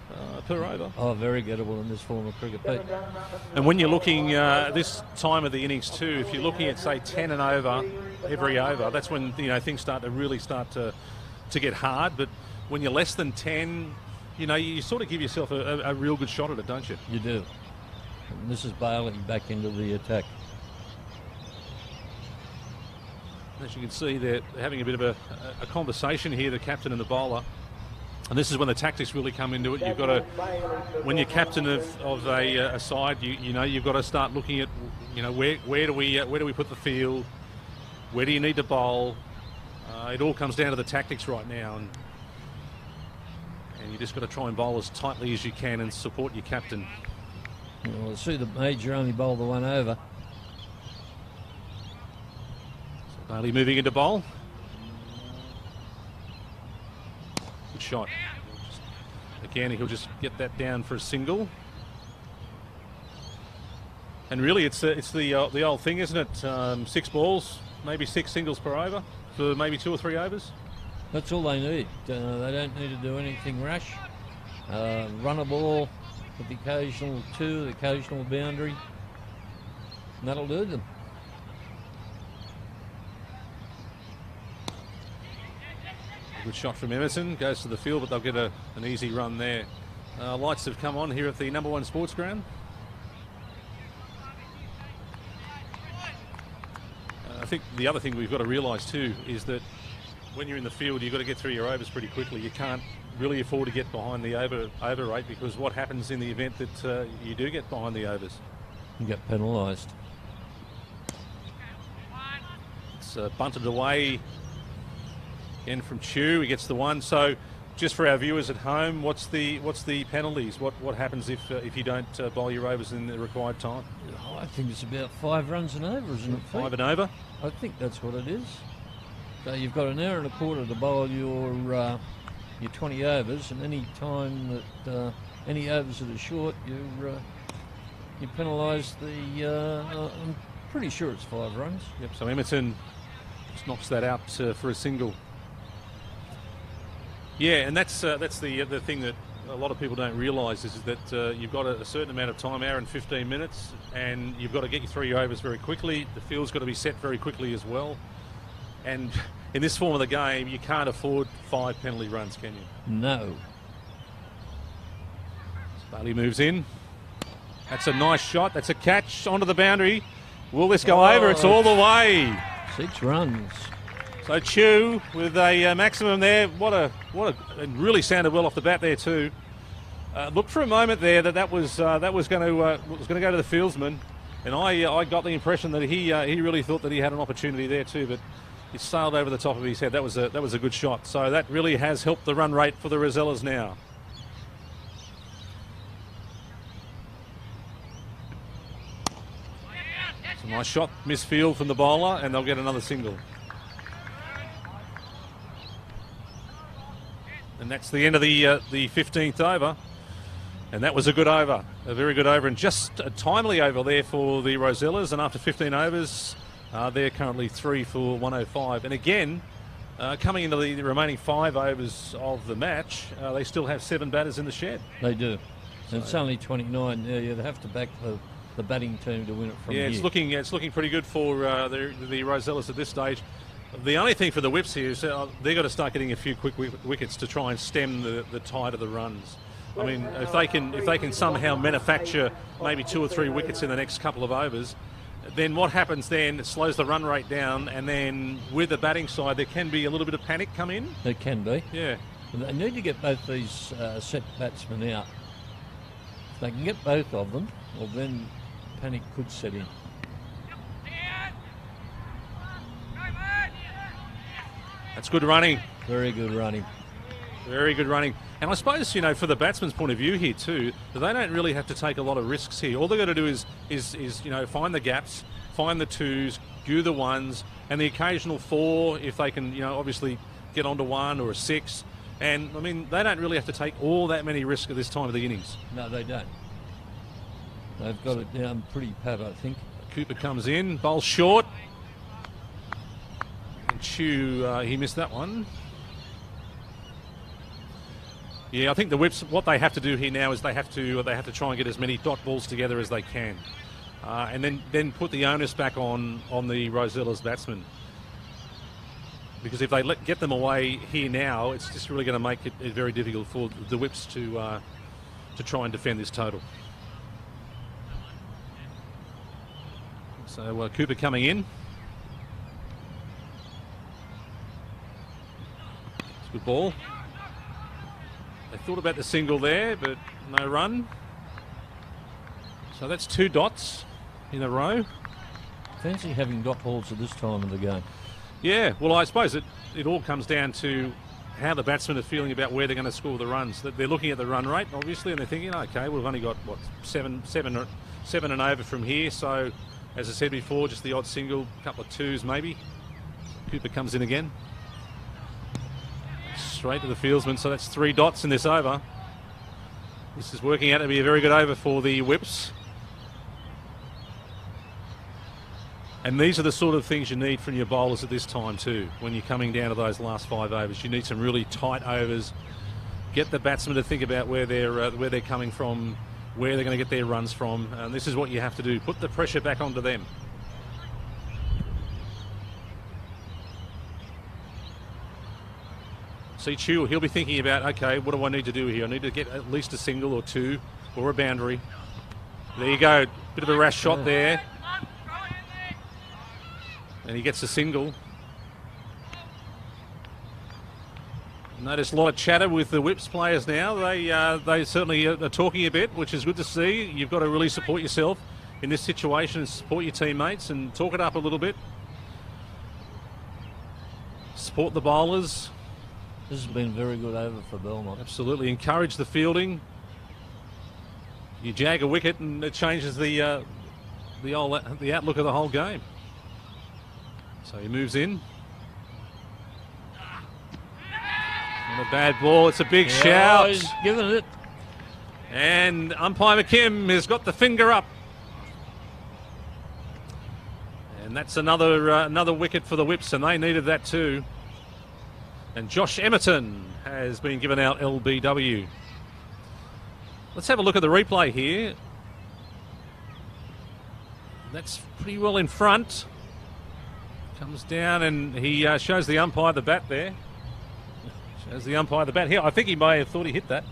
per over. Oh, very gettable in this form of cricket, Pete. And when you're looking this time of the innings too, if you're looking at, say, 10 and over every over, that's when, you know, things start to get hard. But when you're less than 10, you know, you sort of give yourself a real good shot at it, don't you? You do. And this is Bailey back into the attack. As you can see, they're having a bit of a conversation here, the captain and the bowler. And this is when the tactics really come into it. You've got to, when you're captain of a side, you know, you've got to start looking at, you know, where do we put the field? Where do you need to bowl? It all comes down to the tactics right now, and you just got to try and bowl as tightly as you can and support your captain. Well, I see the Major only bowled the one over. Bailey moving into bowl. Good shot. Again, he'll just get that down for a single. And really, it's the old thing, isn't it? 6 balls, maybe 6 singles per over for maybe 2 or 3 overs. That's all they need. They don't need to do anything rash. Run a ball with the occasional 2, the occasional boundary. And that'll do them. Good shot from Emerson, goes to the field, but they'll get an easy run there. Lights have come on here at the #1 sports ground. I think the other thing we've got to realise too is that when you're in the field, you've got to get through your overs pretty quickly. You can't really afford to get behind the over rate, because what happens in the event that you do get behind the overs? You get penalised. It's bunted away. Again from Chew, he gets the one. So, just for our viewers at home, what's the penalties? What happens if you don't bowl your overs in the required time? I think it's about 5 runs and over, isn't it, Pete? 5 and over? I think that's what it is. So you've got an hour and a quarter to bowl your 20 overs, and any time that any overs that are short, you penalise the. I'm pretty sure it's 5 runs. Yep. So Emerson just knocks that out for a single. Yeah, and that's the thing that a lot of people don't realise is that you've got a certain amount of time, hour and 15 minutes, and you've got to get you through your overs very quickly. The field's got to be set very quickly as well. And in this form of the game, you can't afford 5 penalty runs, can you? No. Bailey moves in. That's a nice shot. That's a catch onto the boundary. Will this go over? It's all the way. 6 runs. So Chew with a maximum there. It really sounded well off the bat there too. Looked for a moment there that was going to go to the fieldsman, and I got the impression that he really thought that he had an opportunity there too, but it sailed over the top of his head. That was a good shot. So that really has helped the run rate for the Rosellas now. It's a nice shot, misfield from the bowler, and they'll get another single. And that's the end of the 15th over. And that was a good over, a very good over, and just a timely over there for the Rosellas. And after 15 overs, they're currently 3 for 105. And again, coming into the remaining 5 overs of the match, they still have 7 batters in the shed. They do. And it's only 29. Yeah, you'd have to back the batting team to win it from here. Yeah, it's looking pretty good for the Rosellas at this stage. The only thing for the Whips here is they've got to start getting a few quick wickets to try and stem the tide of the runs. I mean, if they can somehow manufacture maybe 2 or 3 wickets in the next couple of overs, then what happens then? It slows the run rate down, and then with the batting side, there can be a little bit of panic come in. There can be. Yeah. But they need to get both these set batsmen out. If they can get both of them, well, then panic could set in. That's good running. Very good running. Very good running. And I suppose, you know, for the batsman's point of view here too, that they don't really have to take a lot of risks here. All they've got to do is you know, find the gaps, find the 2s, do the 1s, and the occasional 4 if they can, you know, obviously get onto 1 or a 6. And, I mean, they don't really have to take all that many risks at this time of the innings. No, they don't. They've got it down pretty pat, I think. Cooper comes in, bowls short. And Chu, he missed that one. Yeah, I think the Whips, what they have to do here now is they have to try and get as many dot balls together as they can. And then put the onus back on the Rosellas batsmen. Because if they get them away here now, it's just really going to make it very difficult for the Whips to try and defend this total. So Cooper coming in. It's a good ball. They thought about the single there, but no run. So that's 2 dots in a row. Fancy having dot balls at this time of the game. Yeah, well, I suppose it all comes down to how the batsmen are feeling about where they're going to score the runs. They're looking at the run rate, obviously, and they're thinking, okay, we've only got, what, seven and over from here. So, as I said before, just the odd single, a couple of twos maybe. Cooper comes in again. Straight to the fieldsman, so that's 3 dots in this over. This is working out to be a very good over for the Whips. And these are the sort of things you need from your bowlers at this time too. When you're coming down to those last 5 overs, you need some really tight overs. Get the batsmen to think about where they're coming from, where they're going to get their runs from, and this is what you have to do. Put the pressure back onto them. See Chu, he'll be thinking about, okay, what do I need to do here? I need to get at least a single or 2 or a boundary. There you go, bit of a rash shot there. And he gets a single. Notice a lot of chatter with the Whips players now. They certainly are talking a bit, which is good to see. You've got to really support yourself in this situation and support your teammates and talk it up a little bit. Support the bowlers. This has been a very good over for Belmont. Absolutely. Encourage the fielding. You jag a wicket and it changes the outlook of the whole game. So he moves in. Not a bad ball. It's a big shout. He's given it. And umpire McKim has got the finger up. And that's another wicket for the Whips, and they needed that too. And Josh Emerton has been given out LBW. Let's have a look at the replay here. That's pretty well in front. Comes down and he shows the umpire the bat there. Shows the umpire the bat here. I think he may have thought he hit that.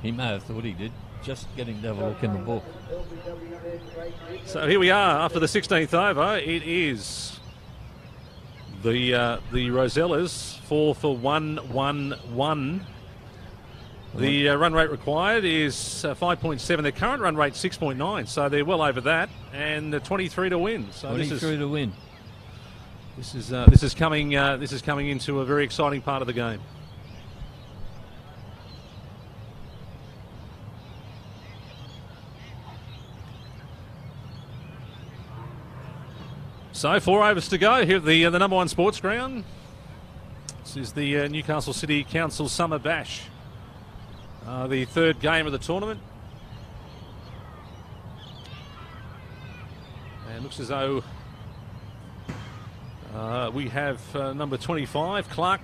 He may have thought he did. Just getting to have a look in the book. So here we are after the 16th over. It is the Rosellas 4 for 1-1-1. The run rate required is 5.7. Their current run rate 6.9, so they're well over that, and 23 to win. So 23 to win. This is coming into a very exciting part of the game. So 4 overs to go here at the number 1 sports ground. This is the Newcastle City Council Summer Bash, the 3rd game of the tournament. And it looks as though we have number 25, Clark,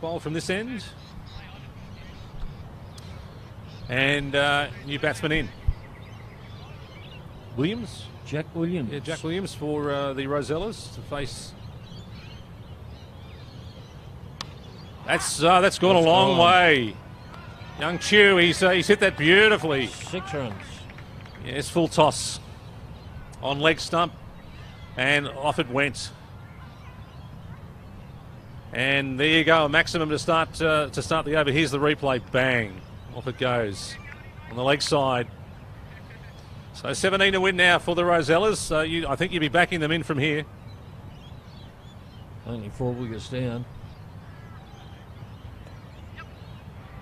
bowl from this end. And new batsman in. Williams? Jack Williams. Yeah, Jack Williams for the Rosellas to face. That's gone a long way. Young Chu, he's hit that beautifully. 6 runs. Yes, full toss on leg stump, and off it went. And there you go, a maximum to start the over. Here's the replay. Bang, off it goes on the leg side. So 17 to win now for the Rosellas. I think you'd be backing them in from here. Only 4 wickets down.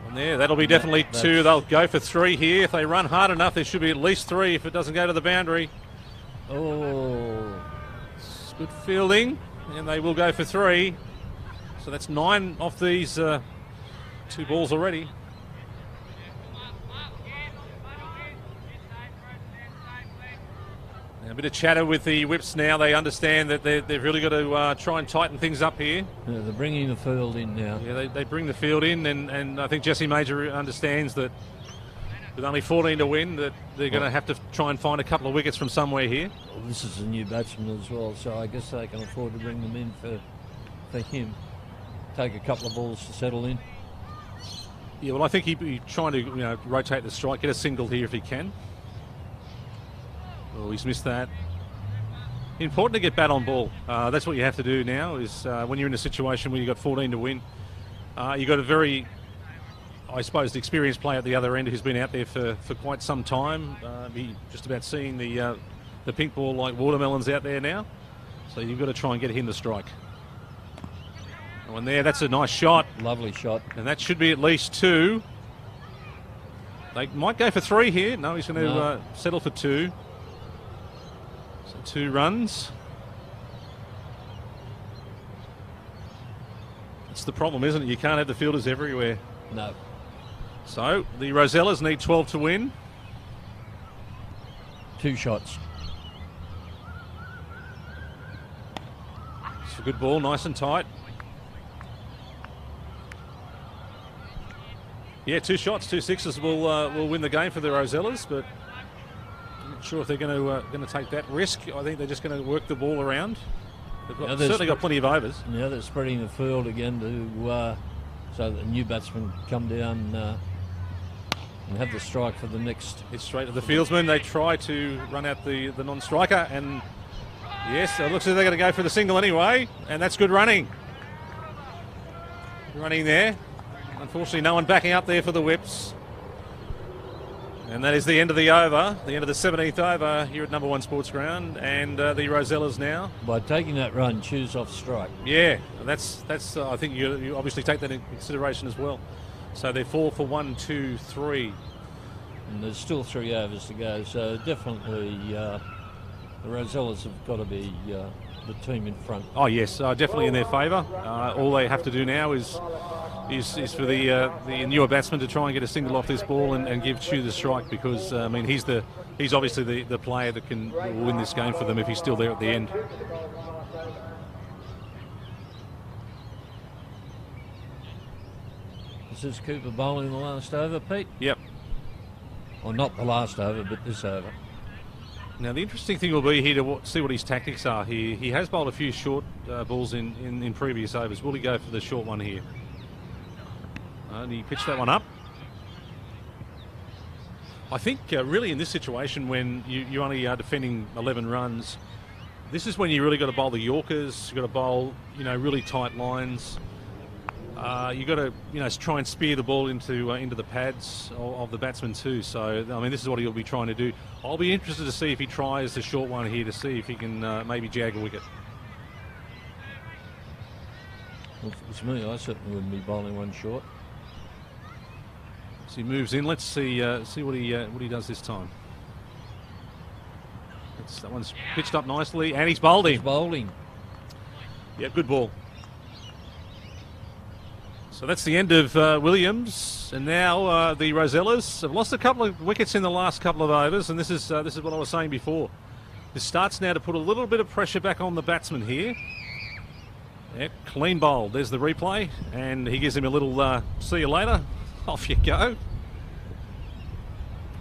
And there, that'll be definitely 2. They'll go for 3 here. If they run hard enough, there should be at least 3 if it doesn't go to the boundary. Oh, It's good fielding, and they will go for 3. So that's 9 off these 2 balls already. A bit of chatter with the whips now. They understand that they've really got to try and tighten things up here. Yeah, they're bringing the field in now. Yeah, they bring the field in, and I think Jesse Major understands that with only 14 to win, that they're going to have to try and find a couple of wickets from somewhere here. Well, this is a new batsman as well, so I guess they can afford to bring them in for him. Take a couple of balls to settle in. Yeah, well, I think he'd be trying to rotate the strike, get a single here if he can. Oh, he's missed that. Important to get bat on ball. That's what you have to do now. Is when you're in a situation where you've got 14 to win, you've got a very, I suppose, experienced player at the other end who's been out there for quite some time. He just about seeing the pink ball like watermelons out there now. So you've got to try and get him to strike. Oh, and there, that's a nice shot. Lovely shot. And that should be at least 2. They might go for 3 here. No, he's going to settle for 2. So 2 runs. That's the problem, isn't it? You can't have the fielders everywhere. No. So the Rosellas need 12 to win. 2 shots. It's a good ball, nice and tight. Yeah, 2 shots, 2 sixes will win the game for the Rosellas, but I'm not sure if they're going to take that risk. I think they're just going to work the ball around. They've certainly got plenty of overs. Now they're spreading the field again to so the new batsmen come down and have the strike for the next. It's straight to the fieldsman. They try to run out the non-striker, and yes, it looks like they're going to go for the single anyway, and that's good running. Running there. Unfortunately, no one backing up there for the whips. And that is the end of the over, the end of the 17th over here at Number 1 Sports Ground, and the Rosellas now. By taking that run, choose off strike. Yeah, that's. I think you obviously take that into consideration as well. So they're 4 for 1, 2, 3. And there's still 3 overs to go, so definitely the Rosellas have got to be the team in front. Oh yes, definitely in their favour. All they have to do now is for the newer batsman to try and get a single off this ball and give Chew the strike, because I mean he's obviously the player that can win this game for them if he's still there at the end. Is this Cooper bowling the last over, Pete? Yep. Or not the last over, but this over. Now the interesting thing will be here to see what his tactics are here. He has bowled a few short balls in previous overs. Will he go for the short one here? And he pitched that one up. I think really in this situation when you only are defending 11 runs, this is when you really got to bowl the Yorkers. You've got to bowl, really tight lines. You've got to, try and spear the ball into the pads of the batsman too. So, I mean, this is what he'll be trying to do. I'll be interested to see if he tries the short one here to see if he can maybe jag a wicket. Well, if it's me, I certainly wouldn't be bowling one short. So he moves in. Let's see what he does this time. That one's pitched up nicely, and he's bowled him. He's bowling. Yeah, good ball. So that's the end of Williams, and now the Rosellas have lost a couple of wickets in the last couple of overs, and this is what I was saying before. This starts now to put a little bit of pressure back on the batsman here. Yeah, clean bowled. There's the replay, and he gives him a little see you later. Off you go.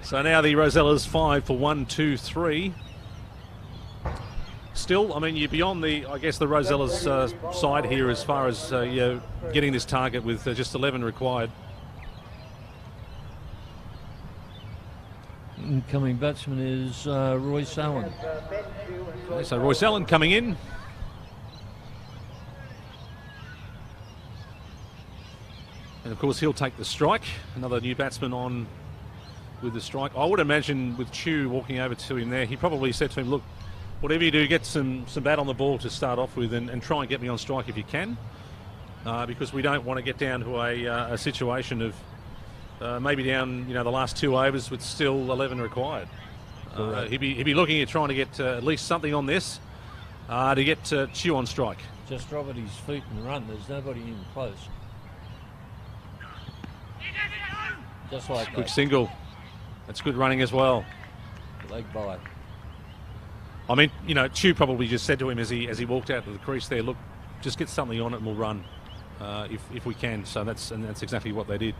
So now the Rosellas 5 for 1, 2, 3. Still, I mean, you're beyond the Rosellas side here as far as getting this target with just 11 required. Incoming batsman is Royce Allen. Okay, so Royce Allen coming in. And of course he'll take the strike. Another new batsman on with the strike. I would imagine with Chew walking over to him there, he probably said to him, look, whatever you do, get some bat on the ball to start off with and try and get me on strike if you can. Because we don't want to get down to a situation of maybe down the last 2 overs with still 11 required. He'd be looking at trying to get at least something on this to get Chew on strike. Just drop at his feet and run. There's nobody even close. Just like that. Quick single. That's good running as well. Leg by. I mean, you know, Chew probably just said to him as he walked out to the crease there, look, just get something on it and we'll run if we can. So that's exactly what they did.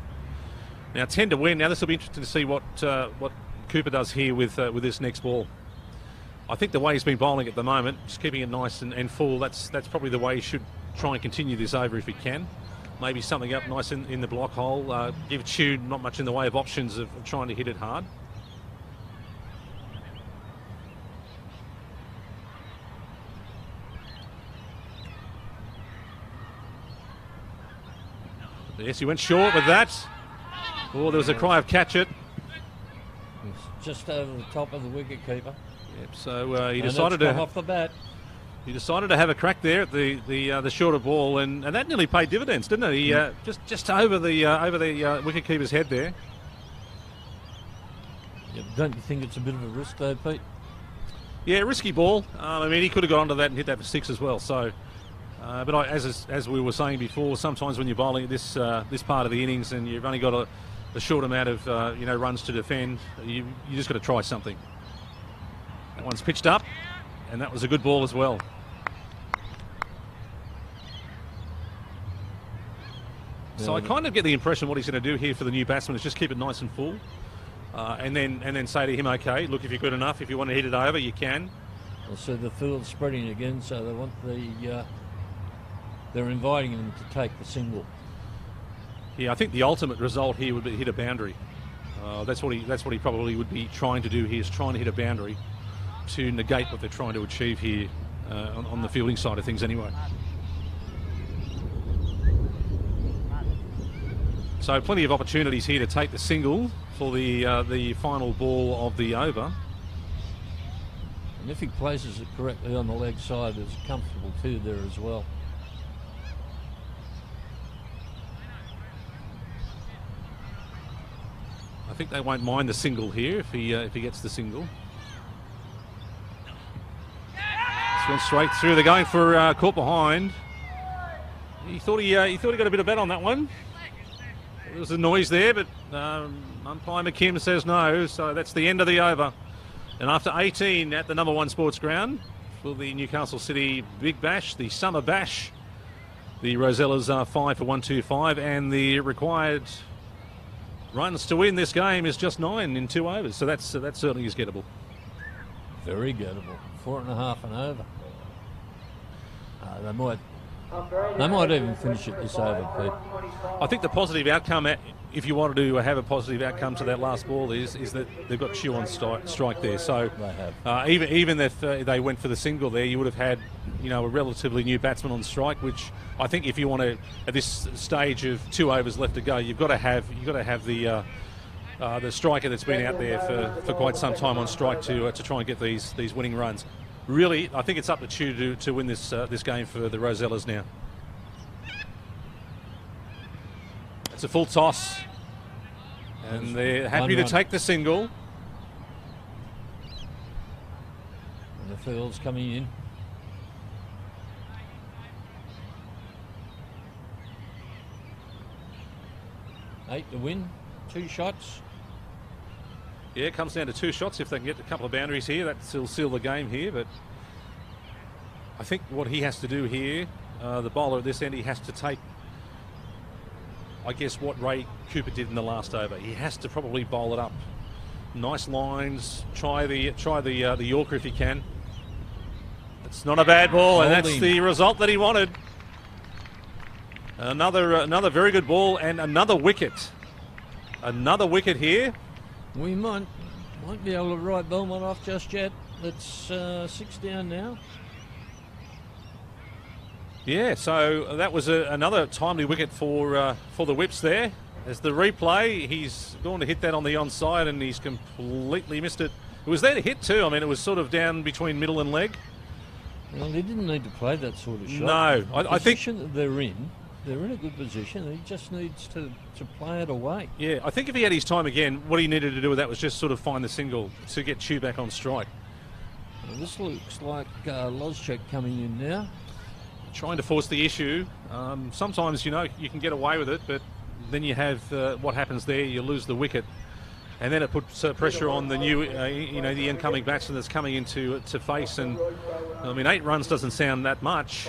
Now 10 to win. Now this will be interesting to see what Cooper does here with this next ball. I think the way he's been bowling at the moment, just keeping it nice and full, that's probably the way he should try and continue this over if he can. Maybe something up nice in the block hole. Give Chew not much in the way of options of trying to hit it hard. Yes, he went short with that. Oh, there was a cry of catch it. It's just over the top of the wicket keeper. Yep. So he decided to off the bat. He decided to have a crack there at the shorter ball, and that nearly paid dividends, didn't it? He just over the wicket keeper's head there. Yeah, don't you think it's a bit of a risk though, Pete? Yeah, risky ball. I mean, he could have got onto that and hit that for 6 as well. So. But as we were saying before, sometimes when you're bowling at this part of the innings and you've only got a short amount of runs to defend, you just got to try something. That one's pitched up, and that was a good ball as well. So I kind of get the impression what he's going to do here for the new batsman is just keep it nice and full, and then say to him, okay, look, if you're good enough, if you want to hit it over, you can. So the field's spreading again, so they want they're inviting him to take the single. Yeah, I think the ultimate result here would be hit a boundary. That's what he probably would be trying to do here, is trying to hit a boundary to negate what they're trying to achieve here on the fielding side of things anyway. So plenty of opportunities here to take the single for the final ball of the over. And if he places it correctly on the leg side, there's a comfortable 2 there as well. I think they won't mind the single here if he gets the single. It's gone straight through. They're going for caught behind. He thought he got a bit of bet on that one. There was a noise there, but umpire McKim says no. So that's the end of the over. And after 18 at the number 1 sports ground for the Newcastle City Big Bash, the Summer Bash, the Rosellas are 5 for 125, and the required runs to win this game is just 9 in 2 overs. So that certainly is gettable. Very gettable. 4.5 and over. They might even finish it this over, Pete. I think the positive outcome, if you wanted to have a positive outcome to that last ball, is that they've got Chew on strike there. So they have. Even if they went for the single there, you would have had a relatively new batsman on strike. Which I think if you want to, at this stage of 2 overs left to go, you've got to have the striker that's been out there for quite some time on strike to try and get these winning runs. Really, I think it's up to Chew to win this game for the Rosellas now. It's a full toss, and they're happy to take the single. And the field's coming in. Eight to win, 2 shots. Yeah, it comes down to 2 shots. If they can get a couple of boundaries here, that'll seal the game here. But I think what he has to do here, the bowler at this end, he has to take, I guess, what Ray Cooper did in the last over. He has to probably bowl it up. Nice lines. Try the Yorker if he can. It's not a bad ball, and that's the result that he wanted. Another very good ball and another wicket. Another wicket here. We might be able to write Belmont off just yet. It's 6 down now. Yeah, so that was another timely wicket for the Whips there. As the replay, he's going to hit that on the onside and he's completely missed it. It was there to hit too. I mean, it was sort of down between middle and leg. Well, he didn't need to play that sort of shot. No, I think that they're in a good position. He just needs to play it away. Yeah, I think if he had his time again, what he needed to do with that was just sort of find the single to get Chew back on strike. Well, this looks like Loschek coming in now. Trying to force the issue. Sometimes, you can get away with it, but then you have what happens there. You lose the wicket. and then it puts pressure on the new, the incoming batsman that's coming into to face. And I mean, 8 runs doesn't sound that much,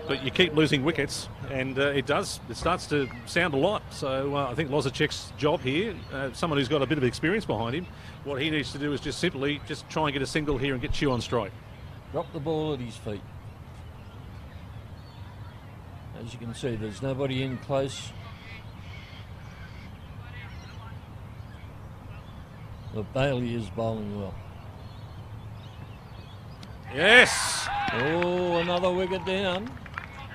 but you keep losing wickets, and it starts to sound a lot. So I think Lozicek's job here, someone who's got a bit of experience behind him, what he needs to do is just simply try and get a single here and get Chew on strike. Drop the ball at his feet. As you can see, there's nobody in close. But Bailey is bowling well. Yes! Oh, another wicket down.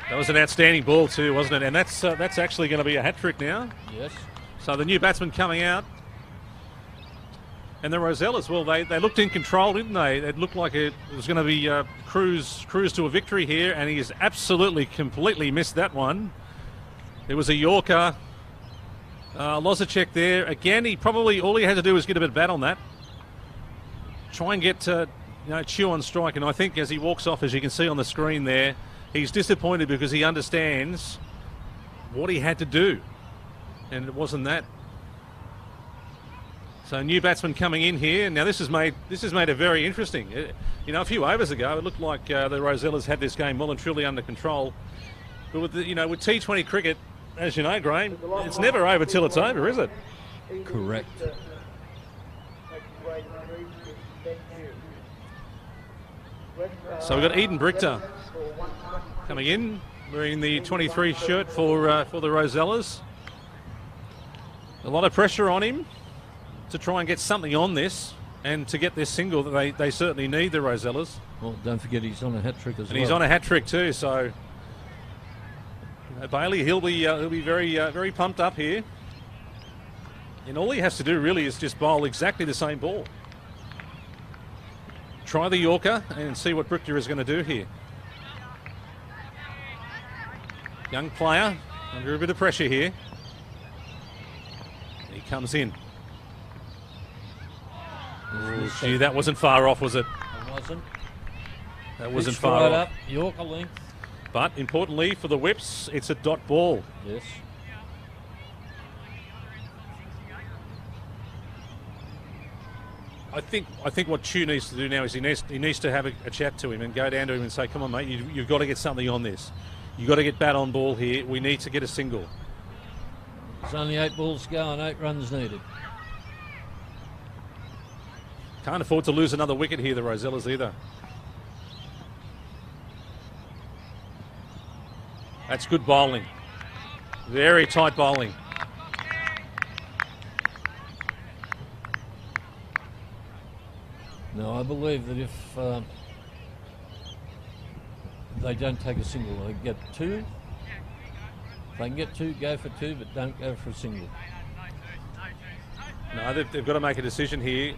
That was an outstanding ball too, wasn't it? And that's actually going to be a hat-trick now. Yes. So the new batsman coming out. And the Rosellas, well, they looked in control, didn't they? It looked like it was going to be cruise to a victory here, and he has absolutely, completely missed that one. It was a Yorker. Lozicek there. Again, all he had to do was get a bit of bat on that. Try and get Chew on strike. And I think as he walks off, as you can see on the screen there, he's disappointed because he understands what he had to do. And it wasn't that. So new batsman coming in here. Now this has made it very interesting. A few overs ago, it looked like the Rosellas had this game well and truly under control. But with with T20 cricket, as you know, Graham, it's never over till it's over, is it? Correct. So we've got Eden Brichter coming in, wearing the 23 shirt for the Rosellas. A lot of pressure on him to try and get something on this and to get this single that they certainly need, the Rosellas. Well, don't forget he's on a hat-trick as well. And he's on a hat-trick too, so Bailey, he'll be very very pumped up here. And all he has to do really is just bowl exactly the same ball. Try the Yorker and see what Brichter is going to do here. Young player under a bit of pressure here. He comes in. Oh, gee, that wasn't far off, was it? It wasn't. That wasn't Pitched far right off. Up, Yorker length. But importantly for the Whips, it's a dot ball. Yes. I think what Chew needs to do now is he needs to have a chat to him and go down to him and say, come on, mate, you've got to get something on this. You've got to get bat on ball here. We need to get a single. There's only 8 balls to go and 8 runs needed. Can't afford to lose another wicket here, the Rosellas, either. That's good bowling. Very tight bowling. No, I believe that if they don't take a single, they get 2. If they can get 2, go for 2, but don't go for a single. No, they've got to make a decision here.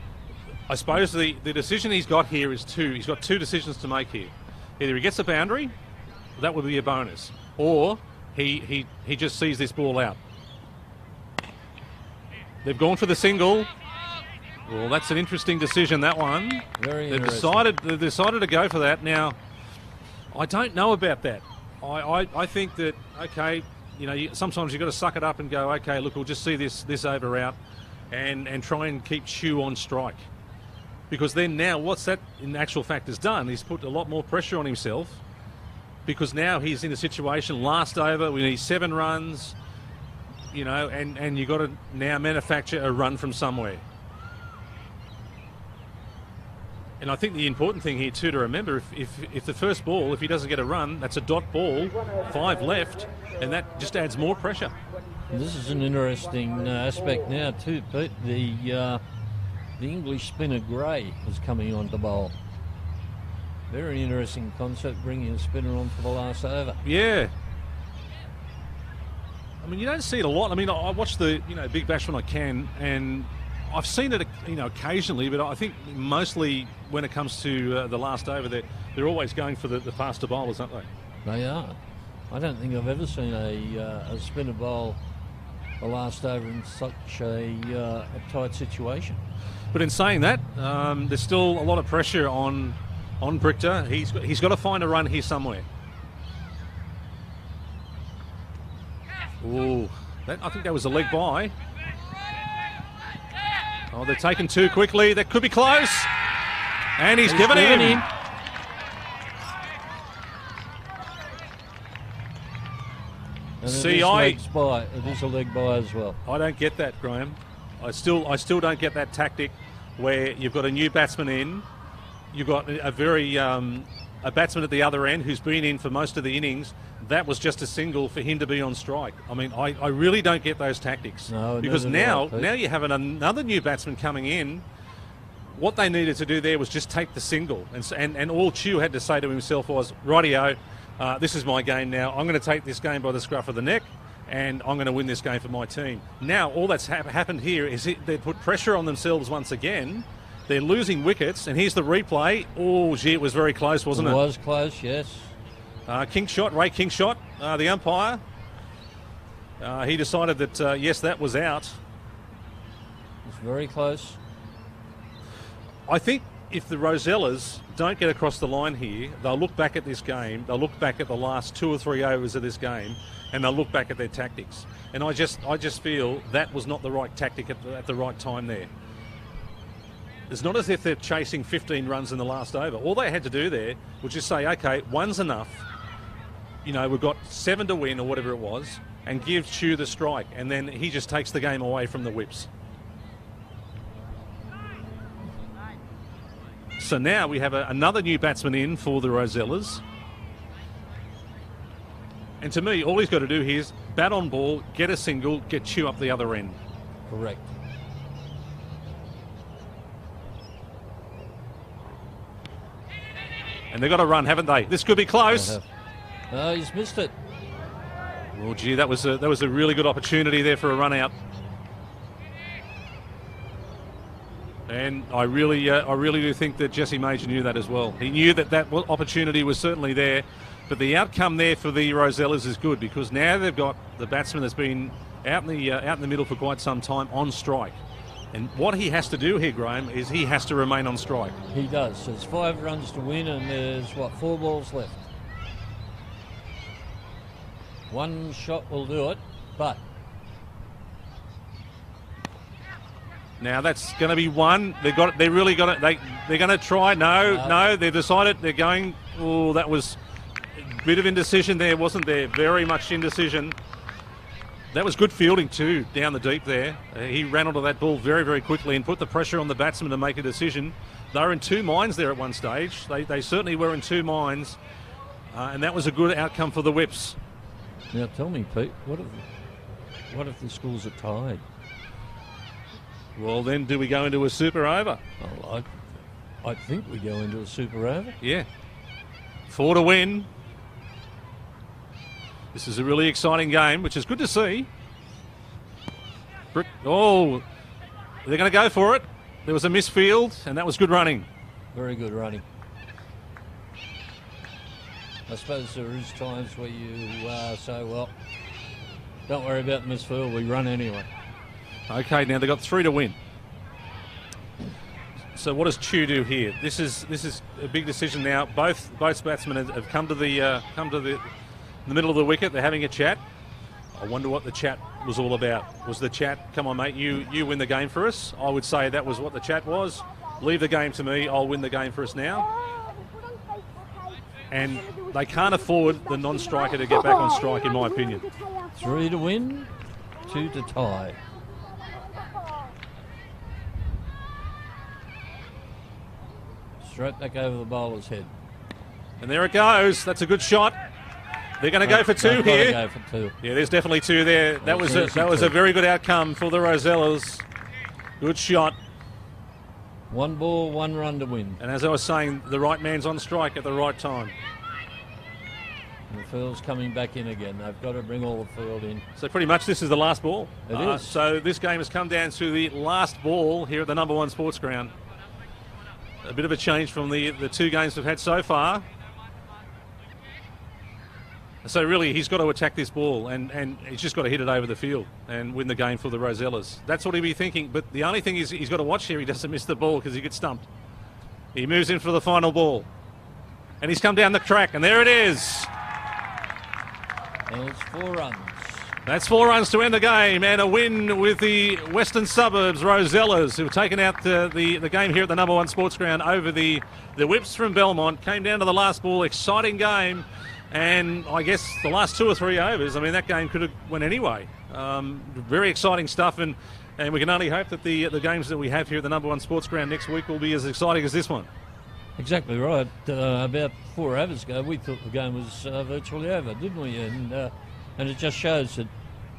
I suppose the decision he's got here is 2. He's got 2 decisions to make here. Either he gets a boundary, that would be a bonus, or he just sees this ball out. They've gone for the single. Well, that's an interesting decision, that one. Very They've interesting. decided to go for that. Now, I don't know about that. I think that, okay, sometimes you've got to suck it up and go, okay, look, we'll just see this over out and try and keep Chew on strike. Because then now what's that in actual fact has done, he's put a lot more pressure on himself, because now he's in a situation, last over, we need 7 runs, and you've got to now manufacture a run from somewhere. And I think the important thing here too to remember, if the first ball, if he doesn't get a run, that's a dot ball, 5 left, and that just adds more pressure. This is an interesting aspect now too, Pete. The English spinner Gray is coming on to bowl. Very interesting concept, bringing a spinner on for the last over. Yeah. I mean, you don't see it a lot. I mean, I watch the Big Bash when I can, and I've seen it occasionally, but I think mostly when it comes to the last over, they're always going for the faster bowlers, aren't they? They are. I don't think I've ever seen a spinner bowl the last over in such a tight situation. But in saying that, there's still a lot of pressure on Brichter. He's got to find a run here somewhere. Ooh, I think that was a leg by. Oh, they're taken too quickly. That could be close. And he's given in. in. And See, it is a leg by as well. I don't get that, Graham. I still don't get that tactic where you've got a new batsman in, you've got a batsman at the other end who's been in for most of the innings. That was just a single for him to be on strike. I mean, I really don't get those tactics. No, because now you have another new batsman coming in. What they needed to do there was just take the single, and all Chew had to say to himself was, rightio, this is my game now. I'm going to take this game by the scruff of the neck, and I'm going to win this game for my team. Now, all that's happened here is they put pressure on themselves once again. They're losing wickets, and here's the replay. Oh, gee, it was very close, wasn't it? It was close, yes. King shot, Ray King shot, the umpire. He decided that, yes, that was out. It's very close. I think if the Rosellas don't get across the line here, they'll look back at this game, they'll look back at the last 2 or 3 overs of this game, and they'll look back at their tactics. And I just feel that was not the right tactic at the right time there. It's not as if they're chasing 15 runs in the last over. All they had to do there was just say, okay, one's enough. You know, we've got 7 to win or whatever it was, and give Chew the strike, and then he just takes the game away from the whips. So now we have another new batsman in for the Rosellas. And to me, all he's got to do here is bat on ball, get a single, get Chew up the other end. Correct. And they've got to run, haven't they? This could be close. Oh, he's missed it. Well, gee, that was a really good opportunity there for a run out. And I really do think that Jesse Major knew that as well. He knew that opportunity was certainly there, but the outcome there for the Rosellas is good because now they've got the batsman that's been out in the middle for quite some time on strike. And what he has to do here, Graham, is he has to remain on strike. He does. There's 5 runs to win, and there's 4 balls left. One shot will do it, but now that's going to be one. They really got it. They're going to try. No. They've decided they're going. Oh, that was a bit of indecision there, wasn't there? Very much indecision. That was good fielding too, down the deep there. He ran onto that ball very, very quickly and put the pressure on the batsman to make a decision. They were in 2 minds there at one stage. They certainly were in 2 minds, and that was a good outcome for the Whips. Now tell me, Pete, what if the scores are tied? Well, then do we go into a super over? Well, I think we go into a super over. Yeah. 4 to win. This is a really exciting game, which is good to see. Oh, they're going to go for it. There was a misfield, and that was good running. Very good running. I suppose there is times where you say, well, don't worry about the misfield, we run anyway. Okay, now they've got 3 to win. So what does Chew do here? This is a big decision now. Both batsmen have come to the middle of the wicket. They're having a chat. I wonder what the chat was all about. Was the chat, come on mate, you win the game for us? I would say that was what the chat was. Leave the game to me, I'll win the game for us now. And they can't afford the non-striker to get back on strike, in my opinion. 3 to win, 2 to tie. Straight back over the bowler's head. And there it goes. That's a good shot. They're going to go for 2 here. Go for 2. Yeah, there's definitely 2 there. That was a very good outcome for the Rosellas. Good shot. 1 ball, 1 run to win. And as I was saying, the right man's on strike at the right time. And the field's coming back in again. They've got to bring all the field in. So pretty much this is the last ball. It is. So this game has come down to the last ball here at the number 1 sports ground. A bit of a change from the 2 games we've had so far. So really, he's got to attack this ball, and he's just got to hit it over the field and win the game for the Rosellas. That's what he'll be thinking. But the only thing is he's got to watch here he doesn't miss the ball because he gets stumped. He moves in for the final ball. And he's come down the track, and there it is. And it's 4 runs. That's 4 runs to end the game, and a win with the Western Suburbs Rosellas, who have taken out the game here at the number 1 sports ground over the Whips from Belmont. Came down to the last ball, exciting game, and I guess the last 2 or 3 overs, I mean, that game could have went anyway. Very exciting stuff, and we can only hope that the games that we have here at the number 1 sports ground next week will be as exciting as this one. Exactly right. About 4 overs ago, we thought the game was virtually over, didn't we? And it just shows that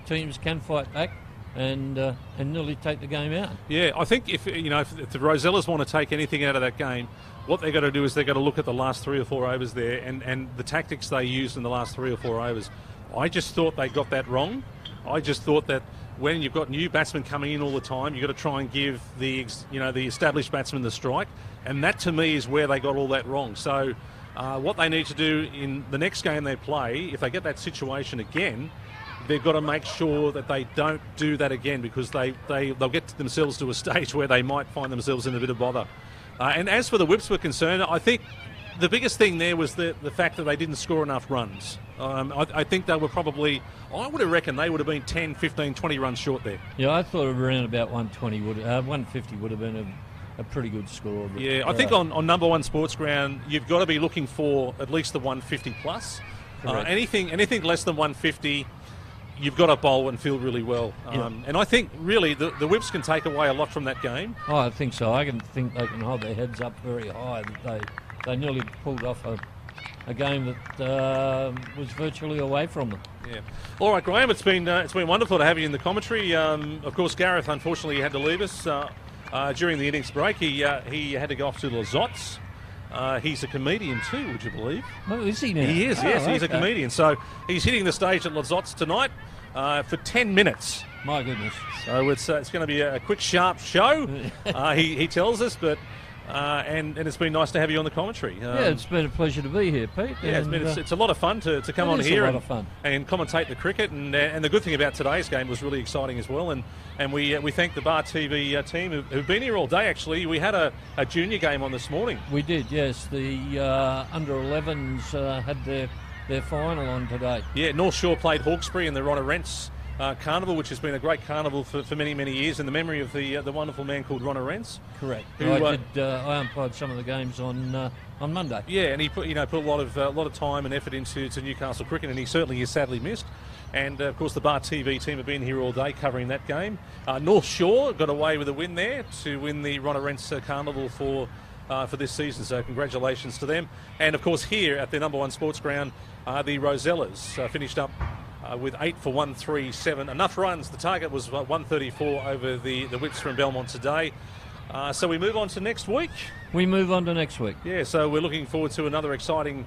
teams can fight back and nearly take the game out. Yeah, I think if the Rosellas want to take anything out of that game, what they've got to do is they've got to look at the last 3 or 4 overs there and the tactics they used in the last 3 or 4 overs. I just thought they got that wrong. I just thought that when you've got new batsmen coming in all the time, you've got to try and give the established batsmen the strike, and that to me is where they got all that wrong. So what they need to do in the next game they play, if they get that situation again, they've got to make sure that they don't do that again, because they'll get themselves to a stage where they might find themselves in a bit of bother. And as for the Whips were concerned, I think the biggest thing there was the fact that they didn't score enough runs. I think they were probably, I would have reckoned they would have been 10, 15, 20 runs short there. Yeah, I thought around about 150 would have been a pretty good score. But, yeah, I think on number 1 sports ground, you've got to be looking for at least the 150 plus. Anything less than 150, you've got to bowl and field really well. And I think really the Whips can take away a lot from that game. Oh, I think so. I think they can hold their heads up very high. They nearly pulled off a game that was virtually away from them. Yeah. All right, Graham, it's been wonderful to have you in the commentary. Of course, Gareth, unfortunately, had to leave us during the innings break. He had to go off to Lozots. He's a comedian too, would you believe? Oh, is he now? He is, yes. Okay. He's a comedian. So he's hitting the stage at Lozots tonight for 10 minutes. My goodness. So it's going to be a quick, sharp show, he tells us, but and it's been nice to have you on the commentary. Yeah, it's been a pleasure to be here, Pete. Yeah, it's a lot of fun to come on here and commentate the cricket, and the good thing about today's game was really exciting as well, and we thank the Bar TV team who've been here all day. Actually, we had a junior game on this morning. We did, yes. The under-11s had their final on today. Yeah, North Shore played Hawkesbury in the Ronner Rents carnival, which has been a great carnival for many, many years, in the memory of the wonderful man called Ronner Rents. Correct. Who, I umpired some of the games on Monday. Yeah, and he put a lot of time and effort into Newcastle cricket, and he certainly is sadly missed. And of course, the Bar TV team have been here all day covering that game. North Shore got away with a win there to win the Ronner Rents carnival for this season. So congratulations to them. And of course, here at the number 1 sports ground, the Rosellas finished up with 8 for 137. Enough runs. The target was 134 over the Whips from Belmont today. So we move on to next week. Yeah, so we're looking forward to another exciting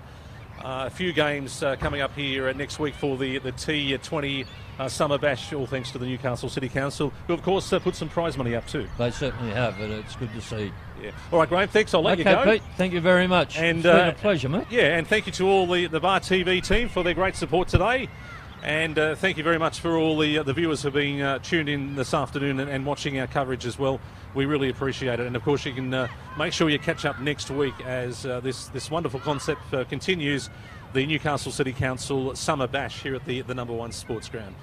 few games coming up here next week for the T20 Summer Bash, all thanks to the Newcastle City Council, who of course put some prize money up too. They certainly have, and it's good to see. Yeah. All right, Graham, thanks. I'll let you go. Okay, Pete, thank you very much. And, it's been a pleasure, mate. Yeah, and thank you to all the Bar TV team for their great support today. And thank you very much for all the viewers who have been tuned in this afternoon and watching our coverage as well. We really appreciate it. And of course, you can make sure you catch up next week as this wonderful concept continues, the Newcastle City Council Summer Bash here at the number 1 sports ground.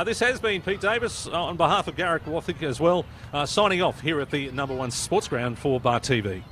This has been Pete Davis on behalf of Garrick Wathick as well, signing off here at the number 1 sports ground for Bar TV.